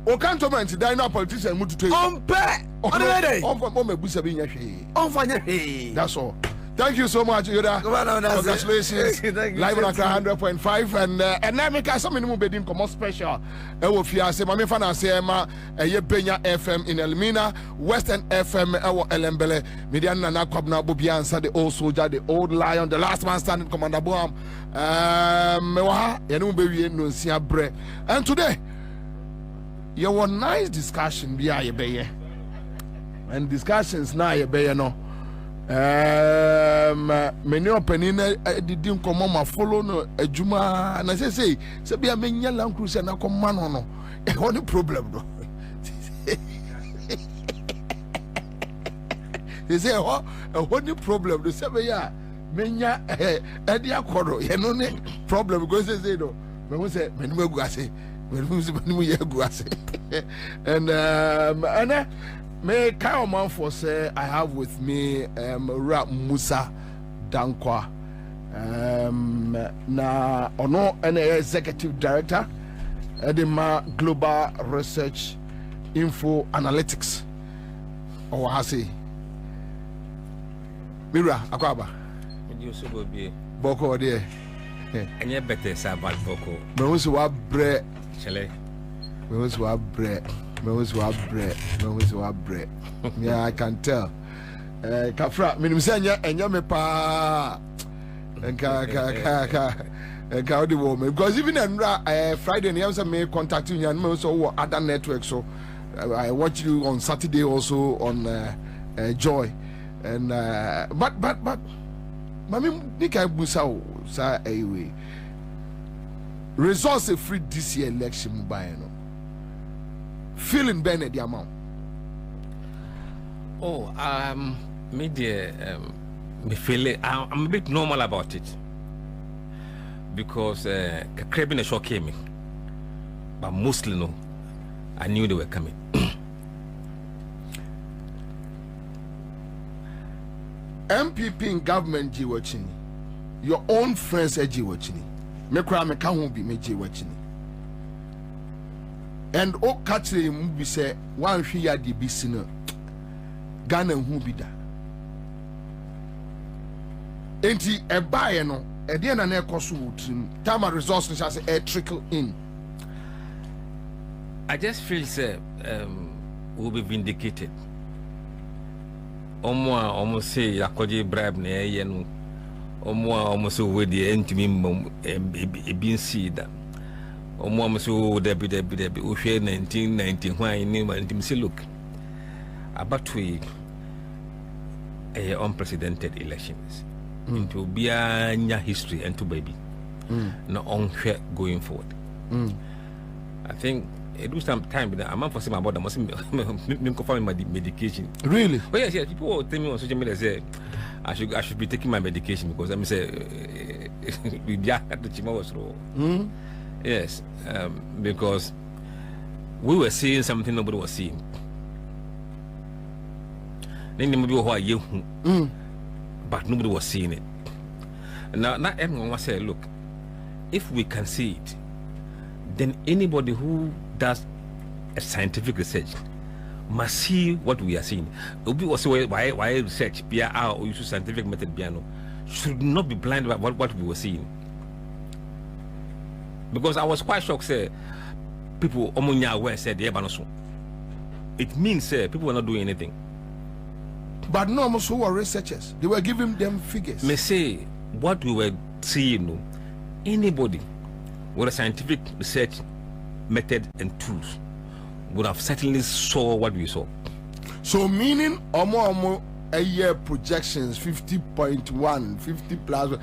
o cantonment die na politician mututu on pe on the day on for me busa bi nya hwe on fa nya hwe. That's all. Thank you so much, Yoda. Congratulations. Live on 100.5 and now make some minimum bedding come special. Ewofia say mama fa na say ma Benya FM in Elmina, Western FM Elembele, Median na Kwabena BOBIE ANSAH, the old soldier, the old lion, the last man standing, Commander Boam. Mewa yenu be no sia bre. And today you were nice discussion bi ayebeye. And discussions na ayebeye no. Many opening didn't come on my follow no a juma and I say be a many land cruiser and I come man on no problem though. They say a only problem the 7 year menya edia kodo ye no ne problem because they say no me who say me no go ase me no ye go ase and me kind man for say I have with me Rap Musa Dankwa na ono an executive director Edema Global Research Info Analytics or hasi Mira Akwaba you so BOBIE Boko there and you better say about Boko me who wa bre chale me who wa bre yeah, I can tell. Kafra, minim say enya me pa. Enka Gaudi woman because even on Friday and you may contact you and also other networks. So I watch you on Saturday also on Joy and but Mami Nika Busa sa anyway. Results free this year election mobile. Feeling better the amount. Oh, me me feel I'm a bit normal about it. Because Kwabena show came in, but mostly no, I knew they were coming. MPP in government G watching, your own friends G watching. Me cry me can't be me G watching. And o catch the movie say one year the be sinner, Ghana who be that. Enti e buy no. At the end of the course, time and resources as a trickle in. I just feel we'll be vindicated. Almost say Yakoji bribe ne yenu. Almost with the end to me being seed. Almost Debbie, we share 1990 when I name and say, look, about we unprecedented elections. Into beyond history and to baby. No unfair going forward. I think it was some time but I'm not for some about I must confirm my medication. Really? Oh yes, people tell me on social media say I should be taking my medication because I'm say we at the chima was wrong. Yes, because we were seeing something nobody was seeing. Then maybe who are you? But nobody was seeing it. Now everyone was saying, look, if we can see it, then anybody who does a scientific research must see what we are seeing. Obi was why research PR or use scientific method piano should not be blind about what we were seeing. Because I was quite shocked, say people omunya aware said the it means people were not doing anything. But no, almost who were researchers. They were giving them figures. May say what we were seeing, anybody with a scientific research method and tools would have certainly saw what we saw. So meaning almost a year projections 50.1, 50 plus,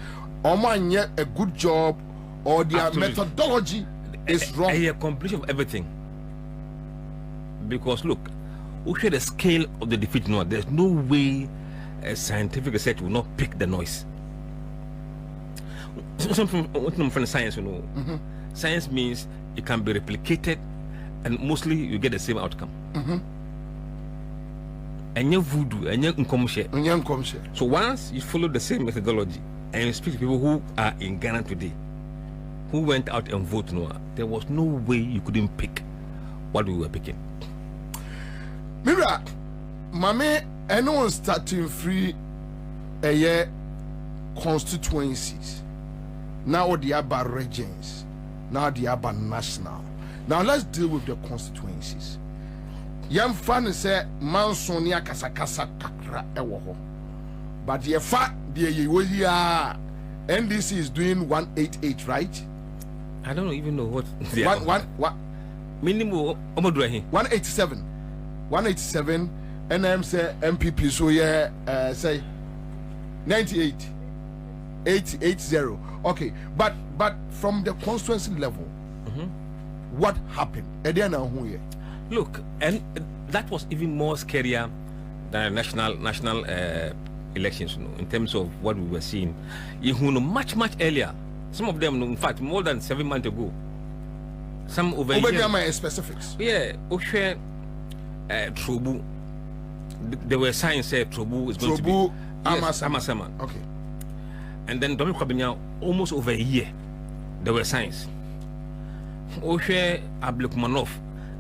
almost a good job or their methodology is wrong. A completion of everything. Because look, we share the scale of the defeat now. There's no way a scientific research will not pick the noise. Something from science, you know. Science means it can be replicated and mostly you get the same outcome. And you voodoo and you so once you follow the same methodology and you speak to people who are in Ghana today, who went out and voted, there was no way you couldn't pick what we were picking. Mira, Mame, anyone starting free a year constituencies. Now they are about regions. Now they are about national. Now let's deal with the constituencies. Young fan say Mansonia Kasakasa Kakra Ewoho. But the fact the NDC is doing 188, right? I don't even know what what minimum 187. 187 and I'm say MPP so yeah say 98 880. Okay, but from the constituency level, what happened? Look, and that was even more scarier than national elections, you know, in terms of what we were seeing. You know, much earlier. Some of them, in fact, more than 7 months ago. Some over my specifics. Yeah, Oshe Trobu. There were signs say Trobu is going to be Amasama. Okay. And then Kwabena, almost over a year, there were signs. Oshe Ablakwa,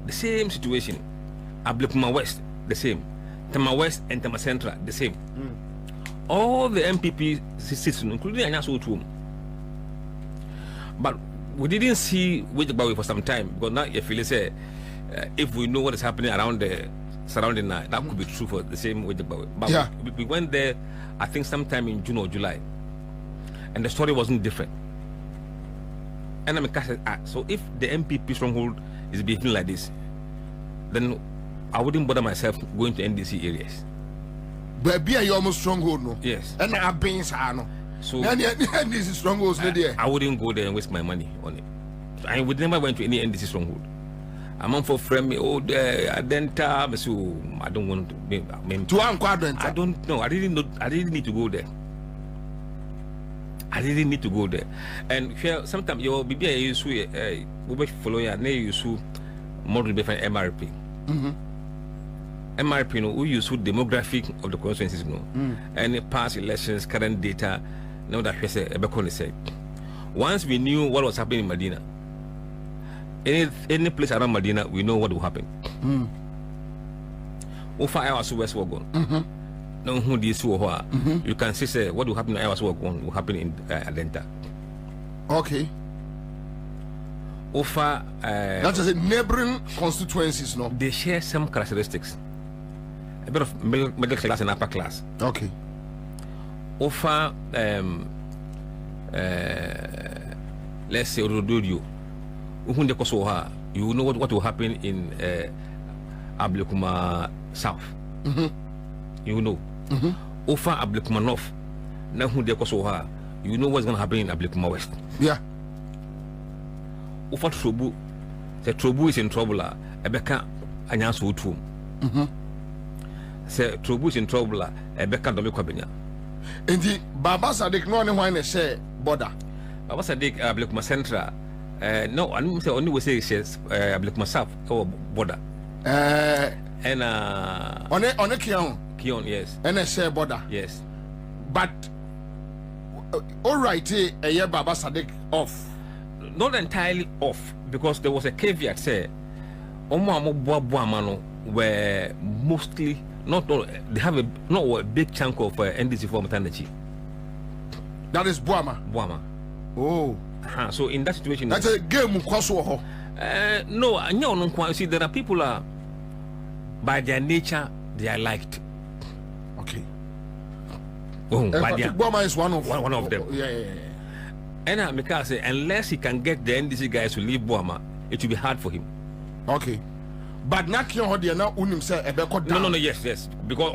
the same situation. Ablakwa West, the same. Tema West and Tema Central, the same. All the MPP seats, including Anyaso Tum. But we didn't see BOBIE for some time because now if Felix say if we know what is happening around the surrounding that could be true for the same BOBIE. But yeah. we went there, I think sometime in June or July, and the story wasn't different. And I'm so if the MPP stronghold is behaving like this, then I wouldn't bother myself going to NDC areas. But be a almost stronghold, no? Yes. And I've been no. So NDC strongholds, I wouldn't go there and waste my money on it. I would never went to any NDC stronghold. I'm on for friend me. Oh, I don't want to. I don't know. I didn't need to go there. I didn't need to go there. And here, sometimes your BBI use we follow ya. Ne use model different MRP. MRP no we use demographic of the constituencies no. And past elections, current data. Now that we say said. Once we knew what was happening in Medina, any place around Medina, we know what will happen. Over hours west were gone. Now who this you can say what will happen in hours were gone will happen in Adenta. Okay. Over that is a neighboring constituencies, no? They share some characteristics. A bit of middle class and upper class. Okay. Over let's say Rododio. You know what will happen in Ablakwa South. You know. Over Ablakwa North. Now you know what's gonna happen in Ablakwa West. Yeah. Over Trobu. The Trobu is in trouble. Ebeka Anyanso Utu. Say Trobu is in trouble. Ebeka Dobe Kwabena. Indeed, Baba Sadik no one when they say border. Baba Sadik Ablakwa Central. No, I don't say only we say says Ablakwa South or border. And on a Kion, yes. And a share border. Yes. But all right, a year Baba Sadik off. Not entirely off, because there was a caveat say Omo were mostly not all, they have a big chunk of NDC for maternity. That is Boama. Oh. So in that situation, that's a game. No, you see, there are people by their nature they are liked. Okay. Oh, Boama is one of them. Yeah. And I say unless he can get the NDC guys to leave Boama, it will be hard for him. Okay. But not Kion now No, yes. Because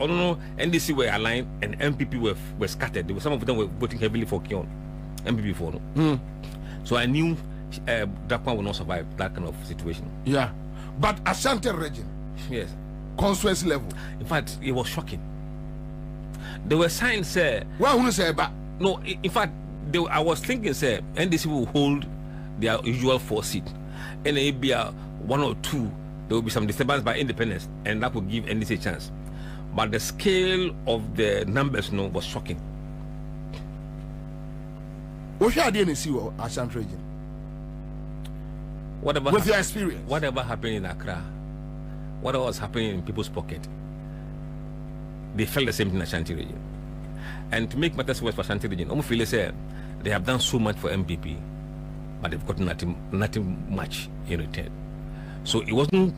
NDC were aligned and MPP were scattered. Some of them were voting heavily for Kion. MPP for no. So I knew that one will not survive that kind of situation. Yeah. But Ashanti region. Yes. Constituency level. In fact, it was shocking. There were signs why wouldn't say but no, in fact, I was thinking NDC will hold their usual 4 seats. And maybe 1 or 2 there will be some disturbance by independence, and that will give NDC a chance. But the scale of the numbers was shocking. What should I do in the Ashanti region? With your experience? Whatever happened in Accra, whatever was happening in people's pocket, they felt the same thing in Ashanti region. And to make matters worse for Ashanti region, Felix said they have done so much for MPP, but they've got nothing much in return. So it wasn't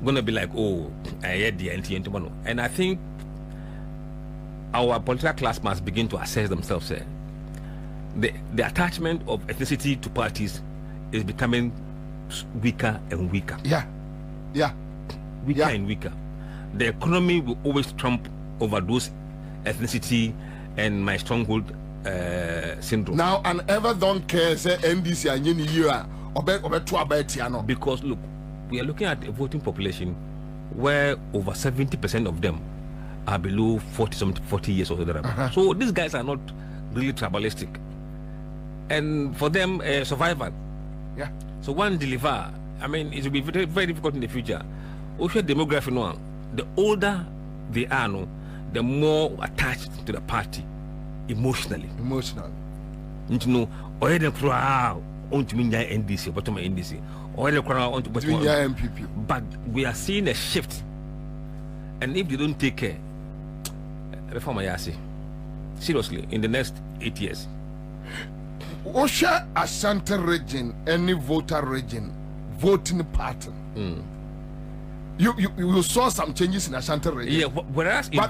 gonna be like, oh, I had the NT. And I think our political class must begin to assess themselves. The attachment of ethnicity to parties is becoming weaker and weaker. Yeah. Weaker and weaker. The economy will always trump over those ethnicity and my stronghold syndrome. Now, and ever don't care say NDC and year because look, we are looking at a voting population where over 70% of them are below 40 years old. So these guys are not really tribalistic, and for them survival. Yeah. So one deliver. I mean, it will be very, very difficult in the future. Also, demography now, the older they are, the more attached to the party emotionally. You know, or the crowd on to NDC, bottom of NDC, or the crowd on to MPP. But we are seeing a shift, and if they don't take care, seriously, in the next 8 years. Osha Ashanti region, any voter region, voting pattern. You saw some changes in Ashanti region. Yeah, whereas in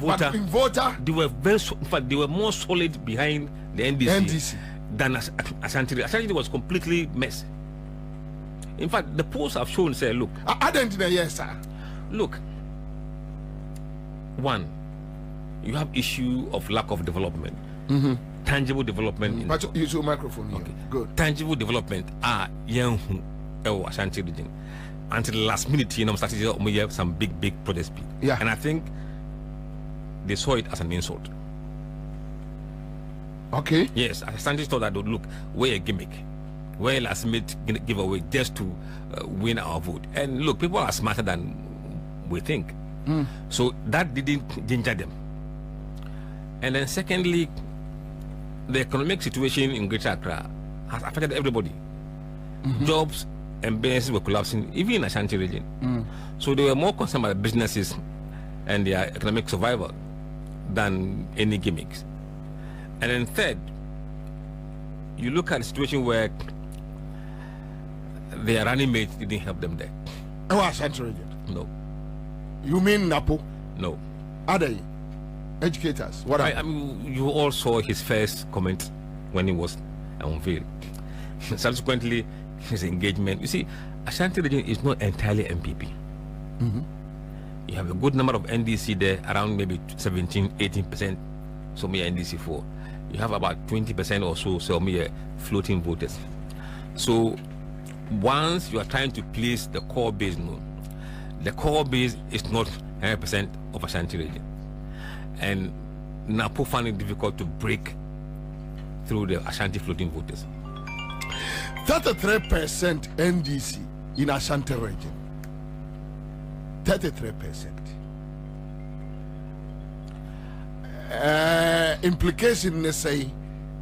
voter, they were more solid behind the NDC. than Ashanti. Ashanti was completely mess. In fact, the polls have shown, say, look. I don't know, yes, sir. Look, one, you have issue of lack of development. Tangible development. But use your microphone here. Okay. Good. Tangible development are young Ashanti region. Until the last minute, started to have some big projects. Yeah. And I think they saw it as an insult. Okay. Yes, Ashanti thought that, look, we're a gimmick. We're last minute giveaway just to win our vote. And look, people are smarter than we think. So that didn't ginger them. And then secondly, the economic situation in Greater Accra has affected everybody. Jobs and businesses were collapsing, even in Ashanti region. So they were more concerned about businesses and their economic survival than any gimmicks. And then third, you look at a situation where their running mates didn't help them there. Oh, Ashanti region? No. You mean Napo? No. Are they educators? What I mean, you all saw his first comment when he was unveiled. Subsequently, his engagement. You see, Ashanti region is not entirely MPP. You have a good number of NDC there, around maybe 17-18%. So me NDC 4. You have about 20% or so me floating voters. So once you are trying to place the core base, the core base is not 100% of Ashanti region. And Napo found it difficult to break through the Ashanti floating voters. 33% NDC in Ashanti region. 33%. Implication they say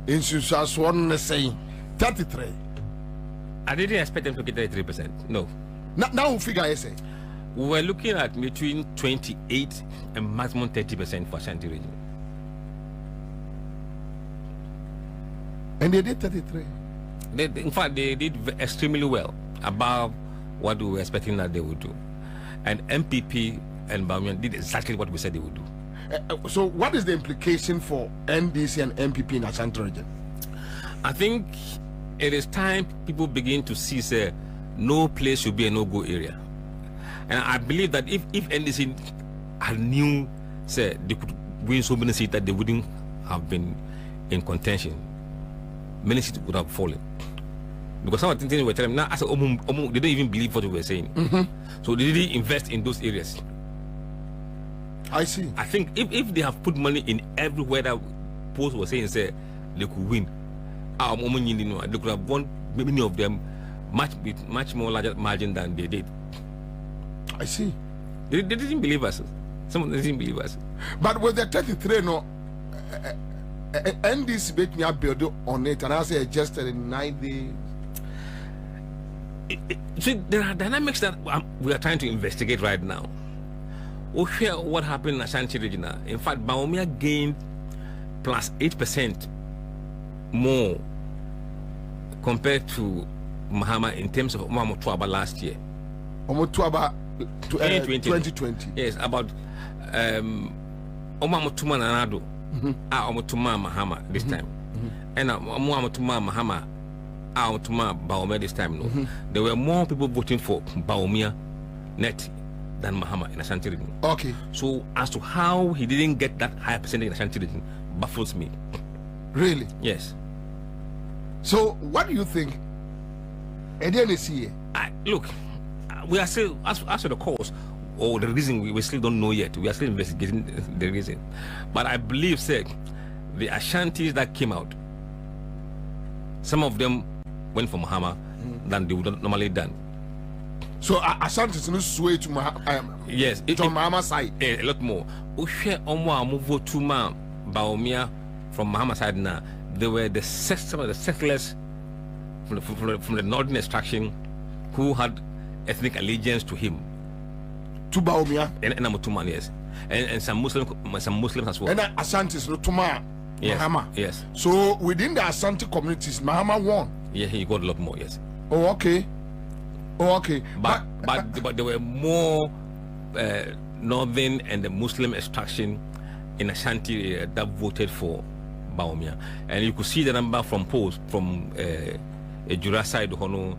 in Susaswan they say 33. I didn't expect them to get 33%. No. Now we figure I say. We were looking at between 28 and maximum 30% for Ashanti region. And they did 33. In fact, they did extremely well, above what we were expecting that they would do. And MPP and Bamian did exactly what we said they would do. So what is the implication for NDC and MPP in Ashanti region? I think it is time people begin to see, say, no place should be a no-go area. And I believe that if NDC had knew, say, they could win so many seats that they wouldn't have been in contention, many seats would have fallen. Because some of the things we were telling them, now, they don't even believe what we were saying. So they didn't invest in those areas. I see. I think if they have put money in everywhere that polls were saying, say, they could win, they could have won many of them much more larger margin than they did. I see. They didn't believe us. Some of them didn't believe us. But with the 33, no, NDC make me a build on it, and I say adjusted in 9 days. See, there are dynamics that we are trying to investigate right now. We hear what happened in Ashanti region. In fact, Baumia gained plus 8% more compared to Mahama in terms of Omotuaba last year. Omotuaba 2020. Yes, about Omamotuma Nanado, Omotuma Mahama this time. And Omamotuma Mahama, Omotuma Baumia this time. No, there were more people voting for Baumia net than Mahama in Ashanti region. Okay. So as to how he didn't get that higher percentage in Ashanti region baffles me. Really? Yes. So what do you think? Look, we are still, as to the cause or the reason, we still don't know yet. We are still investigating the reason. But I believe, say, the Ashantis that came out, some of them went for Mahama than they would normally done. So Ashanti is no sway to yes, John Mahama side. A lot more. Ushe Omwa Muvo Tuma Baumia from Mahama side now. They were some of the settlers from the northern extraction who had ethnic allegiance to him. To Baumia and Amutuman, yes. And some Muslims as well. And Ashanti is no Tuma Mahama. Yes. So within the Ashanti communities, Mahama won. Yeah, he got a lot more, yes. Oh, okay. Oh, okay. But there were more northern and the Muslim extraction in Ashanti that voted for Baumia. And you could see the number from polls from a Jura side, Hono.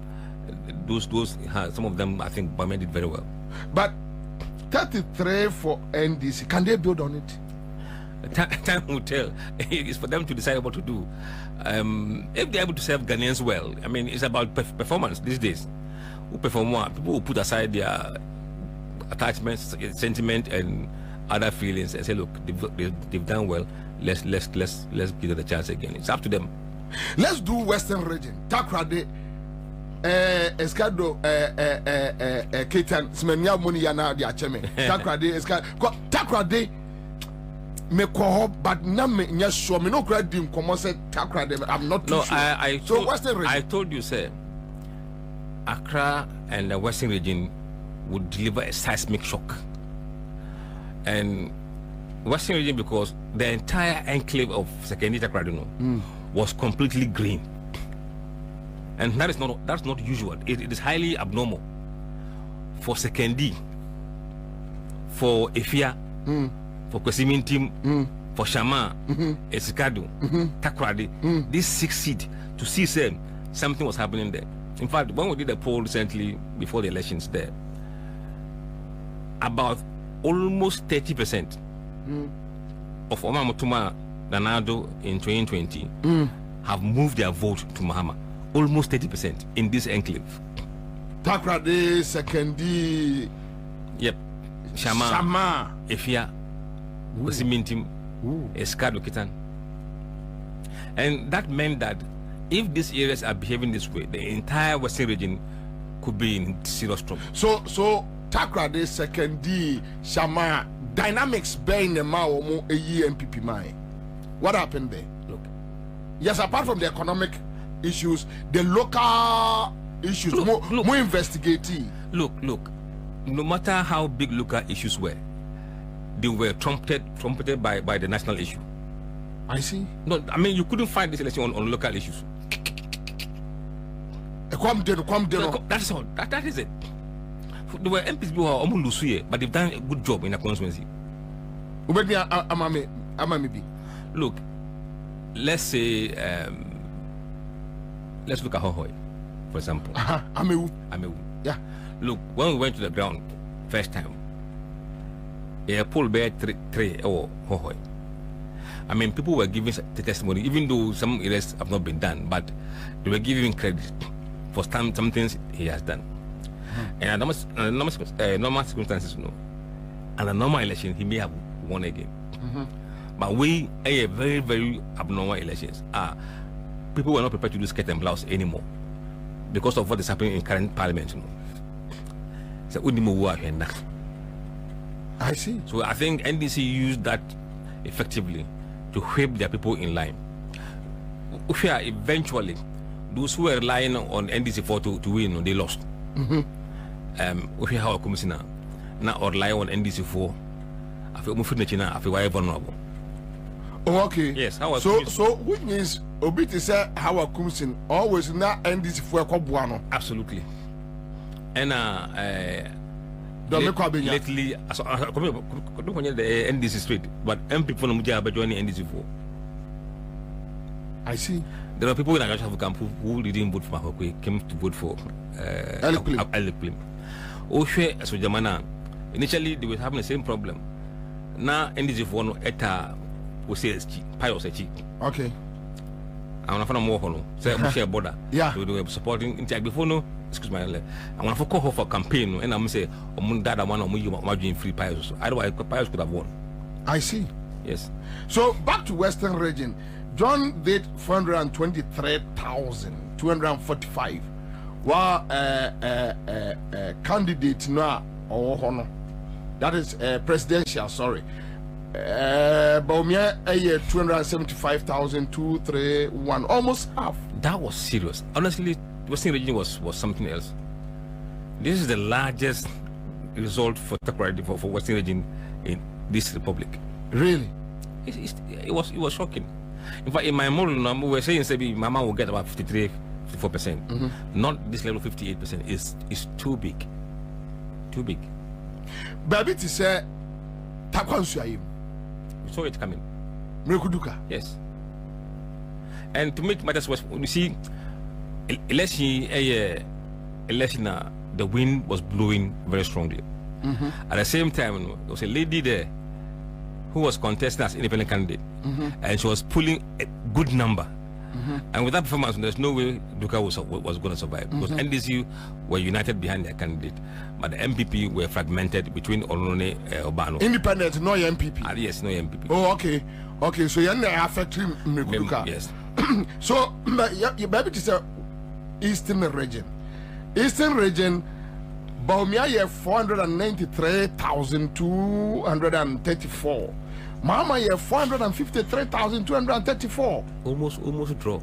Some of them, I think, Baumia did very well. But 33 for NDC, can they build on it? Time will tell. It's for them to decide what to do. If they're able to serve Ghanaians well, I mean, it's about performance these days. Who perform more? People who put aside their attachments, sentiment, and other feelings, and say, "Look, they've done well. Let's give them the chance again." It's up to them. Let's do Western region. Takrade, Eskado, Ketan, Smenia Muniana, the Acheme. Takrade, Eskado, Takrade. Me ko but na me nya sure me no grad dim come say Takrade. I'm not too sure. So Western region. I told you, sir, Accra and the Western region would deliver a seismic shock. And Western region, because the entire enclave of Sekendi Takrade was completely green. And that's not usual. It is highly abnormal for Sekendi, for Efia, for Kwesimintim, for Shama, Esikado, Takrade. These 6 seats to see something was happening there. In fact, when we did a poll recently before the elections there, about almost 30% of Omar Mutuma Danado in 2020 have moved their vote to Mahama. Almost 30% in this enclave. Takrade, Sekendi. Yep. Shama. Efia. Kwesimintim. Eskado Kitan. And that meant that if these areas are behaving this way, the entire Western region could be in serious trouble. So Takrade, Sekendi, Shama, dynamics bearing the Mao a year MPP mine. What happened there? Look. Yes, apart from the economic issues, the local issues, more investigative. Look. No matter how big local issues were, they were trumpeted by the national issue. I see. No, I mean, you couldn't find this election on local issues. That's all. That is it. There were MPs who are almost lose, but they've done a good job in the constituency. Look, let's say, let's look at Hohoi, for example. Amewu. Yeah. Look, when we went to the ground first time, a poll bear three or Hohoi. I mean, people were giving the testimony, even though some areas have not been done, but they were giving credit for some things he has done. And under normal circumstances, and a normal election, he may have won again. But we a very, very abnormal elections. People were not prepared to do skirt and blouse anymore because of what is happening in current parliament. So I see. So I think NDC used that effectively to whip their people in line. Eventually, those who were relying on NDC4 to win, they lost. How commissioner now or rely on NDC4, I feel very vulnerable. Oh, okay. Yes. How so which means Obiti said how a commission always not NDC4 Kwabena. Absolutely. And lately, the NDC straight, but MP from Mujaba joining NDC4. I see. There are people in Agashafu camp who didn't vote for Mahokwe, came to vote for Ablakwa. So Jamana, initially they were having the same problem. Now NDC4 eta was pious. Okay. I'm not more hono. Say we border. Yeah. So they were supporting before no. Excuse my language. I'm gonna focus for campaign, and I'm say dada one or free pious. Otherwise, pious could have won. I see. Yes. So back to Western region. John did 423,245. While candidate now or honor. That is presidential. Sorry. Baumia 275,231. Almost half. That was serious. Honestly, Western region was something else. This is the largest result for Takrade for Western region in this republic. Really? It was shocking. In fact, in my model number, we were saying maybe Mama will get about 53-54%. Not this level 58%. Is too big. Too big. Baby to say Takwansuayim. We saw it coming. Mekuduka. Yes. And to make matters worse, you see, election, the wind was blowing very strongly. At the same time, there was a lady there who was contesting as independent candidate, and she was pulling a good number. And with that performance, there's no way Duka was going to survive, because NDC were united behind their candidate, but the MPP were fragmented between Onone Obano. Independent, no MPP. Yes, no MPP. Oh, okay. Okay, so you're affecting Duka. Yes. So, you baby to say Eastern region. Eastern region, Baumia, you have 493,234. Mama, you have 453,234. Almost draw.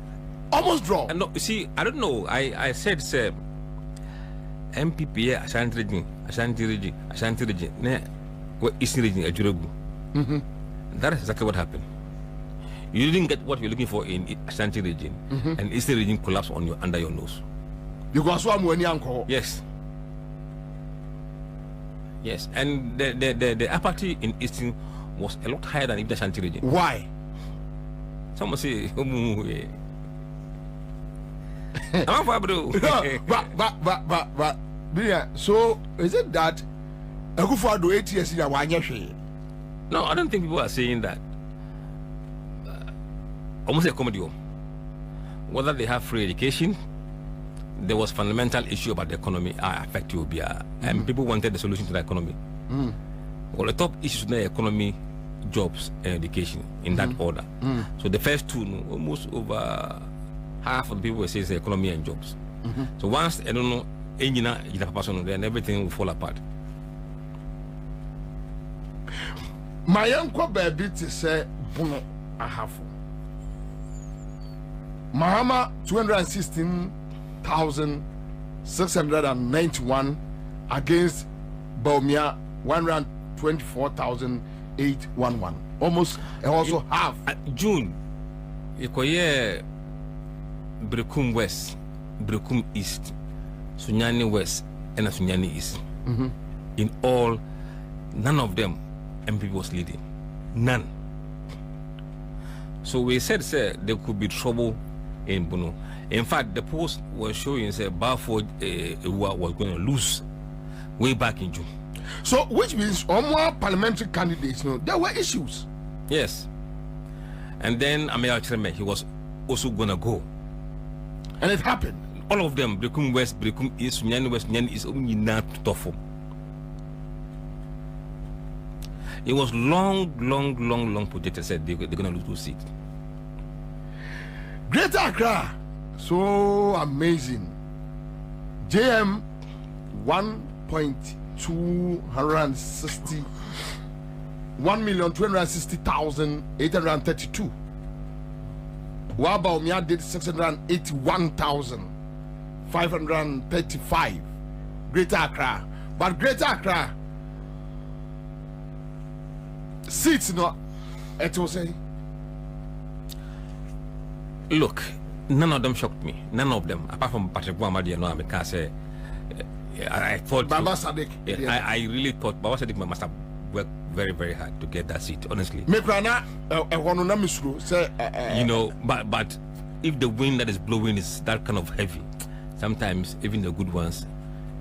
Almost draw. And no, you see, I don't know. I said, sir, MPP, Ashanti region, Eastern region, Ajurugu. That is exactly what happened. You didn't get what you're looking for in Ashanti region, and Eastern region collapsed under your nose. You got some when you Yes. Yes, and the apathy in Eastern was a lot higher than in the Ashanti region. Why? Someone say, but so is it that a good for 8 years in a 1 year? No, I don't think people are saying that. Almost a comedy. Whether they have free education, there was fundamental issue about the economy affect UBA, and people wanted the solution to the economy. Well, the top issues in the economy, jobs and education in that order. So the first two, almost over half of the people were saying the economy and jobs. So once I don't know, then everything will fall apart. My uncle baby to say Bono Ahafu. Mahama 216,691 against Baumia 124,811. Almost also half. June, Ikoye Brekum West, Brekum East, Sunyani West, and Sunyani East. In all, none of them MPP was leading. None. So we said, sir, there could be trouble in Bono. In fact, the post was showing that Balfour was going to lose way back in June. So, which means on more parliamentary candidates, there were issues. Yes. And then Amaya Chireme, he was also going to go. And it happened. All of them, Brekum West, Brekum East, Sunyani West, Sunyani East, only not tough. It was long projected, said they're going to lose those seats. Greater Accra, so amazing. JM 1.260 1,260,832. Wabaumia did 681,535. Greater Accra, but Greater Accra seats no, it was a. Look, none of them shocked me. None of them, apart from Patrick Boamadi, no, because I thought Baba Sadiq. I really thought Baba Sadiq must have worked very, very hard to get that seat. Honestly, you know, but if the wind that is blowing is that kind of heavy, sometimes even the good ones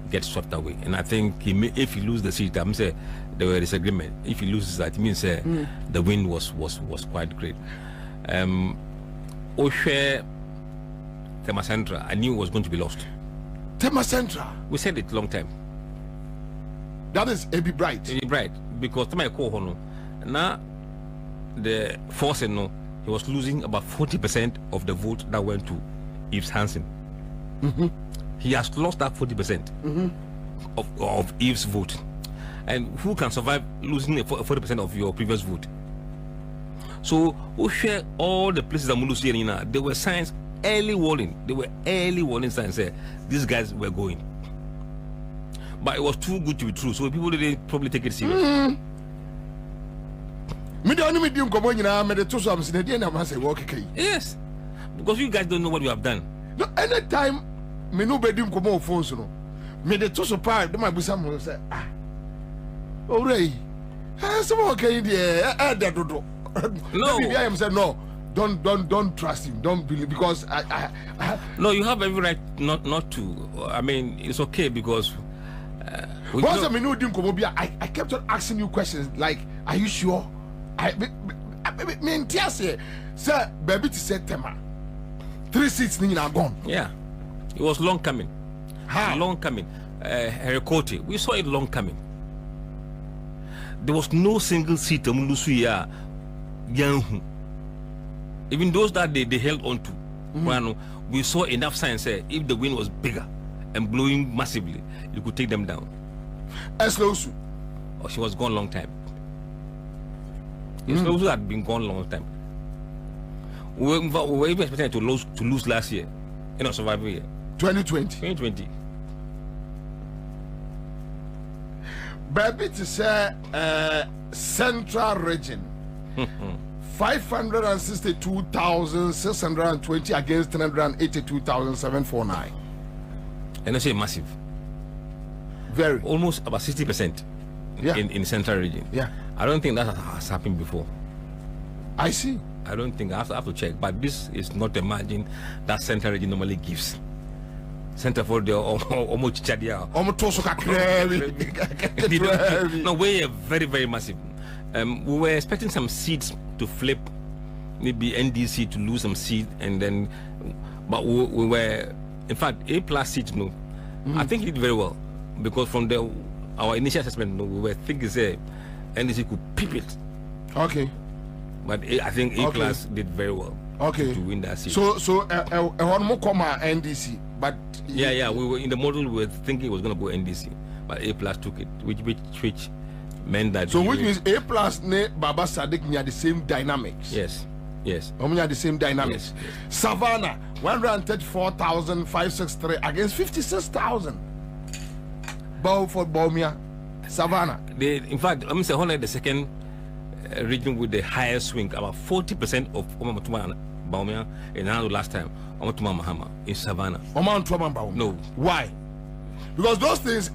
get swept away. And I think if he loses the seat, I'm saying there were disagreement. If he loses that, it means the wind was quite great. Oshe Temacentra, I knew it was going to be lost. Temacentra? We said it long time. That is Ebi Bright. Ebi Bright, because to my co now the force he was losing about 40% of the vote that went to Yves Hansen. He has lost that 40% of Yves' vote. And who can survive losing 40% of your previous vote? So we share all the places that Mulusi in. There were signs, early warning. There were early warning signs that these guys were going. But it was too good to be true, so people didn't probably take it serious. Yes, because you guys don't know what you have done. No, anytime me no bedroom come on phones, me the two surprise. There might be someone say, alright, someone can no. No, I am saying no. don't trust him. Don't believe, because I No, you have every right not to. I mean, it's okay because. I kept on asking you questions like, are you sure? I mean, say, sir, baby, to say tema. 3 seats are gone. Yeah, it was long coming. How? Long coming. Herikote, we saw it long coming. There was no single seat Mulusuya Yanhu. Even those that they held on to, we saw enough signs if the wind was bigger and blowing massively, you could take them down. Eslosu. Oh, she was gone long time. Eslosu had been gone long time. We were even expecting to lose last year, in our survival year. 2020. Baby, to say central region. 562,620 against 382,749. And I say massive. Very. Almost about 60%. Yeah. In central region. Yeah. I don't think that has happened before. I see. I don't think, I have to check, but this is not the margin that central region normally gives. Center for the almost chadia. No, we're very, very massive. We were expecting some seats to flip, maybe NDC to lose some seat, and then, but we were, in fact, A+ seats. No, I think he did very well, because from our initial assessment, we were thinking NDC could peep it. Okay. But I think A+ did very well. Okay. To win that seat. So one more comma NDC, but yeah, we were in the model. We were thinking it was going to go NDC, but A+ took it, which meant that. So which means A+ ne Baba Sadiq near the same dynamics. Yes. Near the same dynamics. Yes. Savannah 134,563 against 56,000. Bow for Bawumia. Savannah. In fact, I'm saying only the second region with the highest swing, about 40% of Omatuma and Bawumia in the last time. Omatuma Mahama in Savannah. No. Why? Because those things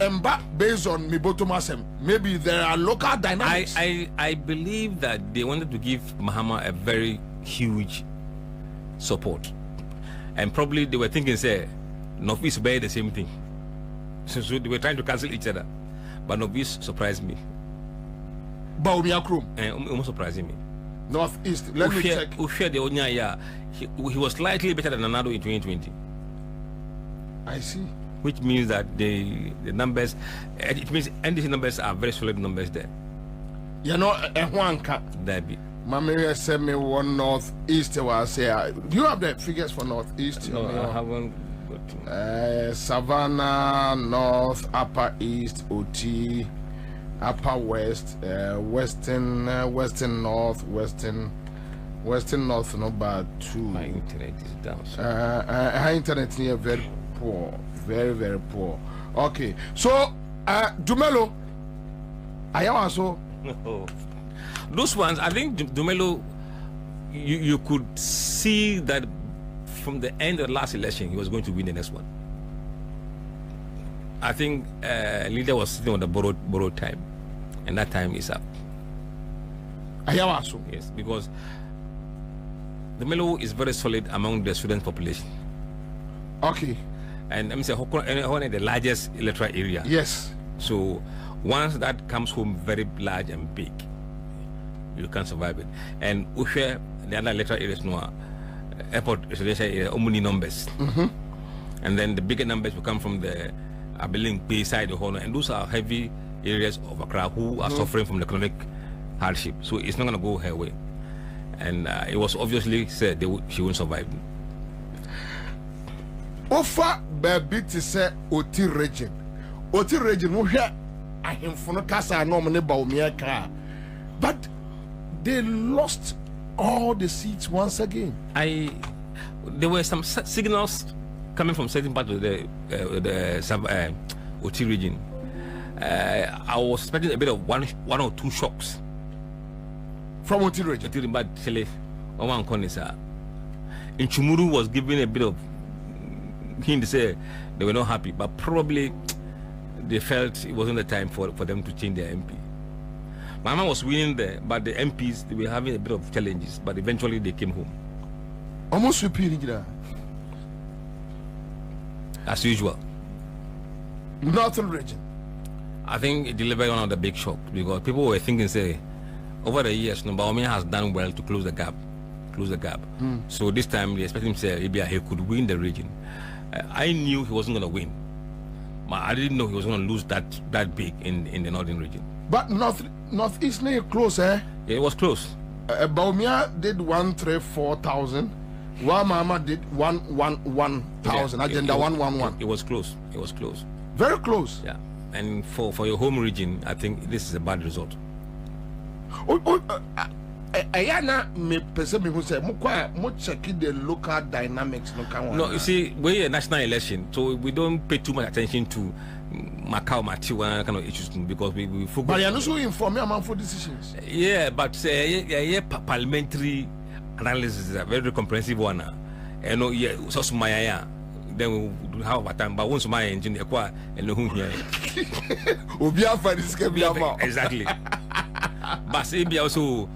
based on Mibotomasem, maybe there are local dynamics. I believe that they wanted to give Mahama a very huge support, and probably they were thinking, Northeast bear the same thing. So they were trying to cancel each other, but Northeast surprised me. Bawumia Krum. Almost surprising me. Northeast. Let me check. He was slightly better than Anado in 2020. I see. Which means that the numbers, it means NDC numbers are very solid numbers there. You know, Huanka. Debbie. Mamma sent me one Northeast. Do you have the figures for Northeast? No, I haven't got to. Savannah, North, Upper East, OT, Upper West, Western North, Western North, no bad too. My internet is down. Her internet here very poor. Very, very poor. Okay. So, Dumelo, I also. Those ones, I think Dumelo, you could see that from the end of the last election, he was going to win the next one. I think leader was sitting on the borrowed time, and that time is up. Ayawaso. Yes, because Dumelo is very solid among the student population. Okay. And I'm saying Hokone the largest electoral area. Yes. So once that comes home very large and big, you can't survive it. And Ushe, the other electoral areas, no airport residential area, only numbers. And then the bigger numbers will come from the Abilene Bay side of Hono, and those are heavy areas of Accra who are suffering from the economic hardship. So it's not going to go her way. And it was obviously said she won't survive. Offer baby to say OT region, we hear I am from Casa normally Bawumia car, but they lost all the seats once again. There were some signals coming from certain parts of the OT region. I was expecting a bit of one or two shocks from OT region. But in Chumuru was giving a bit of hint to say they were not happy, but probably they felt it wasn't the time for them to change their MP. Mama was winning there, but the MPs, they were having a bit of challenges, but eventually they came home. Almost repeating that. As usual. Northern region. I think it delivered one of the big shocks because people were thinking, say, over the years, Baumia has done well to close the gap. So this time they expect him to say maybe he could win the region. I knew he wasn't going to win, but I didn't know he was going to lose that big in the northern region. But northeast near close, eh? Yeah, it was close. Baumia did 134,000. Mama did 111,000. Agenda 111. It was close. It was close. Very close. Yeah. And for your home region, I think this is a bad result. Ayana me person me who say mo check the local dynamics no, you see, we're a national election, so we don't pay too much attention to Macau, Matiwa kind of issues because we focus. But you're not so informed about for decisions. Yeah, but parliamentary analysis is a very comprehensive one. And no, yeah, so my then we have a time, but once my engine acquire and who here. Exactly. But maybe also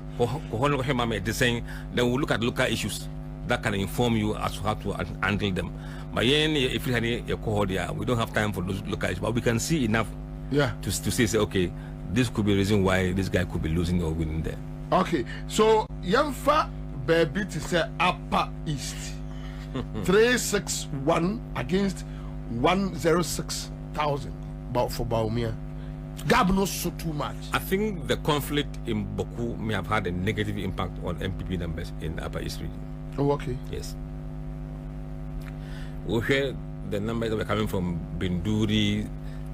saying then we'll look at local issues that can inform you as to how to handle them. But if you had a cohort, we don't have time for those local issues, but we can see enough to say okay, this could be the reason why this guy could be losing or winning there. Okay, so Yamfa baby to say Upper East 361 against 106,000 for Baumia. Gab knows so too much. I think the conflict in Boku may have had a negative impact on MPP numbers in Upper East region. Oh, okay. Yes. We hear the numbers that were coming from Binduri,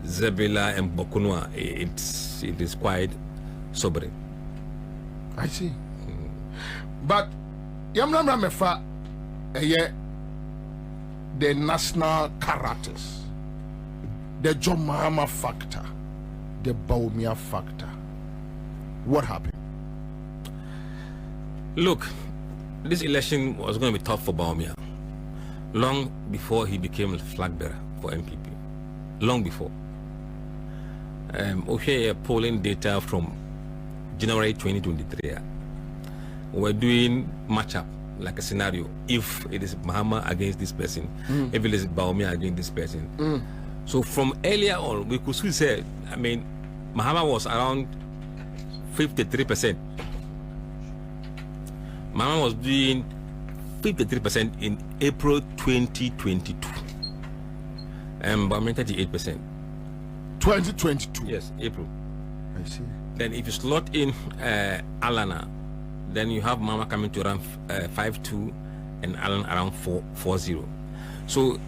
Zebela, and Bokunwa. It is quite sobering. I see. But Yamna Mefa, the national characters, the John Mahama factor, the Baumia factor. What happened? Look, this election was going to be tough for Baumia long before he became a flag bearer for MPP. Long before. Okay, polling data from January 2023. We're doing matchup like a scenario. If it is Mahama against this person, if it is Baumia against this person. So from earlier on, we could still say, I mean, Mahama was around 53%. Mahama was doing 53% in April 2022. And Baumia 38%. 2022? Yes, April. I see. Then if you slot in Alana, then you have Mahama coming to around 5.2 and Alan around 4.0. So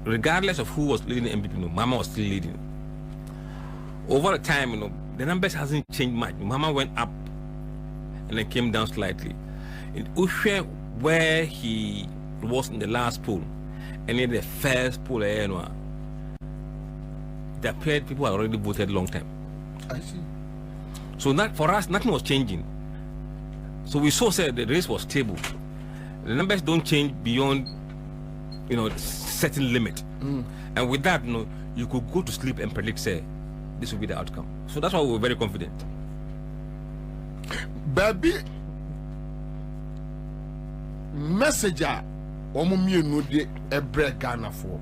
regardless of who was leading the MPP, Mahama was still leading. Over the time, the numbers hasn't changed much. Mahama went up and then came down slightly. In Ushe, where he was in the last poll, and in the first poll, it appeared people had already voted long time. I see. So that for us, nothing was changing. So we saw the race was stable. The numbers don't change beyond, certain limit. And with that, you could go to sleep and predict, say, this will be the outcome. So that's why we were very confident. Baby, messenger, no de ebre Ghana for.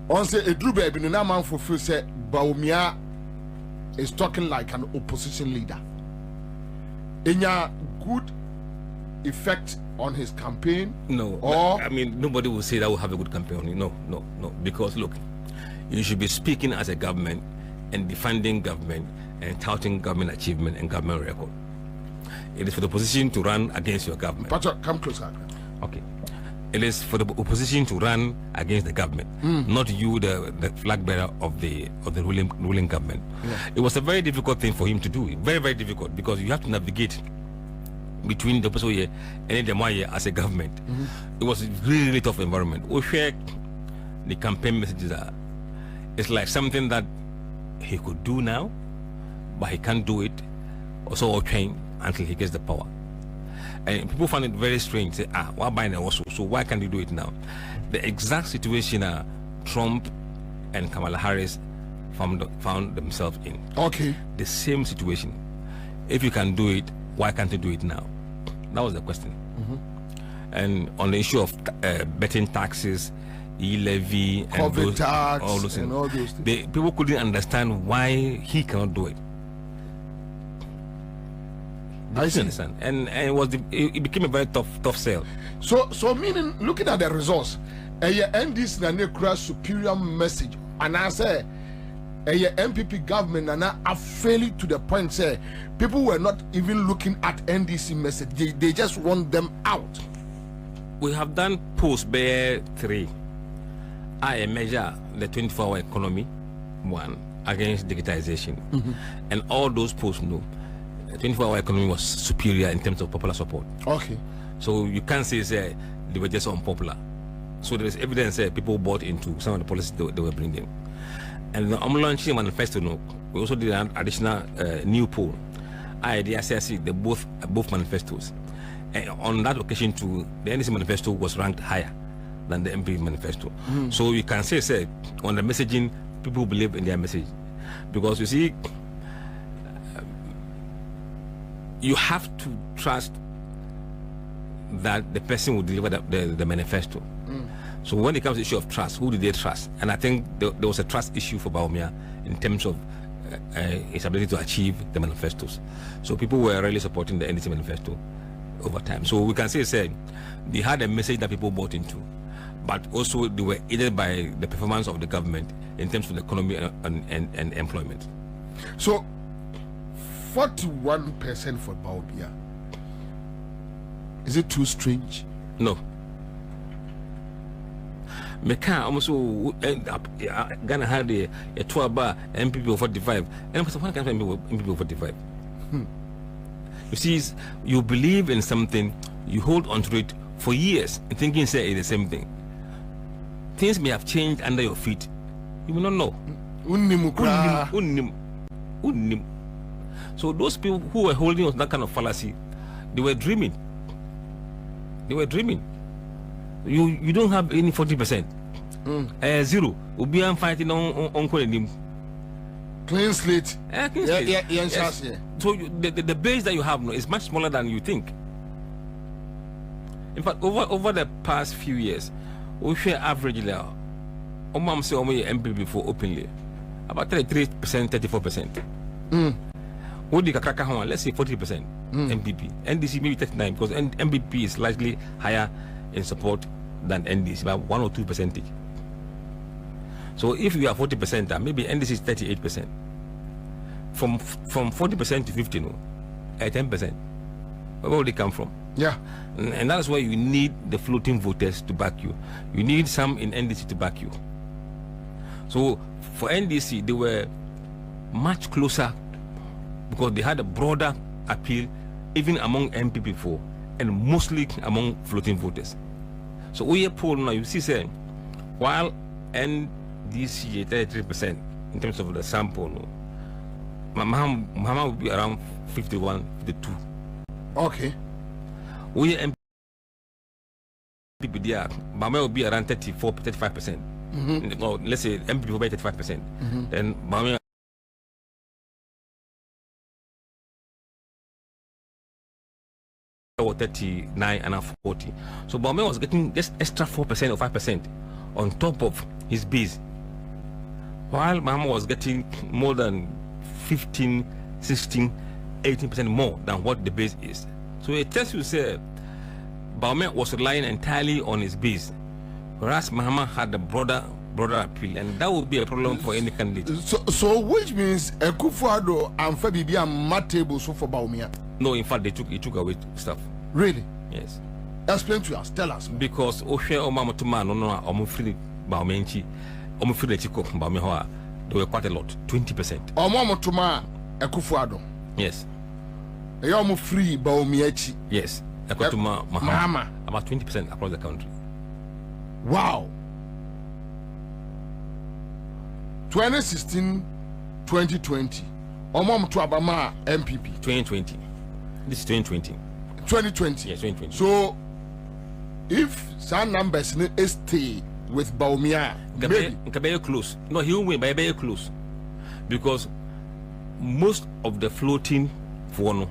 On say a Drew baby, no man fulfill say Baumia is talking like an opposition leader. In a good effect on his campaign? No. Or I mean, nobody will say that will have a good campaign. No. Because look, you should be speaking as a government and defending government and touting government achievement and government record. It is for the opposition to run against your government. But come closer. Okay. It is for the opposition to run against the government, not you, the flag bearer of the ruling government. Yeah. It was a very difficult thing for him to do. Very, very difficult, because you have to navigate between the person and the Maya as a government. It was a really, really tough environment. The campaign messages it's like something that he could do now, but he can't do it also train until he gets the power. And people find it very strange. Say, why buy also? So why can't he do it now? The exact situation Trump and Kamala Harris found themselves in. Okay. The same situation. If you can do it, why can't you do it now? That was the question. and on the issue of betting taxes, e-levy, and COVID tax, all those and things. all those things. People couldn't understand why he cannot do it. I see. Understand? And it became a very tough sale. So meaning, looking at the results, NDC na nekura superior message, and I say, MPP government and are failing to the point say people were not even looking at NDC message. They just want them out. We have done post Bear 3. I measure the 24-hour economy, one, against digitization. And all those posts know the 24-hour economy was superior in terms of popular support. Okay. So you can't say they were just unpopular. So there is evidence that people bought into some of the policies they were bringing. And the launching manifesto, we also did an additional new poll. They assessed the both manifestos. And on that occasion too, the NDC manifesto was ranked higher than the MP manifesto. So you can say on the messaging, people believe in their message. Because you see, you have to trust that the person will deliver the manifesto. So when it comes to the issue of trust, who did they trust? And I think there was a trust issue for Bawumia in terms of his ability to achieve the manifestos. So people were really supporting the NDC manifesto over time. So we can say they had a message that people bought into, but also they were aided by the performance of the government in terms of the economy and employment. So 41% for Bawumia. Is it too strange? No. Meka almost Ghana had a 12 bar MPP of 45, and someone can MPP of 45. You see, you believe in something, you hold on to it for years, and thinking say it's the same thing. Things may have changed under your feet. You will not know. Unnim. So those people who were holding on to that kind of fallacy, they were dreaming. You don't have any 40%. Zero. Ubian fighting on clean slate. Clean slate. Yes. So the base that you have now is much smaller than you think. In fact, over the past few years, we share averagely, say MPP for openly about 33%, 34%. Let's say 40% MPP. NDC maybe 39% because MPP is slightly higher in support than NDC, about 1 or 2%. So if you are 40%, maybe NDC is 38%. From 40% to 50, at 10%. Where will they come from? Yeah. And that's why you need the floating voters to back you. You need some in NDC to back you. So for NDC, they were much closer because they had a broader appeal even among MPP4 and mostly among floating voters. So we are poll now, you see, saying while NDC 33% in terms of the sample, Mahama will be around 51, 52. Okay. We MPP there, Mahama will be around 34, 35%. No, let's say MPP will be 35%. Then Mahama or 39 and 40. So Bawumia was getting just extra 4% or 5% on top of his base, while Mahama was getting more than 15, 16, 18% more than what the base is. So it tells you say Bawumia was relying entirely on his base, whereas Mahama had a broader appeal, and that would be a problem for any candidate. So which means Akufo-Addo and Febibi are matable so for Bawumia? No, in fact, he took away stuff. Really? Yes. Explain to us. Tell us. Because Oshe Omamatuma no Omufri Baumenchi, Omufri Chiko Baumehoa, they were quite a lot, 20%. Omamatuma Akufo-Addo. Yes. Omufri Baumechi. Yes. Akutuma Mahama. About 20% across the country. Wow. 2016, 2020. Omamtu Abama MPP. 2020. This is 2020. 2020. Yes, 2020. So, if some numbers stay with Bawumia, maybe very close. No, he will win by very close, because most of the floating for no,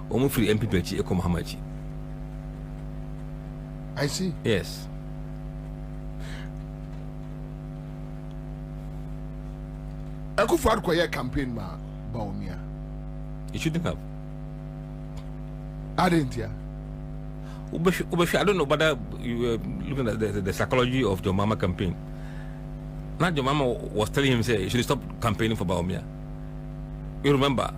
almost free MPP Eko Mahamachi. I see. Yes. Akufo-Addo koye campaign ma Bawumia. You shouldn't have. I didn't hear. I don't know whether you were looking at the psychology of John Mama campaign. Now John Mama was telling him, say, you should stop campaigning for Bawumia. You remember?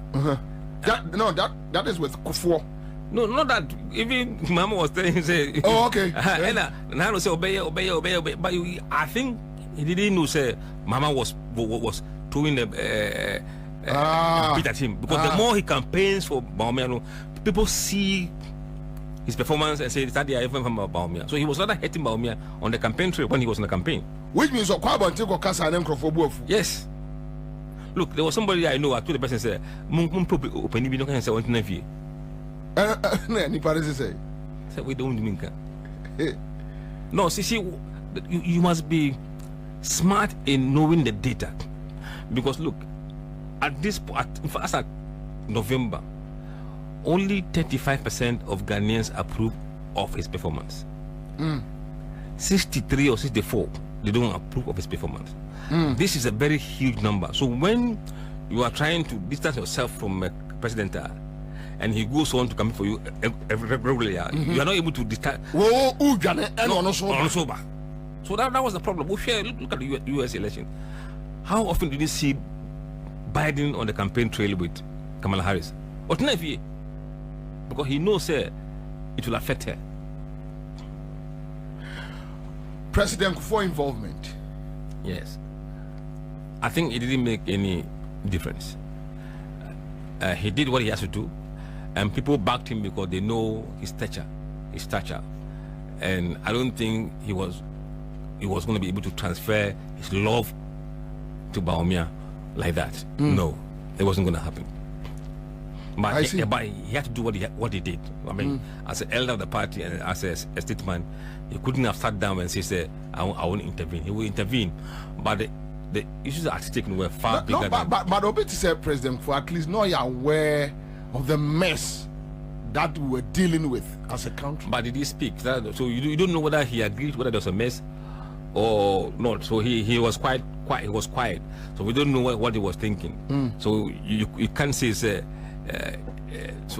That is with Kufuor. No, not that. Even Mama was telling him, say, oh, okay. And I say, obey. But I think he didn't know, say, Mama was throwing the beat at him. Because the more he campaigns for Bawumia, people see his performance and say that they are even from Bawumia. So he was rather hating Bawumia on the campaign trail when he was on the campaign. Which means yes. Look, there was somebody I know. I told the person, say, say we don't mean. No, see, you must be smart in knowing the data, because look, at this as at November, only 35% of Ghanaians approve of his performance. 63 or 64, they don't approve of his performance. This is a very huge number. So when you are trying to distance yourself from President and he goes on to come for you regularly, you are not able to distance. So that was the problem. Look at the US election. How often did you see Biden on the campaign trail with Kamala Harris? But never. Because he knows it will affect her. President Kufuor involvement. Yes. I think it didn't make any difference. He did what he has to do, and people backed him because they know his stature. And I don't think he was going to be able to transfer his love to Bawumia like that. No, it wasn't going to happen. But he had to do what he did. I mean, as an elder of the party and as a statesman, he couldn't have sat down and say, I won't intervene. He will intervene. But the issues at stake were far bigger. But Obi to say, President, for at least now you're aware of the mess that we were dealing with as a country. But did he speak? So you don't know whether he agreed, whether there was a mess or not. So he was quiet. He was quiet. So we don't know what he was thinking. So you can't say, so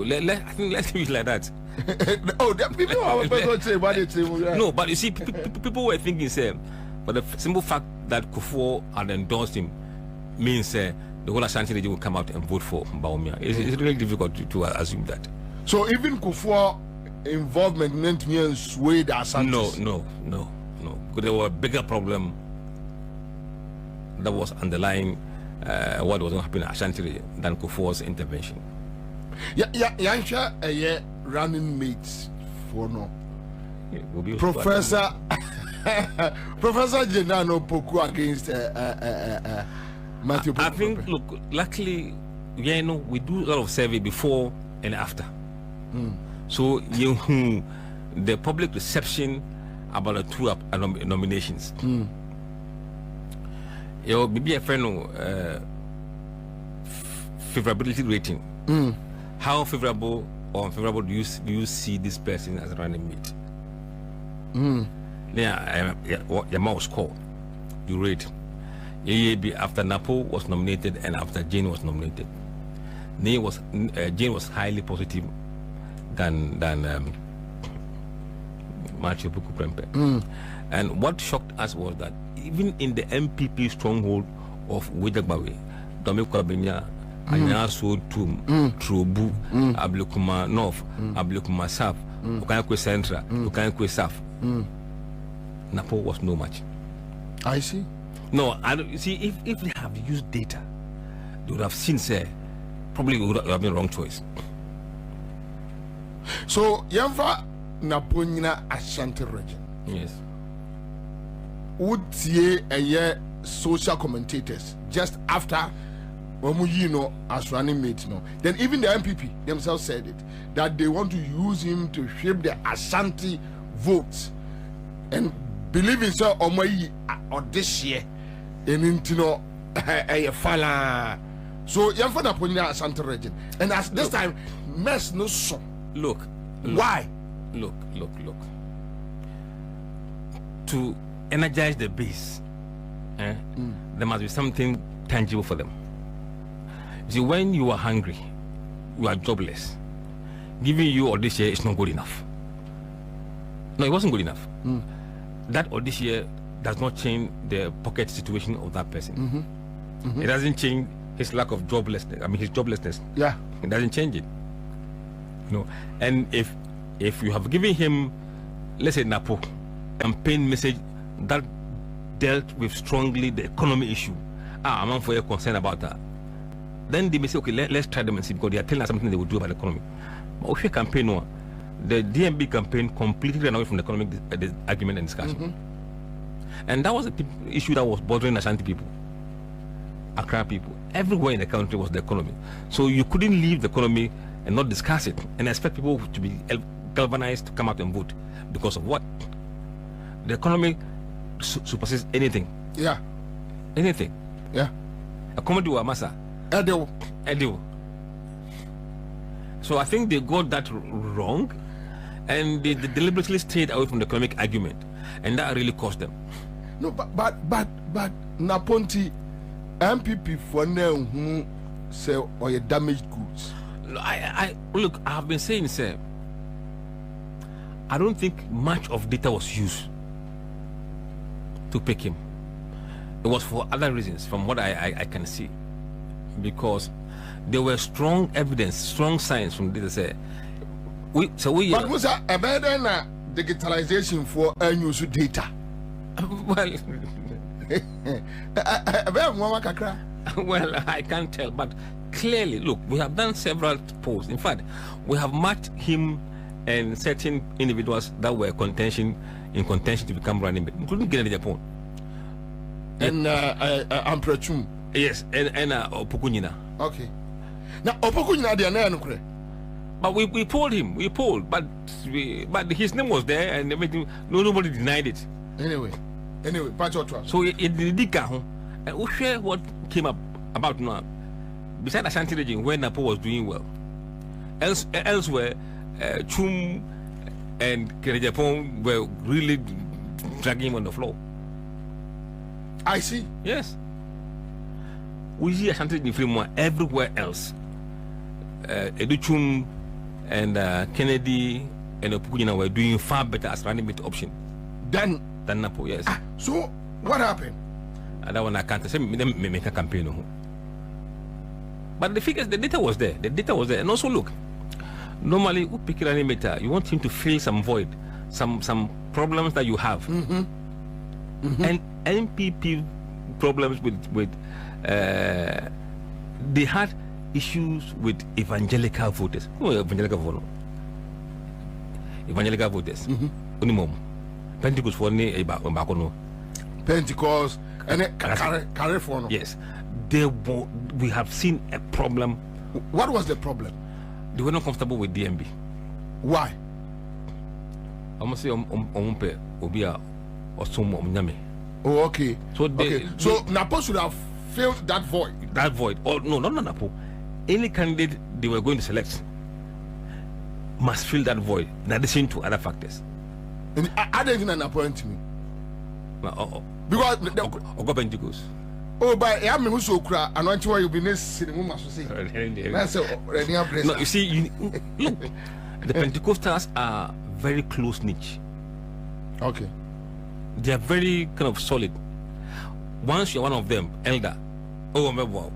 I think let's leave it like that. People are say what they say. No, but you see, people were thinking, but the simple fact that Kufuor had endorsed him means the whole Ashanti region will come out and vote for Bawumia. It's really difficult to assume that. So even Kufuor involvement meant me sway the Ashanti. No. Because there was a bigger problem that was underlying what was going to happen in Ashanti region than Kufuor's intervention. Yansha a running mates for no. Professor Jenano Poku against Matthew. I think, look, luckily, we do a lot of survey before and after. So the public reception about the two nominations. Your BBFN favorability rating. How favorable or unfavorable do you see this person as a running mate? Your mouse score, you rate. After Napo was nominated and after Jane was nominated, Jane was highly positive than Matthew Puku Prempe. And what shocked us was that even in the MPP stronghold of Kwabena, Kwabena, Anyaso Tum, Trobu, Ablakwa North, Ablakwa South, Okankwe Central, Okankwe South. Napo was no match. I see. No, you see, if they have used data, they would have seen, probably would have been wrong choice. So, Yamfa Naponyina Ashanti region. Yes. Would see a year social commentators just after as running mates, then even the MPP themselves said it, that they want to use him to shape the Ashanti votes and believe in so or this year in a fala. So Yamfa Naponyina Ashanti region, and as this time mess no so. Look. Why? Look. to energize the base, there must be something tangible for them. See, when you are hungry, you are jobless, giving you all this year is not good enough. No, it wasn't good enough. That all this year does not change the pocket situation of that person. It doesn't change his lack of joblessness. I mean, his joblessness. Yeah, it doesn't change it. No, and if you have given him, let's say, Napo, campaign message that dealt with strongly the economy issue, I'm not for concerned about that. Then they may say, okay, let's try them and see, because they are telling us something they will do about the economy. But if you campaign, the DMB campaign completely ran away from the economic argument and discussion. And that was the issue that was bothering Ashanti people, Accra people. Everywhere in the country was the economy. So you couldn't leave the economy and not discuss it and expect people to be galvanized to come out and vote. Because of what? The economy supersedes anything. Yeah. Anything. Yeah. A comedy or a massa. Edio. So I think they got that wrong, and they deliberately stayed away from the economic argument, and that really cost them. No, but Naponti MPP for now who say or your damaged goods. I look. I have been saying, sir. I don't think much of data was used to pick him. It was for other reasons, from what I can see, because there were strong evidence, strong signs from data. Say, but was a better digitalization for use data? Well, I can't tell, but clearly, look, we have done several polls. In fact, we have matched him and certain individuals that were in contention to become running mate, including Gardiner Japan. And Amprechum. Yes, and Opokunyina. Okay. Now Opokunyina they are not. But we polled him. But his name was there and everything. Nobody denied it. Anyway, patch your trust. So it did and we share what came up about now. Beside Ashanti region, where Napo was doing well, elsewhere, Chum and Kerejapon were really dragging him on the floor. I see. Yes. We see Ashanti region everywhere else. Educhum and Kennedy and Opokunyina were doing far better as running mate option than Napo. Yes. So what happened? And that one I can't say make a campaign. But the figures, the data was there. And also look, normally who pick an animator, you want him to fill some void, some problems that you have. And MPP problems with they had issues with evangelical voters. Who are evangelical voters? Evangelical voters. Pentecost for Pentecost and carry for no. Yes. We have seen a problem. What was the problem? They were not comfortable with DMB. Why? I must say Obia or some Omnyame. Oh, okay. So Napo should have filled that void. Oh no, not Napo. Any candidate they were going to select must fill that void in addition to other factors. And I didn't even appoint me. Because Ogo Pentecost. Oh, but I am who so cry and want you be next in the woman to say. No, you see, look, the Pentecostals are very close niche. Okay. They are very kind of solid. Once you're one of them, elder, wow.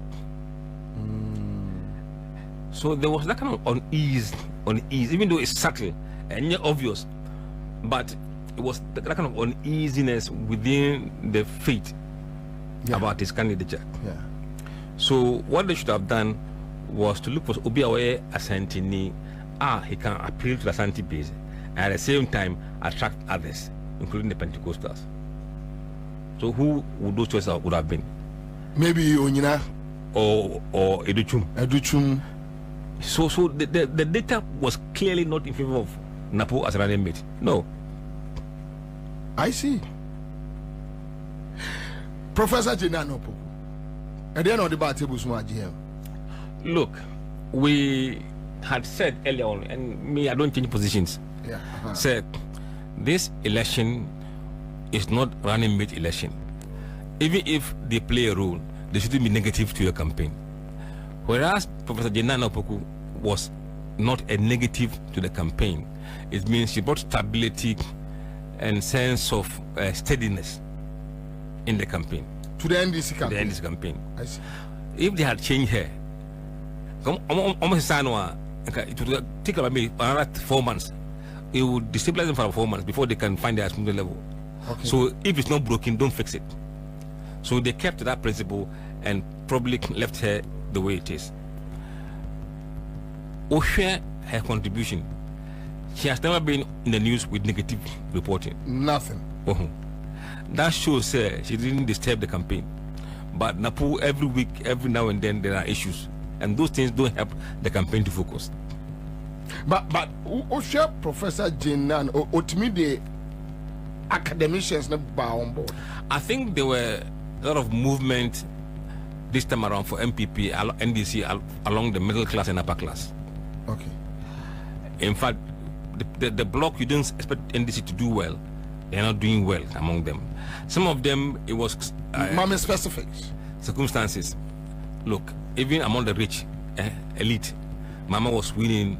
So there was that kind of unease, even though it's subtle and yet obvious, but it was that kind of uneasiness within the faith about his candidature. Yeah. So what they should have done was to look for Obiawe Asantini. He can appeal to the Asante base and at the same time attract others, including the Pentecostals. So who would those choices would have been? Maybe Onyina or Educhum. So the data was clearly not in favor of Napo as a running mate. No. I see. Professor Jenano Poku. And then on the bar table, look, we had said earlier on, and me, I don't change positions. Yeah. Said this election is not running mid election. Even if they play a role, they shouldn't be negative to your campaign. Whereas Professor Jenana Opoku was not a negative to the campaign, it means she brought stability and sense of steadiness in the campaign. To the NDC campaign? The NDC campaign. I see. If they had changed her, it would take about maybe another 4 months. It would destabilize them for 4 months before they can find their smooth level. Okay. So if it's not broken, don't fix it. So they kept to that principle and probably left her the way it is. Share her contribution. She has never been in the news with negative reporting. Nothing. That shows she didn't disturb the campaign. But Napu, every week, every now and then, there are issues. And those things don't help the campaign to focus. But Osha Professor Jinan or to me the academicians not on board. I think there were a lot of movement this time around for MPP, NDC along the middle class and upper class. Okay. In fact, the bloc you didn't expect NDC to do well, they're not doing well among them. Some of them it was specifics, circumstances. Look, even among the rich, elite, Mama was winning.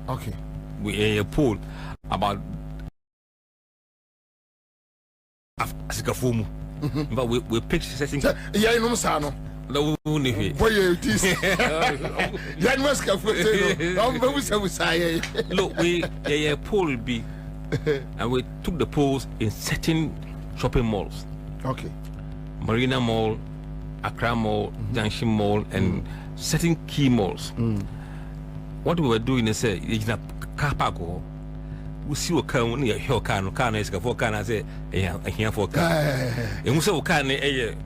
Okay. We a poll about Asikafumu. But we picked certain. Yeah, you know, Sano. No, look, we a poll be, and we took the polls in certain shopping malls. Okay. Marina Mall, Accra Mall, Junction Mall, and certain key malls. What we were doing is in a car park. We see a car near your car, no car is a four car. I say, here for car. And we saw car a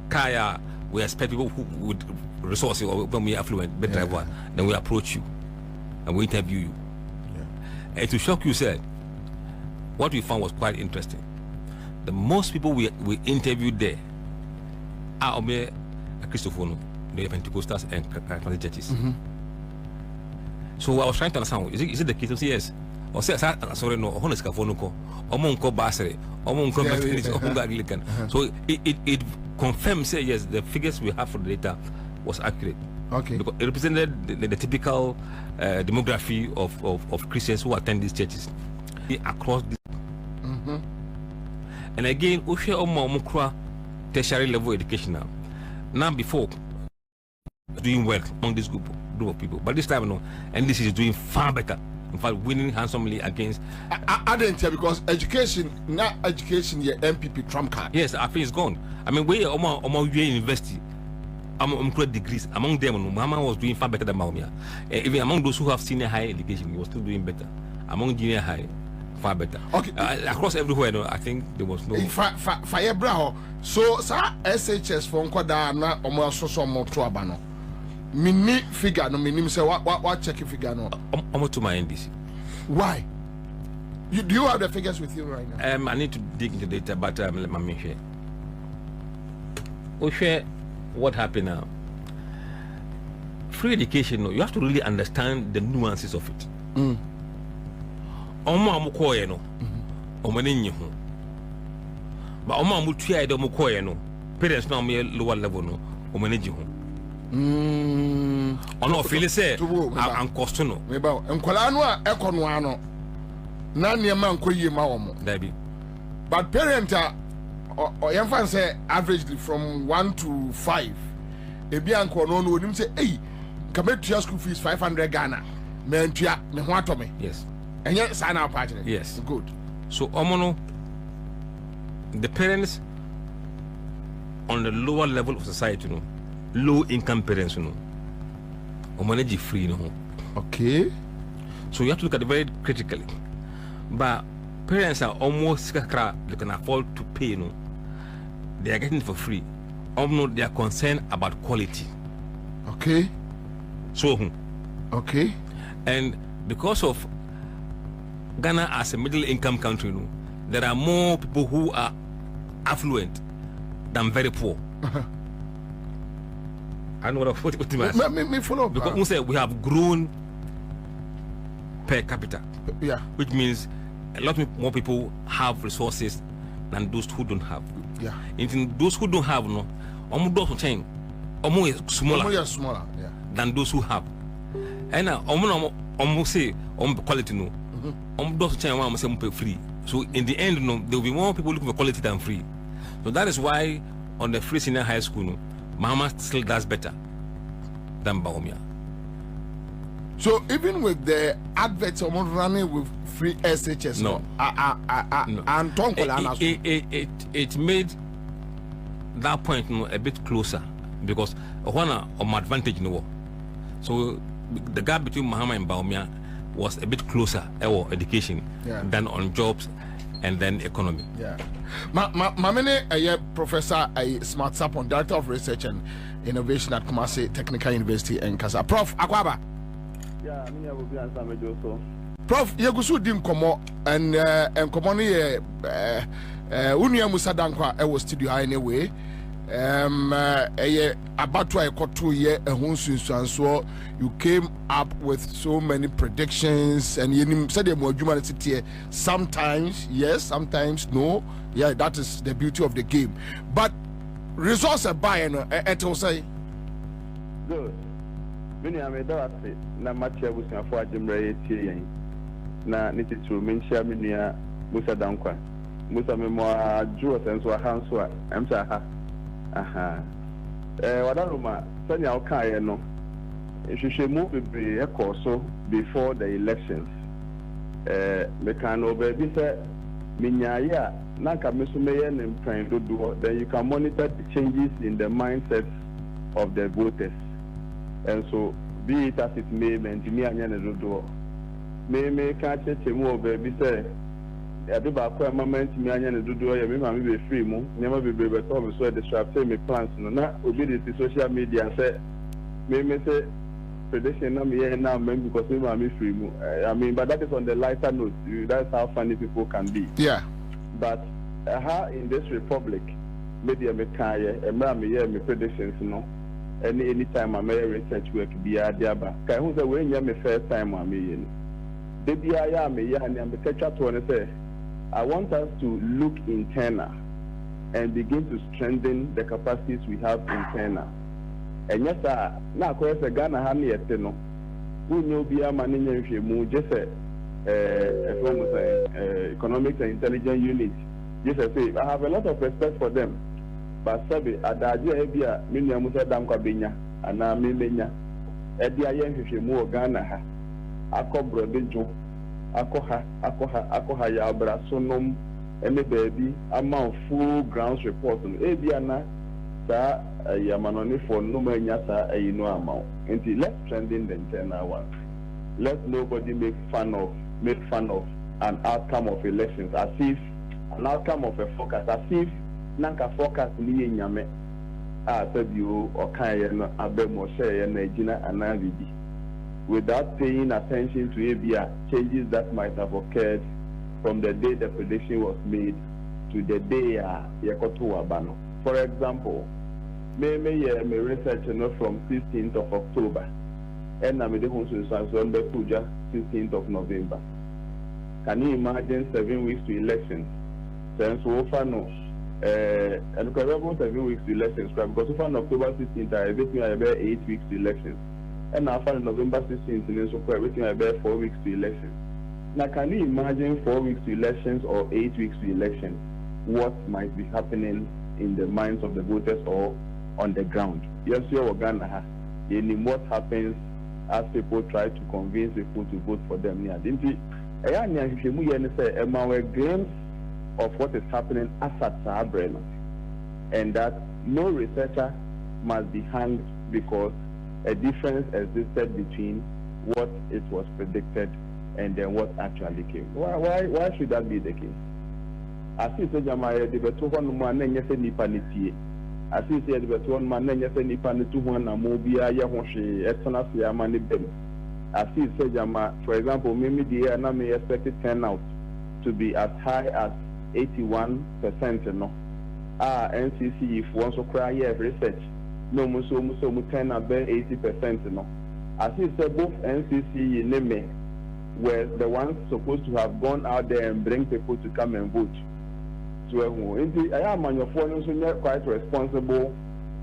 car. We expect people who would resources or when we affluent, better driver, then we approach you and we interview you. And to shock you, said what we found was quite interesting. The most people we interviewed there are Christopher, the Pentecostals and Catholic churches. So I was trying to understand, is it the case? Say yes. Or say sorry, no, honest Cafonuco, Omonco Basre, Omonco Methodist, Omonco Anglican. So it confirms, say yes, the figures we have for the data was accurate. Okay. Because it represented the typical demography of Christians who attend these churches across this. And again, Oshe Omokra tertiary level education now before doing well among this group of people, but this time no, and this is doing far better. In fact, winning handsomely against. I didn't tell because education, not education, your MPP trump card. Yes, I think it's gone. I mean, we are university, degrees among them. Mama was doing far better than Maumia. Even among those who have senior high education, he was still doing better. Among junior high, far better. Okay, across everywhere, no, I think there was no. Fire brow. So, sir, SHS for Nkwada na almost so more trouble. Mini figure no minim say what checking figure no. Almost to my NDC. Why? Do you have the figures with you right now? I need to dig into data, but let me share. We share what happened now. Free education, you have to really understand the nuances of it. Omo amukoye no. Omo nenye ho. But omo amutua ide omukoye no. Parents no am lower level no. Omo nenye ho. Ono Felix say am cost no. Meba enkwala no a ekono ano. Na niema nkoyie ma wo mo. Dabi. But parent or young fan say averagely from 1 to 5. Ebi anko no no onim say hey, kametua school fees 500 Ghana. Me ntua me ho atome. Yes. And yet sign up partner. Yes. Good. So omono the parents on the lower level of society no. Low income parents, you know, or manage free, no. Okay. So you have to look at it very critically. But parents are almost they can afford to pay, you know. They are getting it for free. Almost they are concerned about quality. Okay. So, okay. And because of Ghana as a middle income country, you know, there are more people who are affluent than very poor. I know what you mean. Me follow. Because we say we have grown per capita. Yeah. Which means a lot more people have resources than those who don't have. Yeah. In those who don't have, no, almost change, almost smaller. Yeah. Than those who have. And almost say quality no. Almost change almost say free. So in the end, no, there will be more people looking for quality than free. So that is why on the free senior high school, no, Mahama still does better than Bawumia. So even with the adverts running with free SHS, no, it made that point, you know, a bit closer because one advantage in the war. So the gap between Mahama and Bawumia was a bit closer education than on jobs and then economy. Yeah. My Professor Smart Sapon, Director of Research and Innovation at Kumasi Technical University in Kasa. Prof Akwaba. Yeah, I will be answering also. Prof, Yagusu dim komo and komo ni Unia Musa Dankwa was studio anyway. About 2 years and so you came up with so many predictions and you said sometimes yes, sometimes no. Yeah, that is the beauty of the game. But results are buying it will say good. Many I made that say na match was na for Jimre yen na niti to mention minia Musa Dankwa Musa memoir draw sense wa hanso ANSAH wadaruma sani awka no ehwehwemu bebre ekoso before the elections me kan obabi say minyaya na ka meso meye ne mpran dodo then you can monitor the changes in the mindset of the voters. And so, be it as it may, me anya ne dodo. Me can't check more, baby. Say, I do back a moment, me anya ne dodo. Ya me be free mo. Never be told me so. The strap say me plans no. Na obedient to social media. Say, me say prediction na me here now, man, because me free mo. I mean, but that is on the lighter note. That's how funny people can be. Yeah. But how in this republic, media me kaya, me here me predictions no. Anytime I make research work be a diaba. Can you say when you me first time I mean? Baby I am and I'm the catcher to say I want us to look internal and begin to strengthen the capacities we have internal. And yes, now course a Ghana hand yet no. Who know be a man in mu just economics and intelligence unit. Just say I have a lot of respect for them. But sabi adaje ebia minu Musa Dankwa benya ana memenya edi aye hwehwemu Ghana ha akobro dejo akoha ya abrasonom ene baby ama full grounds report no ebia na sa yamanoni for no manya sa ayino amount. Until let's strengthen the internal one. Let nobody make fun of an outcome of elections as if an outcome of a forecast as if nanka forecast ni nyame a sabiu okaye no abemo share na gina anabidi without paying attention to abia changes that might have occurred from the day the prediction was made to the day yakoto abano. For example, me research no from 16th of October and I'm the on the 16th of November. Can you imagine 7 weeks to elections? Since so far no and because we have 7 weeks to elections, because so far on October 16th, everything I about 8 weeks to elections. And now for November 16th, so everything I about 4 weeks to elections. Now can you imagine 4 weeks to elections or 8 weeks to elections? What might be happening in the minds of the voters or on the ground? Yes, you're Ghana. What happens as people try to convince people to vote for them? Of what is happening as at Sabrina, and that no researcher must be hanged because a difference existed between what it was predicted and then what actually came. Why should that be the case? As you said, Jamaya, the better man and yes, any panity. As you said, the better man and yes, any panity one and mobia yahoshi, external money bill. As you said, Jama, for example, maybe the year now may expected turnout to be as high as 81%, no. NCC if one so cry research, no muso turn about 80%, no. As you said, both NCC name were the ones supposed to have gone out there and bring people to come and vote. So I am on your phone, so not quite responsible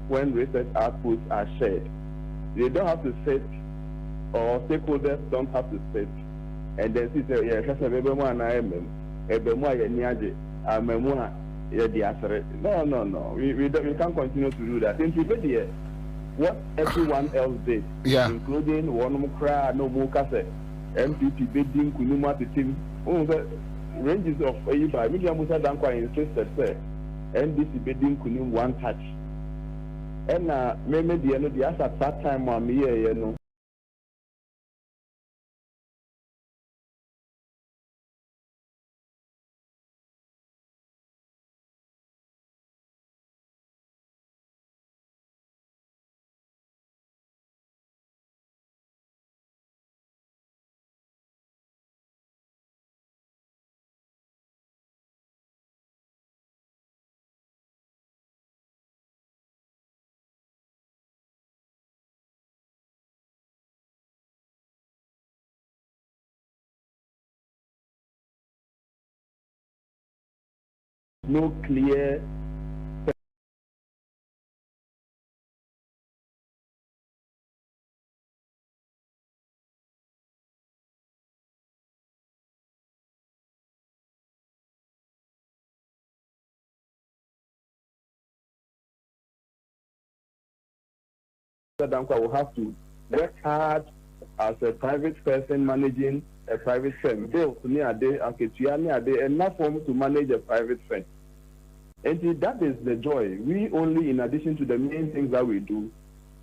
when research outputs are shared. They don't have to sit, or stakeholders don't have to sit, and then see, yeah, no. We can't continue to do that. In Tibet, what everyone else did, including one cry, no more cassette, MPP bidding, Kunuma to team, the ranges of Ayiba, William Musa Dankwa insisted, say, NDC bidding Kunum one touch. And maybe the end of the at that time, you know. No clear Dankwa will have to work hard as a private person managing a private firm. Bill near day, enough for him to manage a private firm. And that is the joy. We only, in addition to the main things that we do,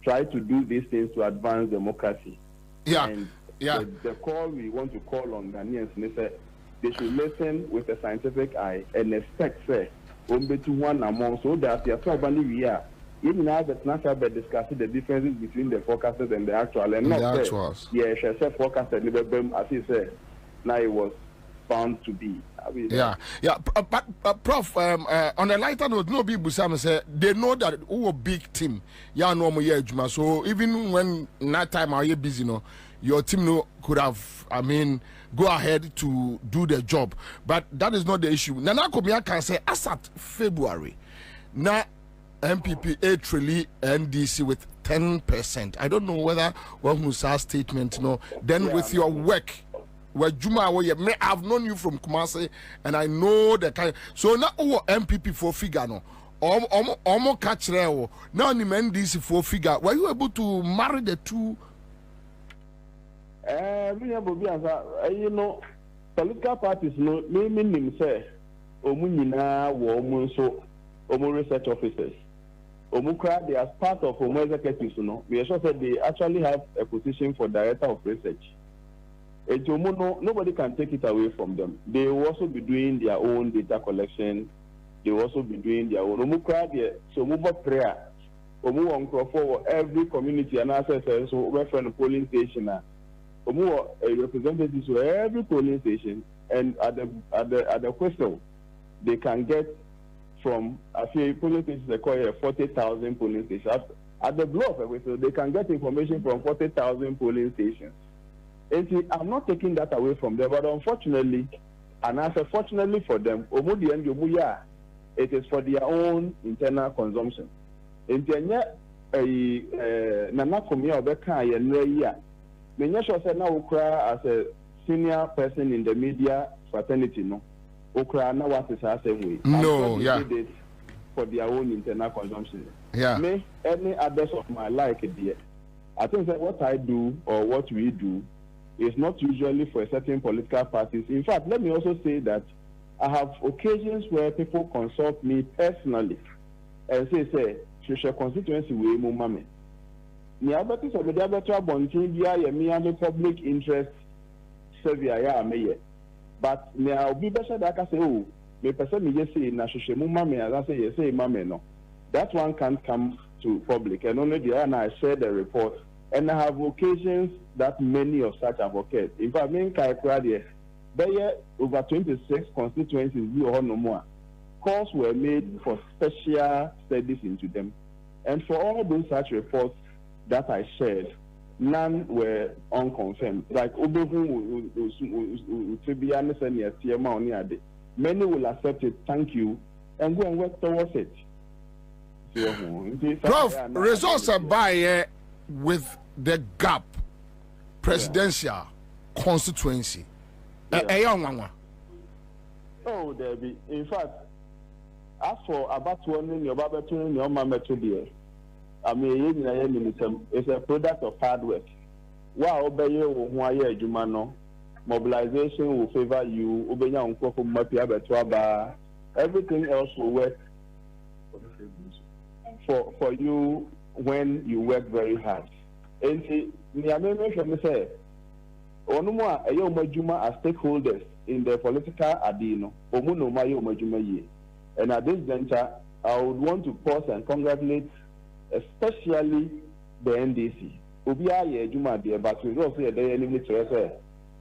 try to do these things to advance democracy. And the call we want to call on Ghanaians is that they should listen with a scientific eye and expect, say, to one among so that we are. Even now, that's not about discussing the differences between the forecasters and the actual. And not the actuals. Yeah, forecasted, as he said, now it was found to be. But Prof, on a lighter note, no big Busam say they know that who a big team. Yeah, no more year Juma. So even when night time are you busy, no, your team could have, go ahead to do the job. But that is not the issue. Nana Komia can say as at February. Now MPP 8 really NDC with 10%. I don't know whether one who saw statement, then with your work. Where Juma, may have known you from Kumasi, and I know the kind. So now, MPP for figure no, almost catch there. Now, the NDC for figure. Were you able to marry the two? You know, political parties no mean say Omunina wo so Omu research officers. Omukra, they are part of Omu executives. We also said they actually have a position for director of research. Nobody can take it away from them. They will also be doing their own data collection. They will also be doing their own. So move up prayer. For every community and access so we're from the polling station. Representatives for every polling station, and at the question they can get from a few polling stations they call 40,000 polling stations. At the block, so they can get information from 40,000 polling stations. And see, I'm not taking that away from them, but unfortunately, and as fortunately for them, it is for their own internal consumption. And Nana Komia Obeka Yenreya, Menyasho said now Okra as a senior person in the media fraternity, no. Okra now what is the same way. No, did it for their own internal consumption. Me, any others of my like it there. I think that what I do or what we do is not usually for a certain political parties. In fact, let me also say that I have occasions where people consult me personally and say, social constituency we mumame. Ni abeti so the abeti abontin bia ye me and public interest survey ya ameye. But me obi be say that say oh, me person me just say na social mumame as say say mame no. That one can't come to public, and only the and I share the report. And I have occasions that many of such have occurred. In fact, me there over 26 constituencies or no more. Calls were made for special studies into them. And for all those such reports that I shared, none were unconfirmed. Like Obehu many will accept it, thank you, and go and work towards it. Prof, results are by with the gap presidential constituency. Oh, Debbie. In fact, as for about one in your Babatun, your mama to I mean, it's a product of hard work. Wow, obey you, Jumano. Mobilization will favor you. Everything else will work for you when you work very hard. And see, say, Onuma Ayomajuma as stakeholders in the political adino, Omuno Mayo Majuma. And at this juncture, I would want to pause and congratulate especially the NDC. Ubia ye Juma dear, but we also say the enemy to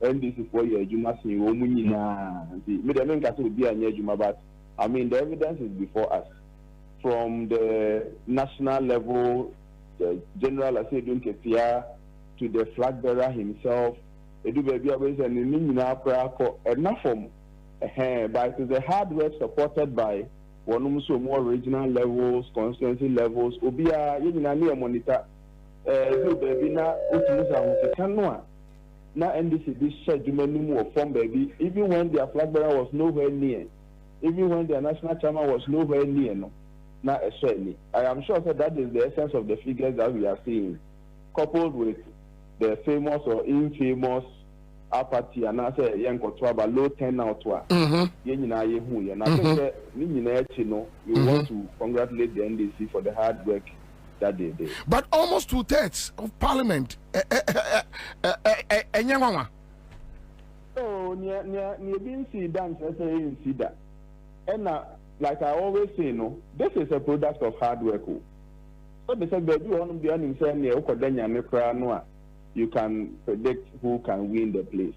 NDC for your Juma see Omuna. Midamen Kasu be a Juma, but I mean the evidence is before us. From the national level, the General Asedun Ketia to the flag bearer himself, Edu baby always and enough from but it is a hard work supported by one more regional levels, constituency levels. Obia yinani monitor edu baby na utumusa kanwa na NDC this schedule more form baby even when their flag bearer was nowhere near, even when their national chairman was nowhere near no. Now, I am sure that is the essence of the figures that we are seeing, coupled with the famous or infamous apathy and I say young Kotwaba low turnout. And I think that we want to congratulate the NDC for the hard work that they did. But almost 2/3 of Parliament, oh, near being see dance, I say in see that. And like I always say, no, this is a product of hard work. So they said, baby, one of the answers you can predict who can win the place.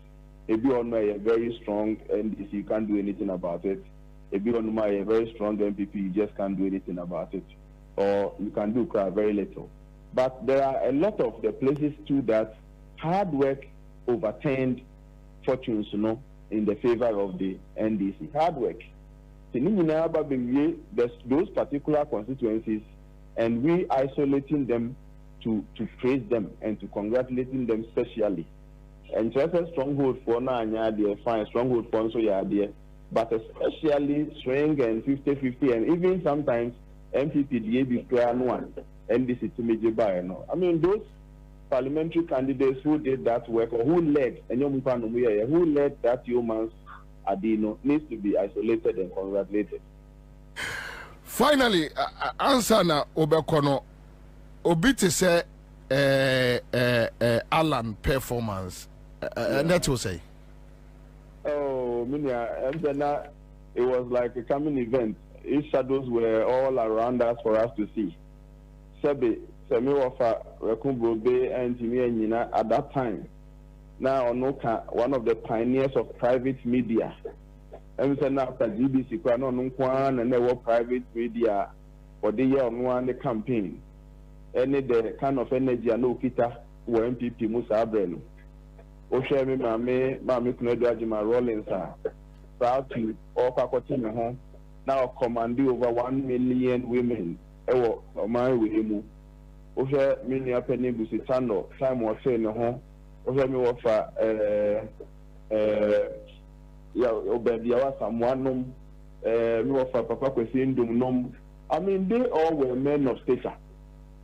If you are a very strong NDC, you can't do anything about it. If you are a very strong MPP, you just can't do anything about it. Or you can do very little. But there are a lot of the places too that hard work overturned fortunes, in the favor of the NDC. Hard work. Those particular constituencies, and we isolating them to praise them and to congratulating them specially. And just a stronghold for now, fine stronghold for so but especially swing and 50-50, and even sometimes MPP DAB plan one, NDC to major buy. I mean, those parliamentary candidates who did that work or who led that humans Adino needs to be isolated and congratulated. Finally, ANSAH na Obekono Obiti say Alan performance. And that will say. Oh, Minya, it was like a coming event. His shadows were all around us for us to see. Semi Wafa Rekumbobe and Timia at that time. Now, one of the pioneers of private media. And after GBC, and there were private media for the year on the campaign. Any the kind of energy and no kita were MPP Musa Abrelu. Oshemi Mame Kunedwajima Rollins are proud to all Kakotime home. Now commanding over 1 million women. Ewo, my with him. Oshe Minia Penny Busitano, time was saying home. Oshe me offer Obedia someone me offer Papa Kwesi Ndum. I mean, they all were men of stature.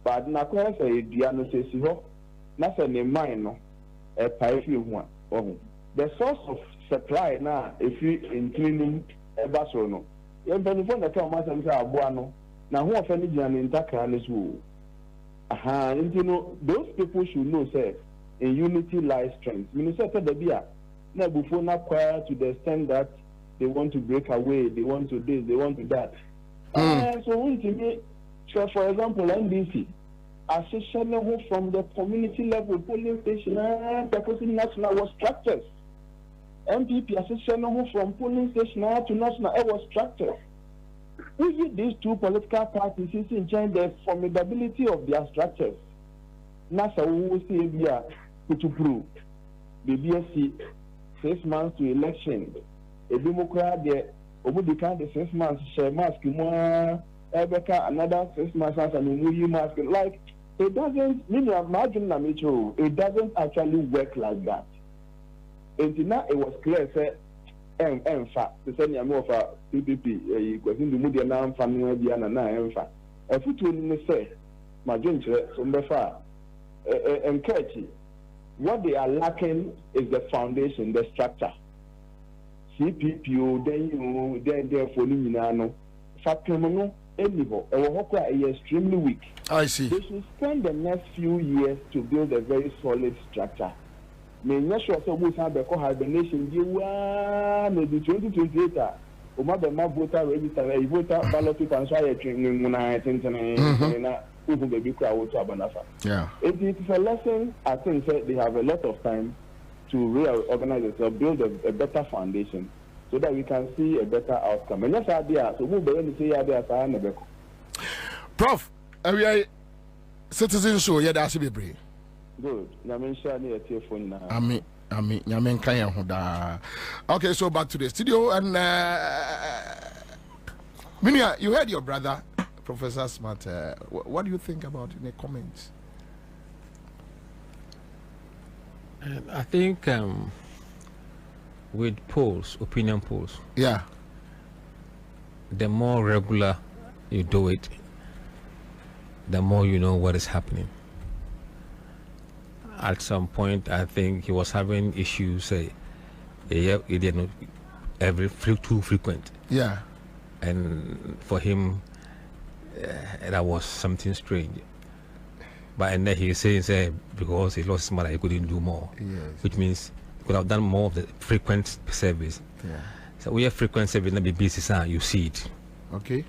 But Nakwa say Diano says ho, nothing in mind no. A pipe one. The source of supply now, if you including a basono. You benefit the come as a buano. Now who offended Jan in Takanis woo? Those people should know say in unity lies strength. Minnesota the beer. Now before not choir to the extent that they want to break away, they want to this, they want to that. So for example, NDC, association from the community level, polling station, national was structured. MPP association from polling station to national was structured. We these two political parties in change the formidability of their structures. nasa wo see bia kutupuru BBSC 6 months to election a democrat there obudi kan the 6 months share mask mo ebeka another 6 months as an new mask like it doesn't mean imagine na metro it doesn't actually work like that until now it was clear say emfa the same am of PPP question the media na amfa no bia na emfa afutu ni say madwen chere so mbefa encourage what they are lacking is the foundation, the structure. CPPO, then you, then for no. Fakemo, anyhow, is extremely weak. I see. They should spend the next few years to build a very solid structure. May not sure so we have the hibernation. You are maybe 2028. My voter register, a voter ballot to transfer training when I think yeah. It is a lesson. I think that they have a lot of time to reorganize themselves, build a better foundation, so that we can see a better outcome. And that's idea. So we will say idea. Prof, we are citizen show. Yeah, that's be brave. Good. Okay, so back to the studio and Minia, you heard your brother. Professor Smart, what do you think about in the comments? I think with polls, opinion polls, yeah, the more regular you do it, the more you know what is happening. At some point, I think he was having issues. He did not too frequent. Yeah, and for him. That was something strange, but and then he says because he lost his mother he couldn't do more, which means he could have done more of the frequent service. So we have frequent service in the BBC, you see it. Okay,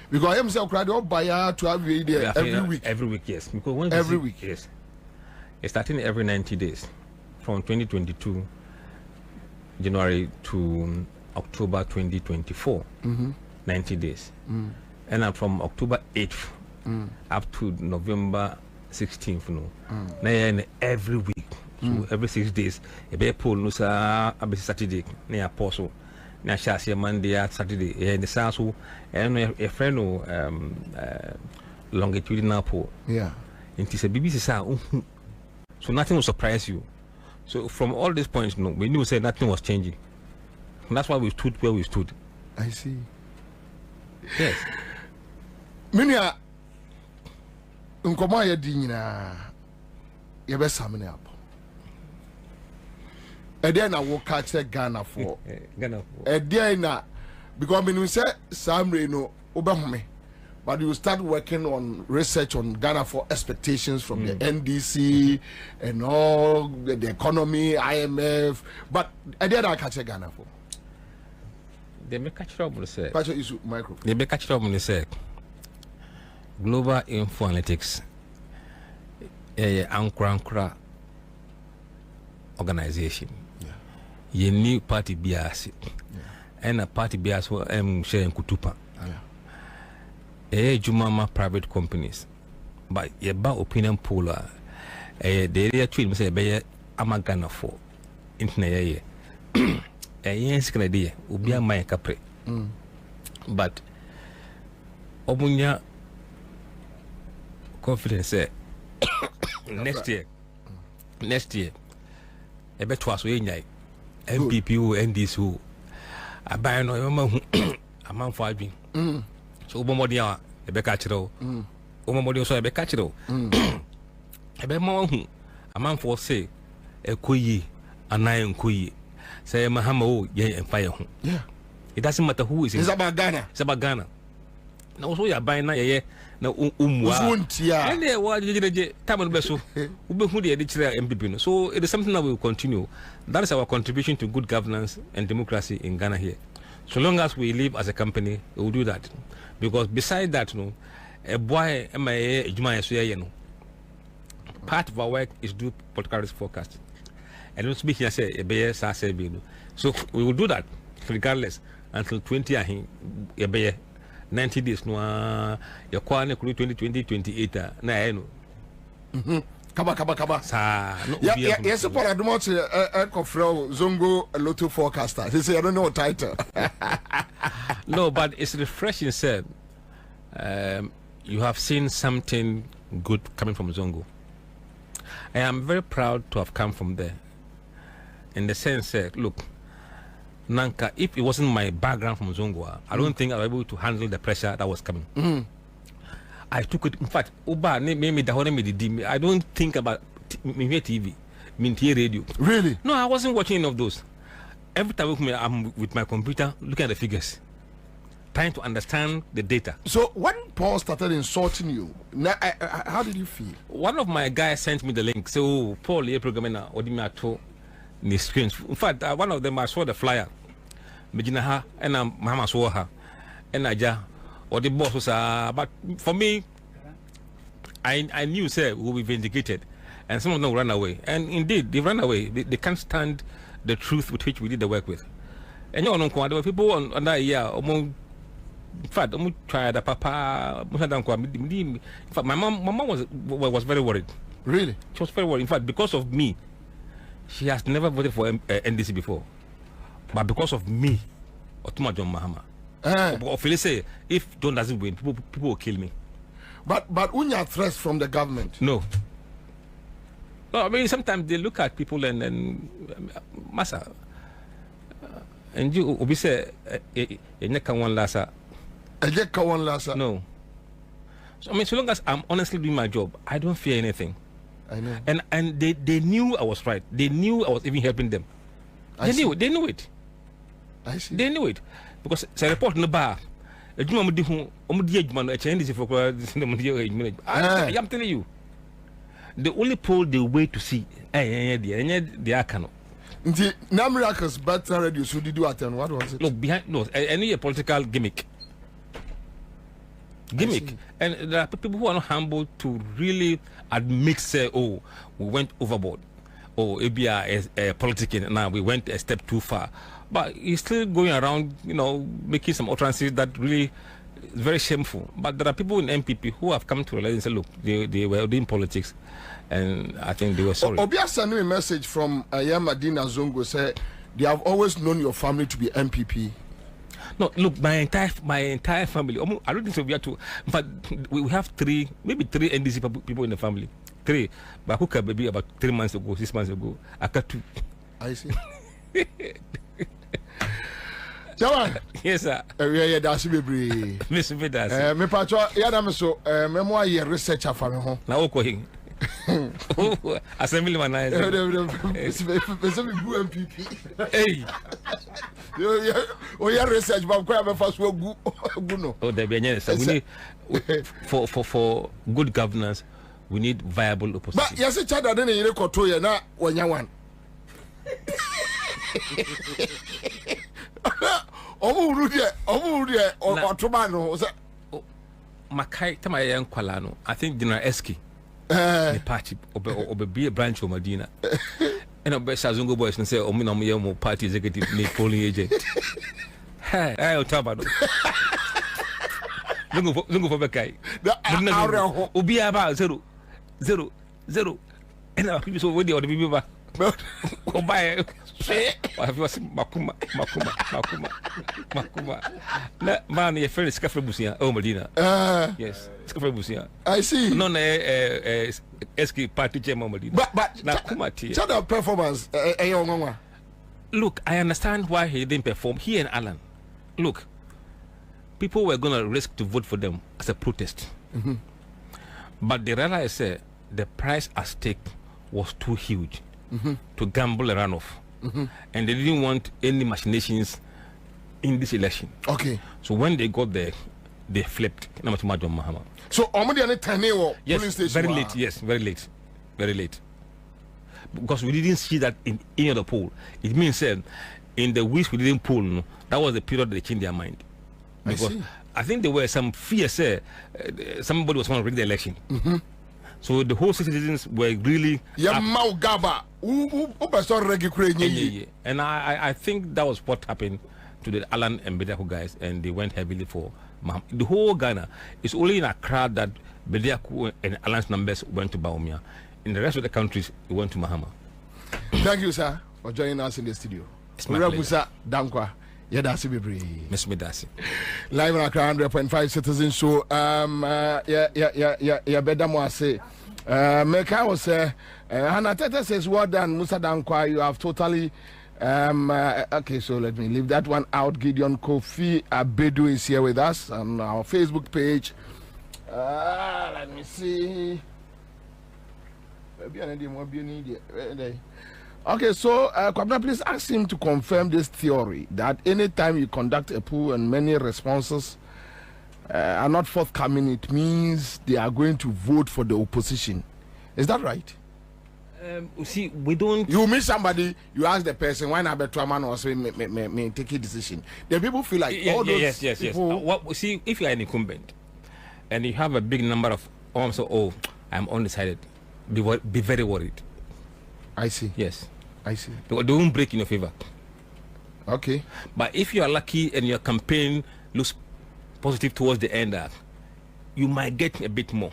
because himself cried up by to have every week. Yes, because every week, yes, it's starting every 90 days from 2022 January to October 2024. 90 days. And from October 8th up to November 16th, every week. So every 6 days, a bear poll no Saturday, near Apostle, near Shasia Monday, Saturday, and the South, and a friend longitudinal poll. Yeah. And it's a BBC sound. So nothing will surprise you. So from all these points, we knew say nothing was changing. And that's why we stood where we stood. I see. Yes. Minia nkoma ye di nyina ye be samene up. E dey na wo catch Ghana for. E dey na because me say Samre no obehome. But you start working on research on Ghana for expectations from the NDC and all the economy, IMF. But I did not catch Ghana for. They may catch trouble, sir. Micro. They may catch trouble, sir. Global Info Analytics, Ankra organization. You new party BRC. And a party BRC will share Kutupa. Jumama private companies. But ye ba opinion poll, the area tweet say be Amagana for internet. Yes, can idea, Ubia my capre. But Obunya confidence next year, a bet was we MPP and this who I buy no a man for being so Momodia, a becatchero, Omodio, so a becatchero, a be more a man for say a kuyi, a nine kuyi. Say Mahamo, yeah, and fire. Yeah, it doesn't matter who is it. It's about Ghana. It's about Ghana. Now, so you're buying now, no, and there was Taman Besso, who the editor MPP. So it is something that will continue. That is our contribution to good governance and democracy in Ghana here. So long as we live as a company, we will do that. Because beside that, a boy, part of our work is do political risk forecasting. And don't speak here, say, a bear, so we will do that regardless until 90 days. No, your corner 2028. Kaba. Sa no. Yes, support Adumoche Kofrel Zongo Lotto forecaster. He said I don't know title. No, but it's refreshing. Said you have seen something good coming from Zongo. I am very proud to have come from there. In the sense that, look, Nanka, if it wasn't my background from Zongo, I don't think I was able to handle the pressure that was coming. I took it. In fact, I don't think about TV, Mintah radio. Really? No, I wasn't watching any of those. Every time I'm with my computer, looking at the figures, trying to understand the data. So when Paul started insulting you, how did you feel? One of my guys sent me the link. So Paul, you're programming what do you mean? The screens. In fact, one of them I saw the flyer. Mijinaha and Mama saw her, and Aja or the boss was. But for me, I knew say we will be vindicated, and some of them ran away. And indeed, they ran away. They can't stand the truth with which we did the work with. And you know, there were people on that year. In fact, tried papa. In fact, my mom was very worried. Really? She was very worried. In fact, because of me, she has never voted for NDC before. But because of me, Otuma John Mahama. Or Felix say, if John doesn't win, people will kill me. But unya threats from the government? No. No, I mean, sometimes they look at people and Massa. And you will say, one lassa. No. So, I mean, so long as I'm honestly doing my job, I don't fear anything. I know. And they knew I was right. They knew I was even helping them. They knew it. I see. They knew it. Because it's a report in the bar. I'm telling you. They only pulled the way to see. The Akandoh. The Namirakas Battle Radio, so did you attend? What was it? Look, behind any political gimmick. And there are people who are not humble to really admit, say, oh, we went overboard. Oh, maybe a politicking, now we went a step too far. But he's still going around, making some utterances that really is very shameful. But there are people in MPP who have come to realize and say, look, they were doing politics, and I think they were sorry. Obia sent me a message from Madina Zongo, said they have always known your family to be MPP. No, look, my entire family. I don't think so. We have to, but we have maybe three NDC people in the family. 3, but who can be about 3 months ago, 6 months ago? I got 2. I see. Jawan. Yes, sir. Yeah, that's me. Miss Vidas. Me patro, yeah, so memoir year researcher for me home. Now, okay. Assembly man, I MPP. Hey. Oh, yeah, research, but I'm first go no. Oh, there be we need for good governance. We need viable opposition. But yes, it's that then you control you now when you want. Makai Tamayan Kwalano, I think General Eski, the party be a branch of Medina. And a best Zungo boys and say, Ominamo party executive polling agent. Hey, I'll talk about it. Lungo for Bekai. Ubi about 0, and our people so ready or the people go by. Have you seen Makuma? Man, your friend is Scafrabusia, oh Medina. Yes, Scafrabusia. I see. No, Eski party chairman Medina. But Channel performance, look, I understand why he didn't perform. He and Alan. Look, people were going to risk to vote for them as a protest. But they realized the price at stake was too huge to gamble a runoff. And they didn't want any machinations in this election. Okay. So when they got there, they flipped. So, yes, very late. Yes, very late. Very late. Because we didn't see that in any other poll. It means in the weeks we didn't poll, that was the period they changed their mind. Because I think there were some fears, somebody was going to rig the election. So the whole citizens were really and I think that was what happened to the Alan and Bediako guys, and they went heavily for Mahama. The whole Ghana is only in Accra that Bediako and Alan's numbers went to Baumia. in the rest of the countries, we went to Mahama. Thank you, sir, for joining us in the studio. It's my pleasure. Musa Dankwa. Yeah, that's it. Miss Medasi. Live on 100.5 Citizen Show. Yeah, better more say. Meka was Hannah Tete says, well done, Musa Dankwa. You have totally. Okay, so let me leave that one out. Gideon Kofi Abedu is here with us on our Facebook page. Let me see. Okay, so Kwabena, please ask him to confirm this theory that anytime you conduct a poll and many responses are not forthcoming, it means they are going to vote for the opposition. Is that right? See, we don't. You meet somebody, you ask the person, why not better man or say, me take a decision. The people feel like all those yes. people... See, if you are an incumbent and you have a big number of, I'm undecided, be very worried. I see. Yes. I see. They won't break in your favor. Okay. But if you are lucky and your campaign looks positive towards the end, you might get a bit more.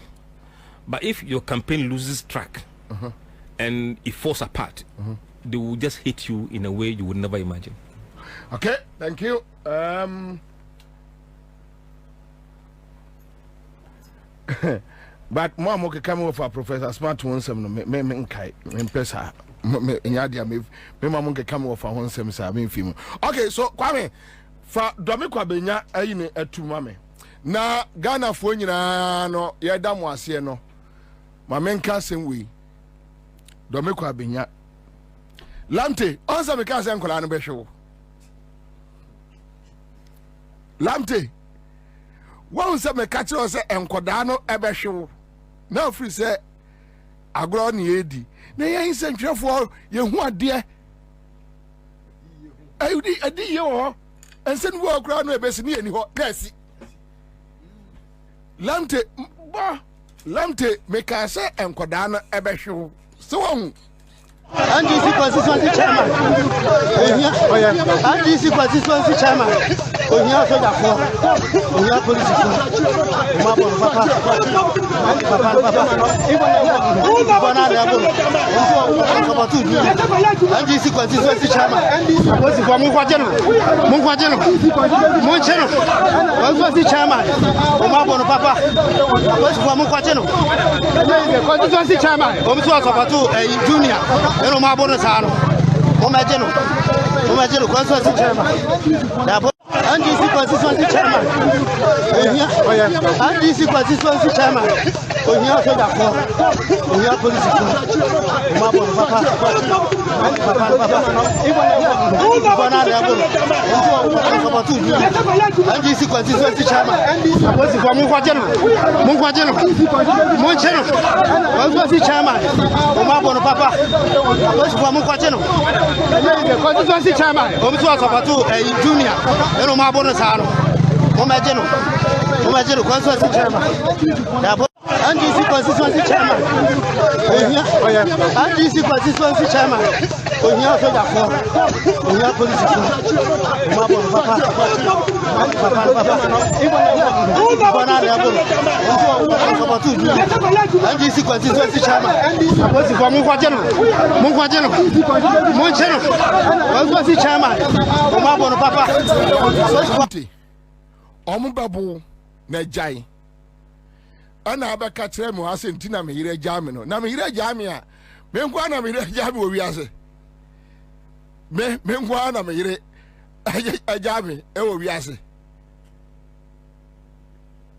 But if your campaign loses track and it falls apart, they will just hit you in a way you would never imagine. Okay, thank you. But more coming over Professor Smart one some me impressor. Me come over one some film. Okay, so Kwame for Domi Kwabena ayine etumame. Na Ghana fo nyina no yeda mo ase no. Ma menka sem wi. Domi Kwabena. Lamte, onsa me ka se nkola no behwe. Lamte. Wọ́n sẹ́ me ka kire se enkoda no ebehwe. Na free say agro na edi na yen se ntwefo ye hu ade ayudi adi ye ho ense nu agro no ebesi ni eni ho kasi lamte me ka se enkoda no ebehwe so won NDC constituency chairman. NDC constituency chairman. Ohia soja for. Ohia police for. Mabo papa. NDC constituency chairman. What's for Munkwajeno? Constituency chairman. Mabo papa. What's for Munkwajeno? Constituency chairman. Junior. Eno mabona sano. Omajeno constituency chairman. NDC constituency chairman. NDC constituency chairman. Ohia soja for. Ohia police for. Mabona papa. NDC constituency chairman. What's for Munkwajeno? Constituency chairman. Mabona papa. What's for Munkwajeno? Constituency chairman. Junior. Eno mabona sano. Omajeno constituency chairman. NDC constituency chairman. NDC constituency chairman. Ohia soja for. Ohia police for. Mabona papa. NDC constituency chairman. What's for Munkwajeno? Constituency chairman. Mabona papa. Omubabu na jai. Ana abaka kire mu ase ntina me yire jami no. Na me yire jami a me nkwa na me yire jami wo wiase. Me nkwa na me yire jami e wo wiase.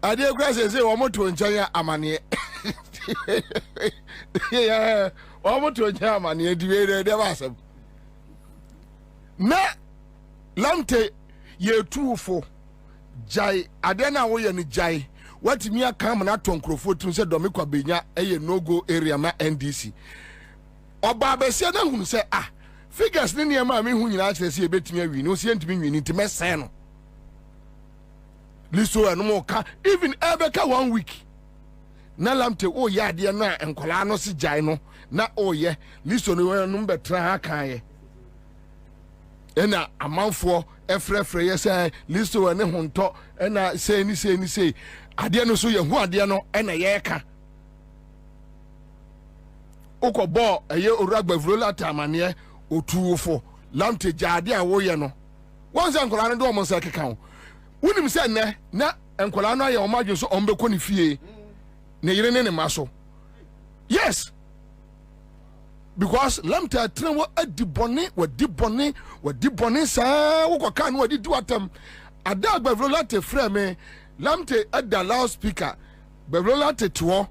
Ade kura se wo moto nchan ya amane. Yeah, wo moto nchan amane diwe de basam. Na lamte ye tuufo jai adena wo ye ni jai watimi aka ma na tonkrofo tun se Domi Kwabena eye no go area ma NDC oba besia na hunu se figures ni niam a me hu nyina kire se ebetimi awi no se ntimi nwini ti mesen no liso anu mo ka even ebeka 1 week na lamte o ya ade na enkola no se jai no na o ye liso no no betra ha kan ye ena amanfo efrefre ye say listo ene honto ena say ni ade no so ye hu ade no ena ye ka oko ball eye oragba vrola tamane otuofo lamte jade a wo ye no wonse ankola no do mo se keka ho wonim se ne na ankola no aye o madwo so ombe ko ne fie ne yire ne maso yes because lamte atren wo adibone sa wo koka no adi du atam ada gbavrola te frɛ me lamte ada loudspeaker gbavrola te to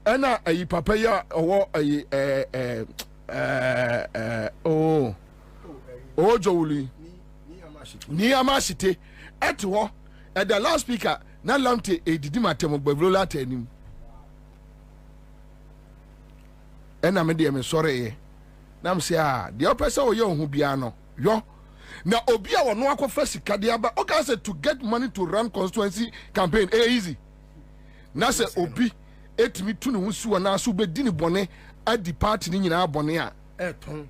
ɛna ayi papa ya ɔwɔ ayi jowuli ni amashite ɛte hɔ ɛda loudspeaker na lamte edidi matem gbavrola te anim ɛna me de me sɔre ye na me se de opese oyɛ ohu bia no yo na obi a wono akɔfa sika de aba o ka say to get money to run constituency campaign easy na say obi etimi tu ne husu na so be di ne bone adi party ni nyina bone a eton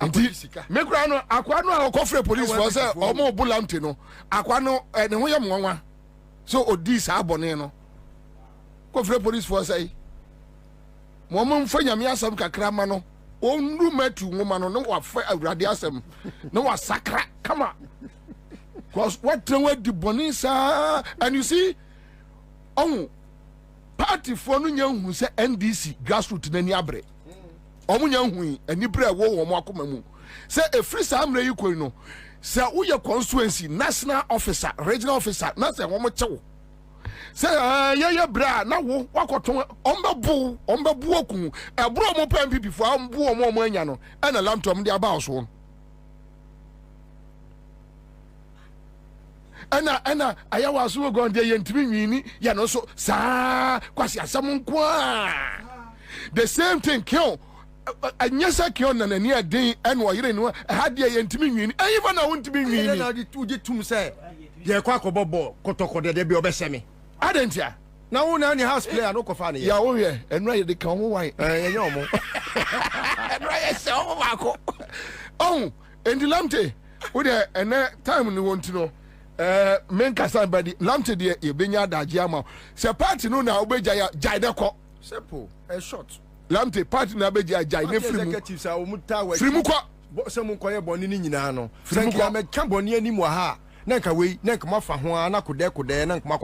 anti me kura no akwa no a okofre police for say omo bulamte no akwa no ne ho ye monwa so odi sa bone no kofre police for say mo mfa nyame asam kakra ma no onru matu ngoma no wa fa awurade asem no wa sakra come on cause what train di bone sa and you see party for no nyahu se NDC grassroots na ni abre omo nyahu ani bre wo mo akoma mu se efri sa amre yikoi no se wo ye constituency national officer regional officer na se wo mo chewo se ye bra na wo wakoton ombebu okun ebro mo pa MPP fo ambu omo anya no na lamtom de aba so ana ayawa so go de yentimi nwini ya no so saa kwasi asam nko the same thing kill anyasa kill na nani adin en wo yire no ha de yentimi nwini ayifa na wontimi nwini na di tuje tum say ye kwa kobobo kotokode de bi obeseme adentia na wo na ni house player no kofa ne ya wo ye enra ye de kan wo wan yenye omo enra ye se wo wako endilamte wo de ene time ni wonti no men kasa badi lamte de ye benya daje ama se party no na obeja ya jai de ko simple a short lamte party na beja jai ne frimu ko se mun koye boni ni nyina no se nka me ka boni ani mu ha na nka wei na nka mafa ho na kodɛ na nka